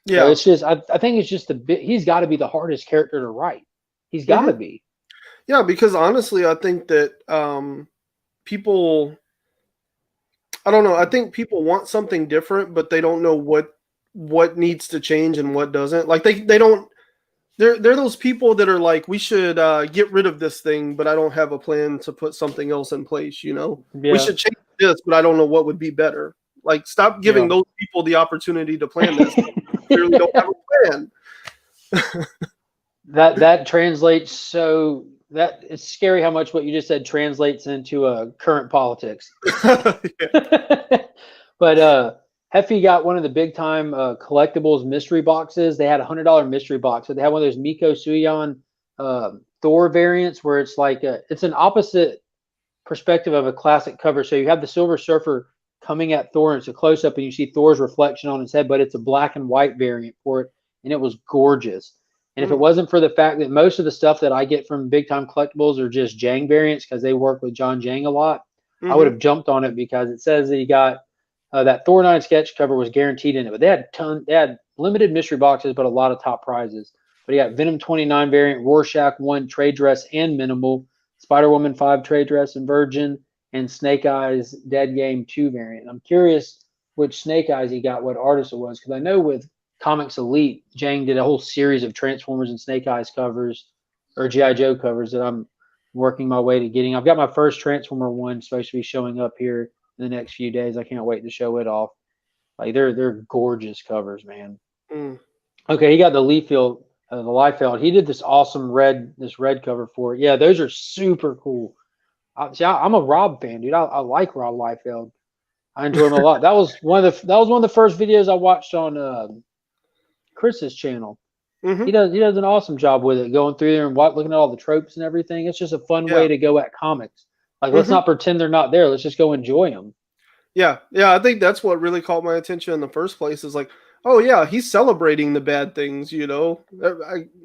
Yeah, so it's just I think it's just he's got to be the hardest character to write. He's got to be. Yeah, because honestly, I think that people, I don't know, I think people want something different, but they don't know what needs to change and what doesn't. Like they don't. They're those people that are like, we should get rid of this thing, but I don't have a plan to put something else in place. You know, we should change this, but I don't know what would be better. Like, stop giving those people the opportunity to plan this. Clearly don't have a plan. that translates, so that it's scary how much what you just said translates into current politics. But Heffy got one of the big time collectibles mystery boxes. They had $100 mystery box. So they had one of those Miko Suyon Thor variants where it's like it's an opposite perspective of a classic cover. So you have the Silver Surfer coming at Thor, and it's a close up, and you see Thor's reflection on his head, but it's a black and white variant for it, and it was gorgeous. And if it wasn't for the fact that most of the stuff that I get from Big Time Collectibles are just Jang variants because they work with John Jang a lot, I would have jumped on it because it says that he got that Thor 9 sketch cover was guaranteed in it, but they had limited mystery boxes, but a lot of top prizes. But he got Venom 29 variant, Rorschach 1 trade dress and minimal, Spider-Woman 5 trade dress and Virgin, and Snake Eyes Dead Game 2 variant. I'm curious which Snake Eyes he got, what artist it was, because I know with Comics Elite, Jang did a whole series of Transformers and Snake Eyes covers, or G.I. Joe covers that I'm working my way to getting. I've got my first Transformer one supposed to be showing up here in the next few days. I can't wait to show it off. Like they're gorgeous covers, man. Okay, he got the Liefeld, the Liefeld. He did this awesome red cover for it. Yeah, those are super cool. I'm a Rob fan, dude. I like Rob Liefeld. I enjoy him a lot. That was one of the first videos I watched on Chris's channel. He does an awesome job with it, going through there and looking at all the tropes and everything. It's just a fun way to go at comics. Like, let's not pretend they're not there. Let's just go enjoy them. Yeah. I think that's what really caught my attention in the first place. Is like, oh yeah, he's celebrating the bad things. You know,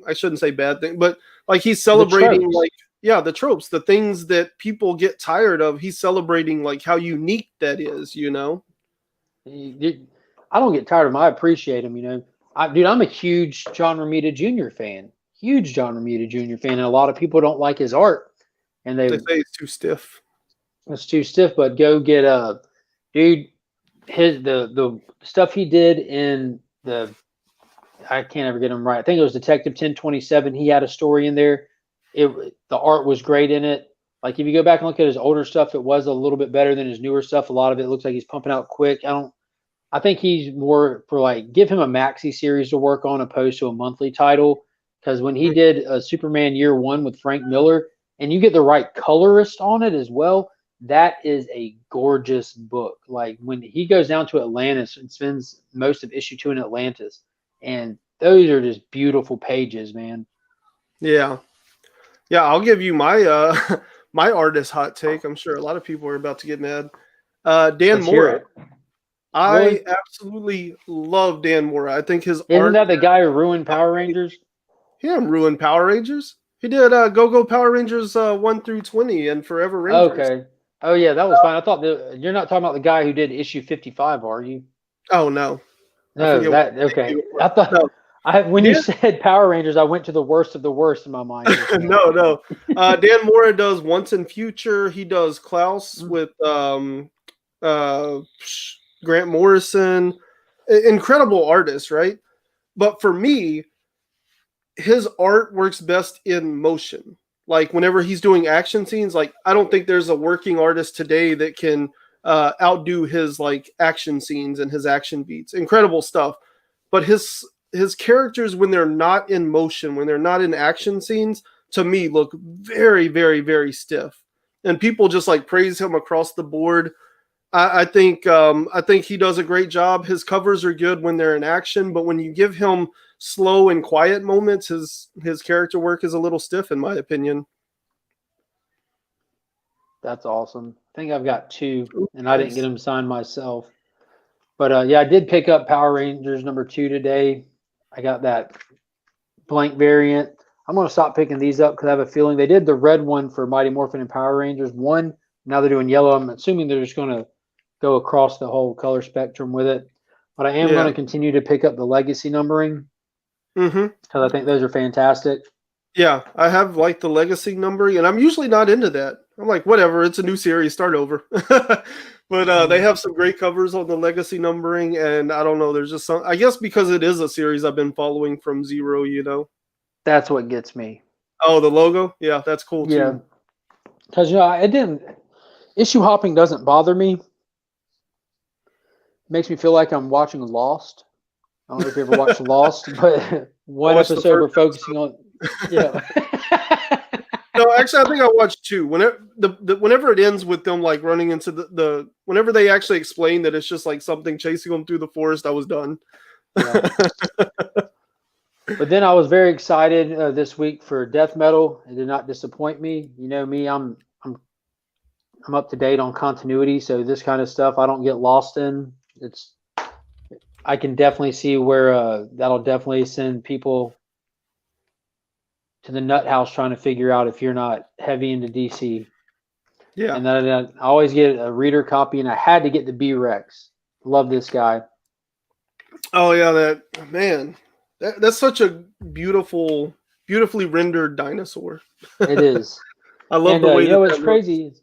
I shouldn't say bad thing, but like he's celebrating the tropes, the things that people get tired of. He's celebrating like how unique that is. You know, I don't get tired of him. I appreciate him. You know. I'm a huge John Romita Jr. fan. Huge John Romita Jr. fan, and a lot of people don't like his art, and they say it's too stiff. It's too stiff. But go get dude. The stuff he did in I can't ever get him right. I think it was Detective 1027. He had a story in there. The art was great in it. Like if you go back and look at his older stuff, it was a little bit better than his newer stuff. A lot of it looks like he's pumping out quick. I think he's more for like give him a maxi series to work on opposed to a monthly title. Because when he did Superman Year One with Frank Miller, and you get the right colorist on it as well, that is a gorgeous book. Like when he goes down to Atlantis and spends most of issue 2 in Atlantis, and those are just beautiful pages, man. Yeah. I'll give you my my artist hot take. I'm sure a lot of people are about to get mad. Dan Mora. I absolutely love Dan Mora. I think his art. Isn't that the guy who ruined Power Rangers? Him ruined Power Rangers. He did Go Power Rangers 1 through 20 and Forever Rangers. Okay. Oh yeah, that was fine. I thought you're not talking about the guy who did issue 55, are you? Oh no. No, okay. I thought when you said Power Rangers, I went to the worst of the worst in my mind. No. Dan Mora does Once and Future. He does Klaus with Grant Morrison, incredible artist, right? But for me, his art works best in motion. Like whenever he's doing action scenes, like I don't think there's a working artist today that can outdo his like action scenes and his action beats. Incredible stuff. But his characters, when they're not in motion, when they're not in action scenes, to me look very, very, very stiff. And people just like praise him across the board. I think he does a great job. His covers are good when they're in action, but when you give him slow and quiet moments, his character work is a little stiff, in my opinion. That's awesome. I think I've got 2, and I didn't get them signed myself. But yeah, I did pick up Power Rangers number 2 today. I got that blank variant. I'm going to stop picking these up because I have a feeling they did the red one for Mighty Morphin and Power Rangers 1. Now they're doing yellow. I'm assuming they're just going to go across the whole color spectrum with it. But I am going to continue to pick up the legacy numbering because I think those are fantastic. Yeah, I have like the legacy numbering, and I'm usually not into that. I'm like, whatever, it's a new series, start over. But they have some great covers on the legacy numbering, and I don't know, there's just some, I guess because it is a series I've been following from zero, you know. That's what gets me. Oh, the logo? Yeah, that's cool too. Yeah. Because, issue hopping doesn't bother me. Makes me feel like I'm watching Lost. I don't know if you ever watched Lost, but one episode we're focusing on. Yeah. No, actually, I think I watched 2. Whenever it ends with them like running into whenever they actually explain that it's just like something chasing them through the forest, I was done. Yeah. But then I was very excited this week for Death Metal. It did not disappoint me. You know me, I'm I'm up to date on continuity, so this kind of stuff I don't get lost in. I can definitely see where that'll definitely send people to the nut house trying to figure out if you're not heavy into DC. Yeah. And then I always get a reader copy, and I had to get the B-Rex. Love this guy. Oh yeah, that's such a beautifully rendered dinosaur. It is. I love And the way you know what's that crazy?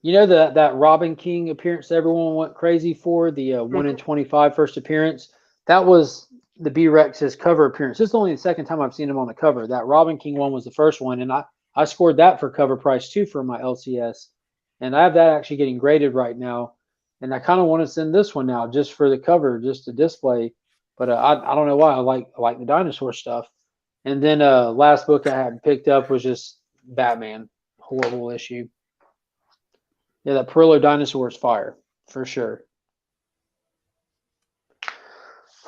You know that Robin King appearance that everyone went crazy for, the 1 in 25 first appearance? That was the B-Rex's cover appearance. This is only the second time I've seen him on the cover. That Robin King one was the first one, and I scored that for cover price too for my LCS. And I have that actually getting graded right now. And I kind of want to send this one now just for the cover, just to display. But I don't know why. I like the dinosaur stuff. And then last book I had picked up was just Batman. Horrible issue. Yeah, that Perillo dinosaur is fire for sure.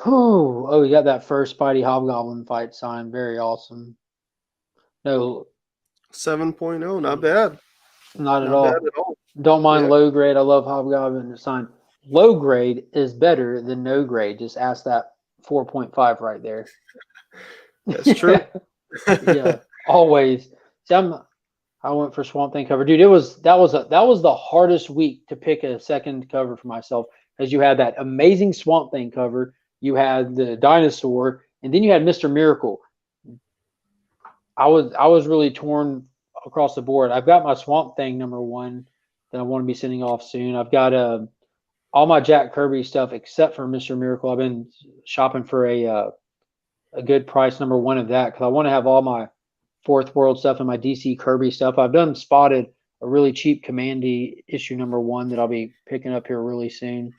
Oh, we got that first Spidey Hobgoblin fight signed. Very awesome. No, 7.0, not bad. not at Not all. bad at all. Don't mind Yeah. low grade. I love Hobgoblin sign. Low grade is better than no grade. Just ask that 4.5 right there. That's true. Yeah, always. See, I went for Swamp Thing cover, dude. That was the hardest week to pick a second cover for myself, because you had that amazing Swamp Thing cover, you had the dinosaur, and then you had Mr. Miracle. I was really torn across the board. I've got my Swamp Thing #1 that I want to be sending off soon. I've got all my Jack Kirby stuff except for Mr. Miracle. I've been shopping for a good price #1 of that, because I want to have all my Fourth World stuff and my DC Kirby stuff. I've done spotted a really cheap Commandy issue #1 that I'll be picking up here really soon.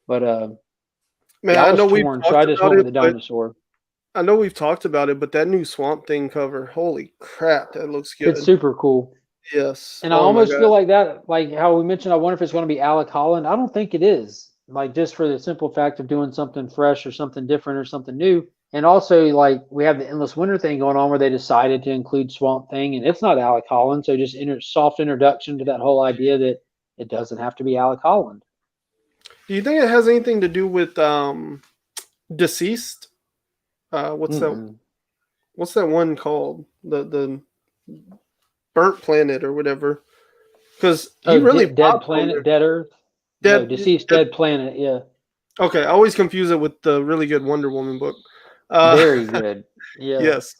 But Man, yeah, I I was know we've torn, talked so I just about went with it, the but dinosaur. I know we've talked about it, but that new Swamp Thing cover, holy crap, that looks good. It's super cool. Yes. And I Oh my almost feel God. like that, like how we mentioned, I wonder if it's going to be Alec Holland. I don't think it is. Like, just for the simple fact of doing something fresh or something different or something new. And also, like, we have the Endless Winter thing going on where they decided to include Swamp Thing, and it's not Alec Holland. So just soft introduction to that whole idea that it doesn't have to be Alec Holland. Do you think it has anything to do with Deceased? What's that one called? The Burnt Planet or whatever? Because he really Dead Planet, Dead Earth. No, Deceased Dead Planet. Yeah. Okay, I always confuse it with the really good Wonder Woman book. Very good. Yeah. Yes.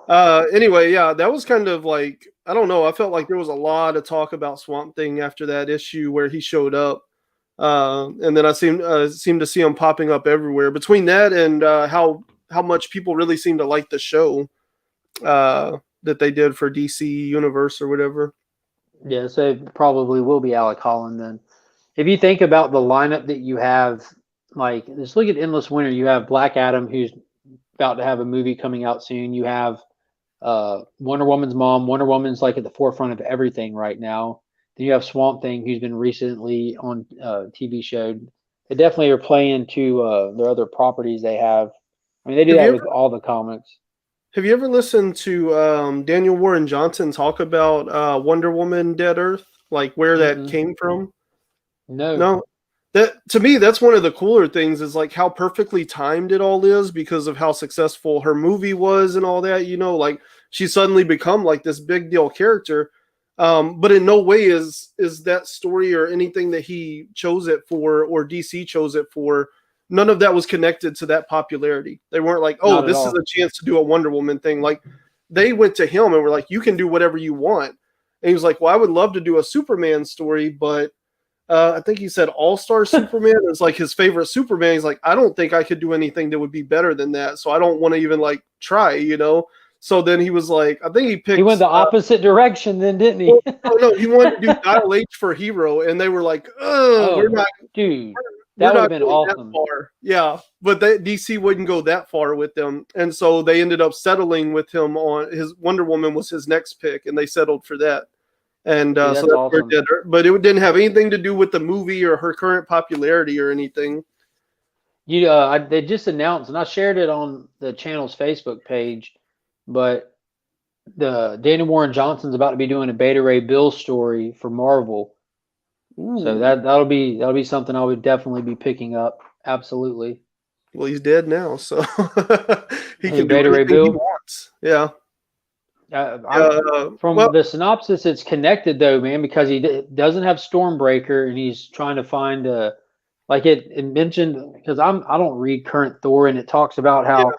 Anyway, yeah, that was kind of like, I don't know. I felt like there was a lot of talk about Swamp Thing after that issue where he showed up. And then I seemed to see him popping up everywhere. Between that and how much people really seem to like the show that they did for DC Universe or whatever. Yeah, so it probably will be Alec Holland then. If you think about the lineup that you have, like, just look at Endless Winter. You have Black Adam, who's about to have a movie coming out soon. You have Wonder Woman's mom. Wonder Woman's like at the forefront of everything right now. Then you have Swamp Thing, who's been recently on TV show. They definitely are playing to their other properties they have. I mean, they do that with all the comics. Have you ever listened to Daniel Warren Johnson talk about Wonder Woman Dead Earth, like where that came from? No. That, to me, that's one of the cooler things, is like how perfectly timed it all is because of how successful her movie was and all that. You know, like she suddenly become like this big deal character, but in no way is that story or anything that he chose it for or DC chose it for. None of that was connected to that popularity. They weren't like, oh, this is a chance to do a Wonder Woman thing. Like, they went to him and were like, you can do whatever you want. And he was like, well, I would love to do a Superman story, but I think he said All-Star Superman is like his favorite Superman. He's like, I don't think I could do anything that would be better than that. So I don't want to even like try, you know? So then he was like, I think he picked. He went the opposite direction then, didn't he? No, he wanted to do Dial H for Hero. And they were like, we're not. Dude. That would have been awesome. Yeah, but DC wouldn't go that far with them, and so they ended up settling with him on his Wonder Woman was his next pick, and they settled for that. And so that's awesome. Where it did. But it didn't have anything to do with the movie or her current popularity or anything. They just announced, and I shared it on the channel's Facebook page, but the Daniel Warren Johnson's about to be doing a Beta Ray Bill story for Marvel. So that'll be something I would definitely be picking up. Absolutely. Well, he's dead now, so he Hey, can do Beta Ray anything he Bill. wants. Yeah. From Well, the synopsis, it's connected though, man, because he doesn't have Stormbreaker, and he's trying to find like it mentioned, because I don't read current Thor, and it talks about yeah. how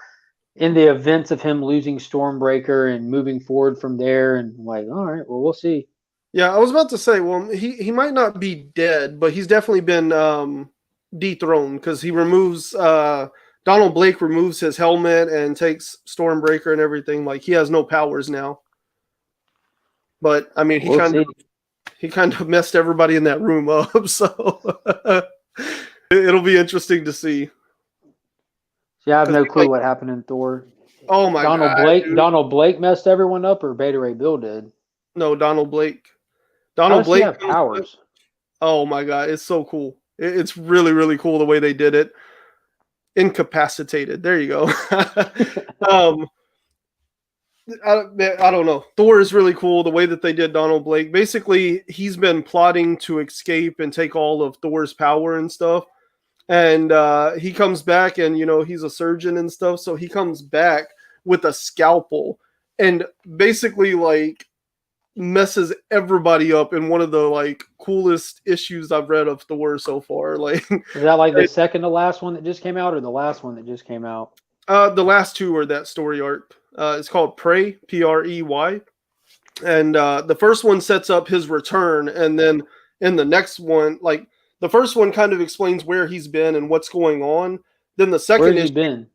in the events of him losing Stormbreaker and moving forward from there, and I'm like, all right, well, we'll see. Yeah, I was about to say, well, he might not be dead, but he's definitely been dethroned because he removes Donald Blake removes his helmet and takes Stormbreaker and everything. Like he has no powers now. But I mean, We'll see. he kind of messed everybody in that room up, so it'll be interesting to see. See, I have no clue what happened in Thor. Oh my god, dude. Donald Blake messed everyone up, or Beta Ray Bill did? No, Donald Blake. How Donald does he Blake have powers? Oh my god, it's so cool. It's really, really cool the way they did it. Incapacitated. There you go. I don't know. Thor is really cool the way that they did Donald Blake. Basically, he's been plotting to escape and take all of Thor's power and stuff. And he comes back, and he's a surgeon and stuff. So he comes back with a scalpel and basically like messes everybody up in one of the like coolest issues I've read of Thor so far. Like, is that like the second to last one that just came out, or the last one that just came out? The last two are that story arc. It's called Prey, Prey, and the first one sets up his return, and then in the next one, like the first one kind of explains where he's been and what's going on. Then the second Where's he been?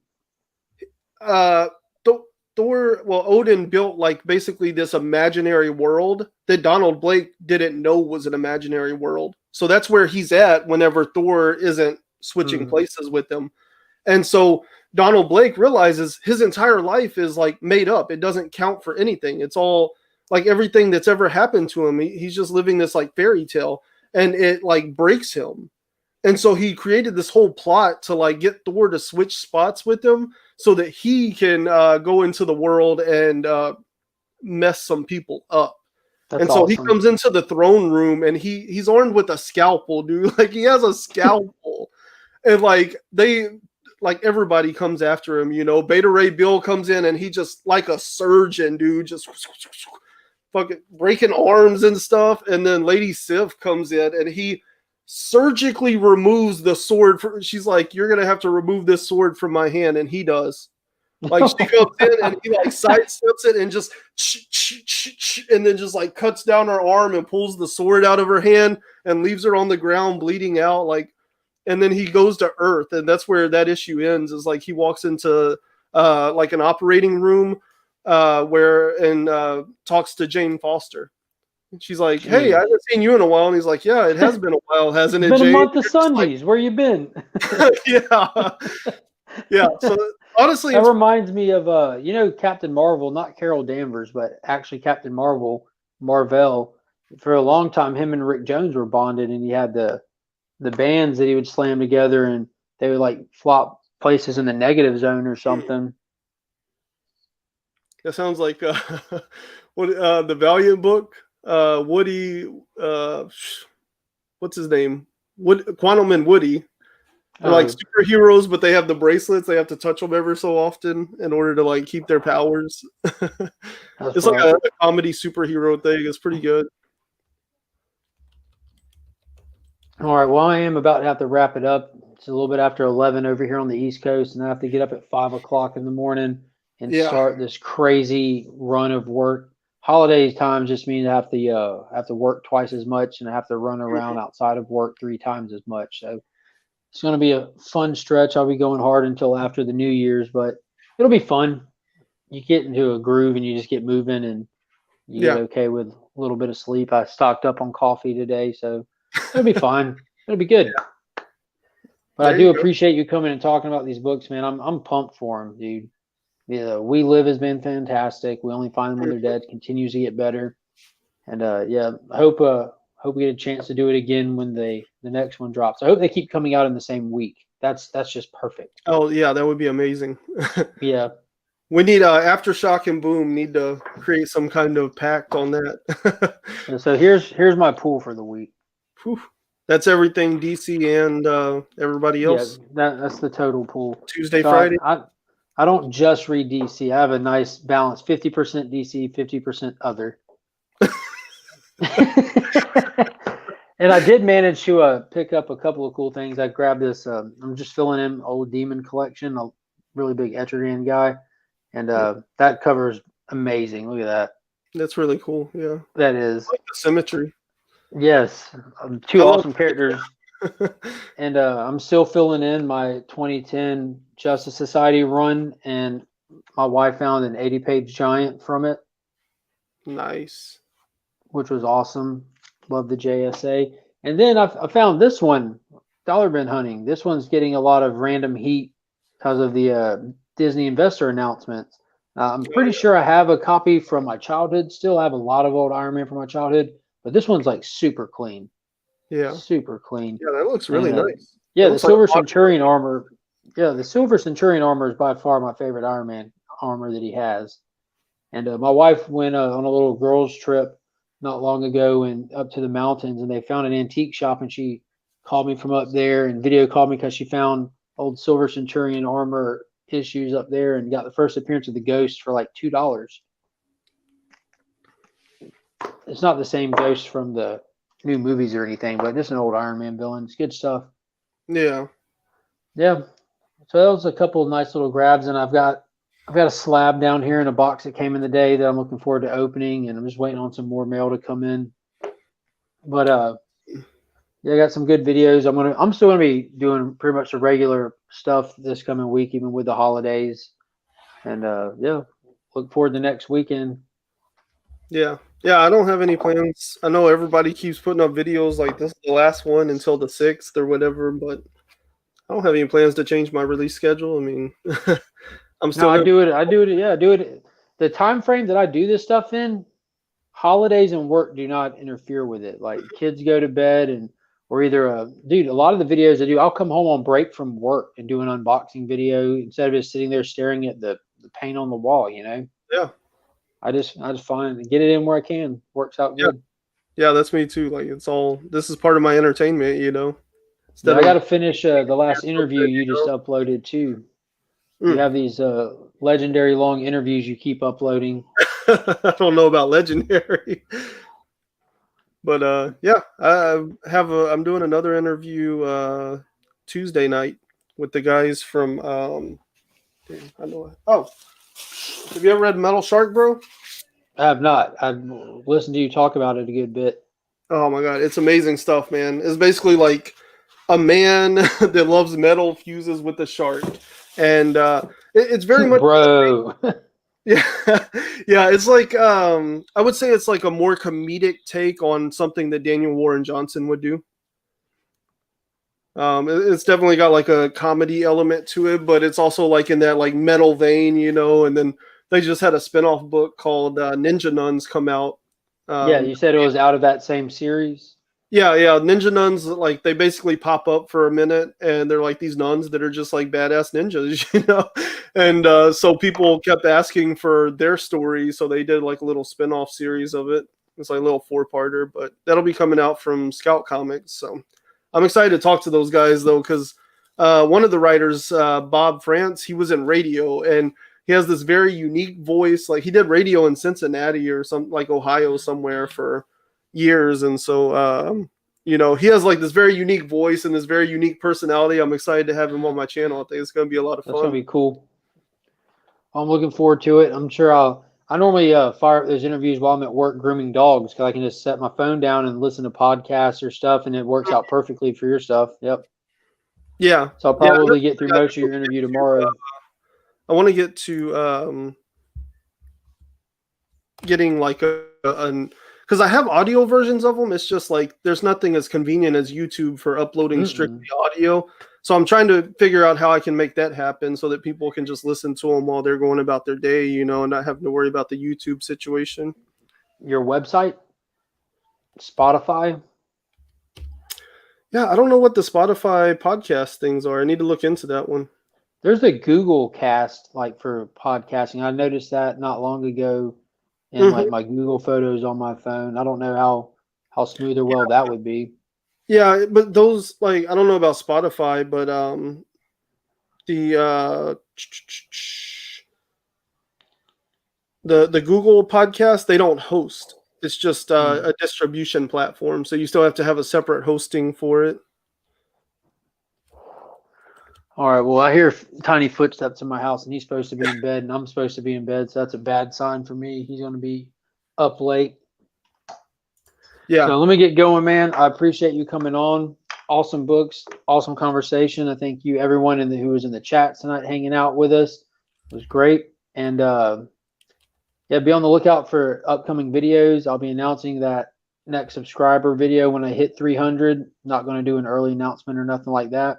Thor, well, Odin built like basically this imaginary world that Donald Blake didn't know was an imaginary world. So that's where he's at whenever Thor isn't switching places with him. And so Donald Blake realizes his entire life is like made up. It doesn't count for anything. It's all like everything that's ever happened to him. He's just living this like fairy tale, and it like breaks him. And so he created this whole plot to like get Thor to switch spots with him so that he can go into the world and mess some people up. That's and so awesome. He comes into the throne room, and he's armed with a scalpel, dude. Like he has a scalpel. And like everybody comes after him, Beta Ray Bill comes in, and he just like a surgeon, dude, just fucking breaking arms and stuff. And then Lady Sif comes in, and he surgically removes the sword. She's like, you're gonna have to remove this sword from my hand, and he does. Like she comes in, and he like sidesteps it and just and then just like cuts down her arm and pulls the sword out of her hand and leaves her on the ground bleeding out. Like, and then he goes to Earth, and that's where that issue ends. Is like he walks into like an operating room and talks to Jane Foster. And she's like, hey, I haven't seen you in a while. And he's like, yeah, it has been a while, hasn't it, It's been Jane? a month of Sundays. Where you been? Yeah. Yeah. So honestly, that reminds me of Captain Marvel, not Carol Danvers, but actually Captain Marvel. For a long time, him and Rick Jones were bonded, and he had the bands that he would slam together, and they would like flop places in the negative zone or something. That sounds like what the Valiant book. Woody, what's his name? Quantum and Woody. They're like superheroes, but they have the bracelets. They have to touch them ever so often in order to like keep their powers. It's like a comedy superhero thing. It's pretty good. All right. Well, I am about to have to wrap it up. It's a little bit after 11 over here on the East Coast, and I have to get up at 5 o'clock in the morning and start this crazy run of work. Holidays time just means I have to work twice as much, and I have to run around outside of work 3 times as much. So it's going to be a fun stretch. I'll be going hard until after the New Year's, but it'll be fun. You get into a groove, and you just get moving, and you get okay with a little bit of sleep. I stocked up on coffee today, so it'll be fine. It'll be good. But I do appreciate you coming and talking about these books, man. I'm pumped for them, dude. Yeah, We Live has been fantastic. We Only Find Them When They're Dead continues to get better, and I hope we get a chance to do it again when the next one drops. I hope they keep coming out in the same week. That's just perfect. Oh yeah, that would be amazing. Yeah, we need Aftershock and Boom need to create some kind of pact on that. and so here's my pool for the week. Whew. That's everything DC and everybody Yeah, else. that's the total pool. Tuesday, So Friday. I don't just read DC. I have a nice balance, 50% DC, 50% other. And I did manage to pick up a couple of cool things. I grabbed this. I'm just filling in old Demon collection, a really big Etrigan guy, and that cover is amazing. Look at that. That's really cool. Yeah, That I is. like the symmetry. Yes, I two love awesome characters. And I'm still filling in my 2010 Justice Society run, and my wife found an 80-page giant from it, Nice. which was awesome. Love the JSA. And then I found this one, Dollar Bin Hunting. This one's getting a lot of random heat because of the Disney investor announcements. I'm pretty sure I have a copy from my childhood. Still have a lot of old Iron Man from my childhood, but this one's like super clean. Yeah. Super clean. Yeah, that looks really And nice. yeah, It the looks like Silver a box. Centurion armor. Yeah, the Silver Centurion armor is by far my favorite Iron Man armor that he has. And my wife went on a little girls' trip not long ago and up to the mountains, and they found an antique shop, and she called me from up there and video called me because she found old Silver Centurion armor issues up there and got the first appearance of the Ghost for like $2. It's not the same Ghost from the new movies or anything, but just an old Iron Man villain. It's good stuff. Yeah. Yeah. So that was a couple of nice little grabs, and I've got a slab down here in a box that came in the day that I'm looking forward to opening, and I'm just waiting on some more mail to come in. But yeah, I got some good videos. I'm still gonna be doing pretty much the regular stuff this coming week, even with the holidays. And yeah, look forward to next weekend. Yeah. Yeah, I don't have any plans. I know everybody keeps putting up videos like this is the last one until the 6th or whatever, but I don't have any plans to change my release schedule. I mean, I'm No, still I gonna, do it. Yeah, I do it. The time frame that I do this stuff in, holidays and work do not interfere with it. Like kids go to bed and or either dude, a lot of the videos I do, I'll come home on break from work and do an unboxing video instead of just sitting there staring at the paint on the wall, you know. yeah. I just find get it in where I can. Works out Yeah. good. Yeah, that's me too. Like it's all this is part of my entertainment, you know. Yeah, Instead I got of to finish the last interview you just uploaded too. You Mm. have these legendary long interviews you keep uploading. I don't know about legendary. But yeah, I'm doing another interview Tuesday night with the guys from I know. Oh, have you ever read Metal Shark, bro? I have not. I've listened to you talk about it a good bit. Oh my god, it's amazing stuff, man. It's basically like a man that loves metal fuses with a shark, and it's very much Bro. yeah, yeah. It's like I would say it's like a more comedic take on something that Daniel Warren Johnson would do. It's definitely got like a comedy element to it, but it's also like in that like metal vein, you know. And then they just had a spinoff book called Ninja Nuns come out. Yeah, Um, you said it was out of that same series. yeah, yeah, Ninja Nuns like they basically pop up for a minute, and they're like these nuns that are just like badass ninjas, you know. And so people kept asking for their story, so they did like a little spinoff series of it. It's like a little 4-parter, but that'll be coming out from Scout Comics. So I'm excited to talk to those guys though, because one of the writers, Bob France, he was in radio and he has this very unique voice. Like he did radio in Cincinnati or some like Ohio somewhere for years, and so you know he has like this very unique voice and this very unique personality. I'm excited to have him on my channel. I think it's going to be a lot of That's gonna fun. be cool. I'm looking forward to it. I'm sure I normally fire up those interviews while I'm at work grooming dogs because I can just set my phone down and listen to podcasts or stuff, and it works out perfectly for your stuff. Yep. Yeah, So I'll yeah. probably get through most of your interview tomorrow. I want to get to getting like an because I have audio versions of them. It's just like there's nothing as convenient as YouTube for uploading strictly audio. So I'm trying to figure out how I can make that happen so that people can just listen to them while they're going about their day, you know, and not having to worry about the YouTube situation. Your website, Spotify. Yeah, I don't know what the Spotify podcast things are. I need to look into that one. There's a Google Cast like for podcasting. I noticed that not long ago in like my Google Photos on my phone. I don't know how smooth or well that would be. Yeah, but those like I don't know about Spotify, but the the Google podcast, they don't host. It's just a distribution platform, so you still have to have a separate hosting for it. All right. Well, I hear tiny footsteps in my house, and he's supposed to be in bed, and I'm supposed to be in bed, so that's a bad sign for me. He's going to be up late. Yeah. So let me get going, man. I appreciate you coming on. Awesome books, awesome conversation. I thank you, everyone who was in the chat tonight, hanging out with us. It was great. And yeah, be on the lookout for upcoming videos. I'll be announcing that next subscriber video when I hit 300. Not going to do an early announcement or nothing like that.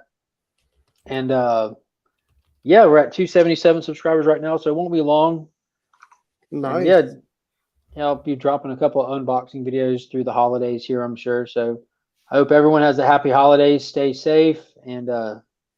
And yeah, we're at 277 subscribers right now, so it won't be long. Nice. And yeah, I'll be dropping a couple of unboxing videos through the holidays here, I'm sure. So I hope everyone has a happy holidays. Stay safe, and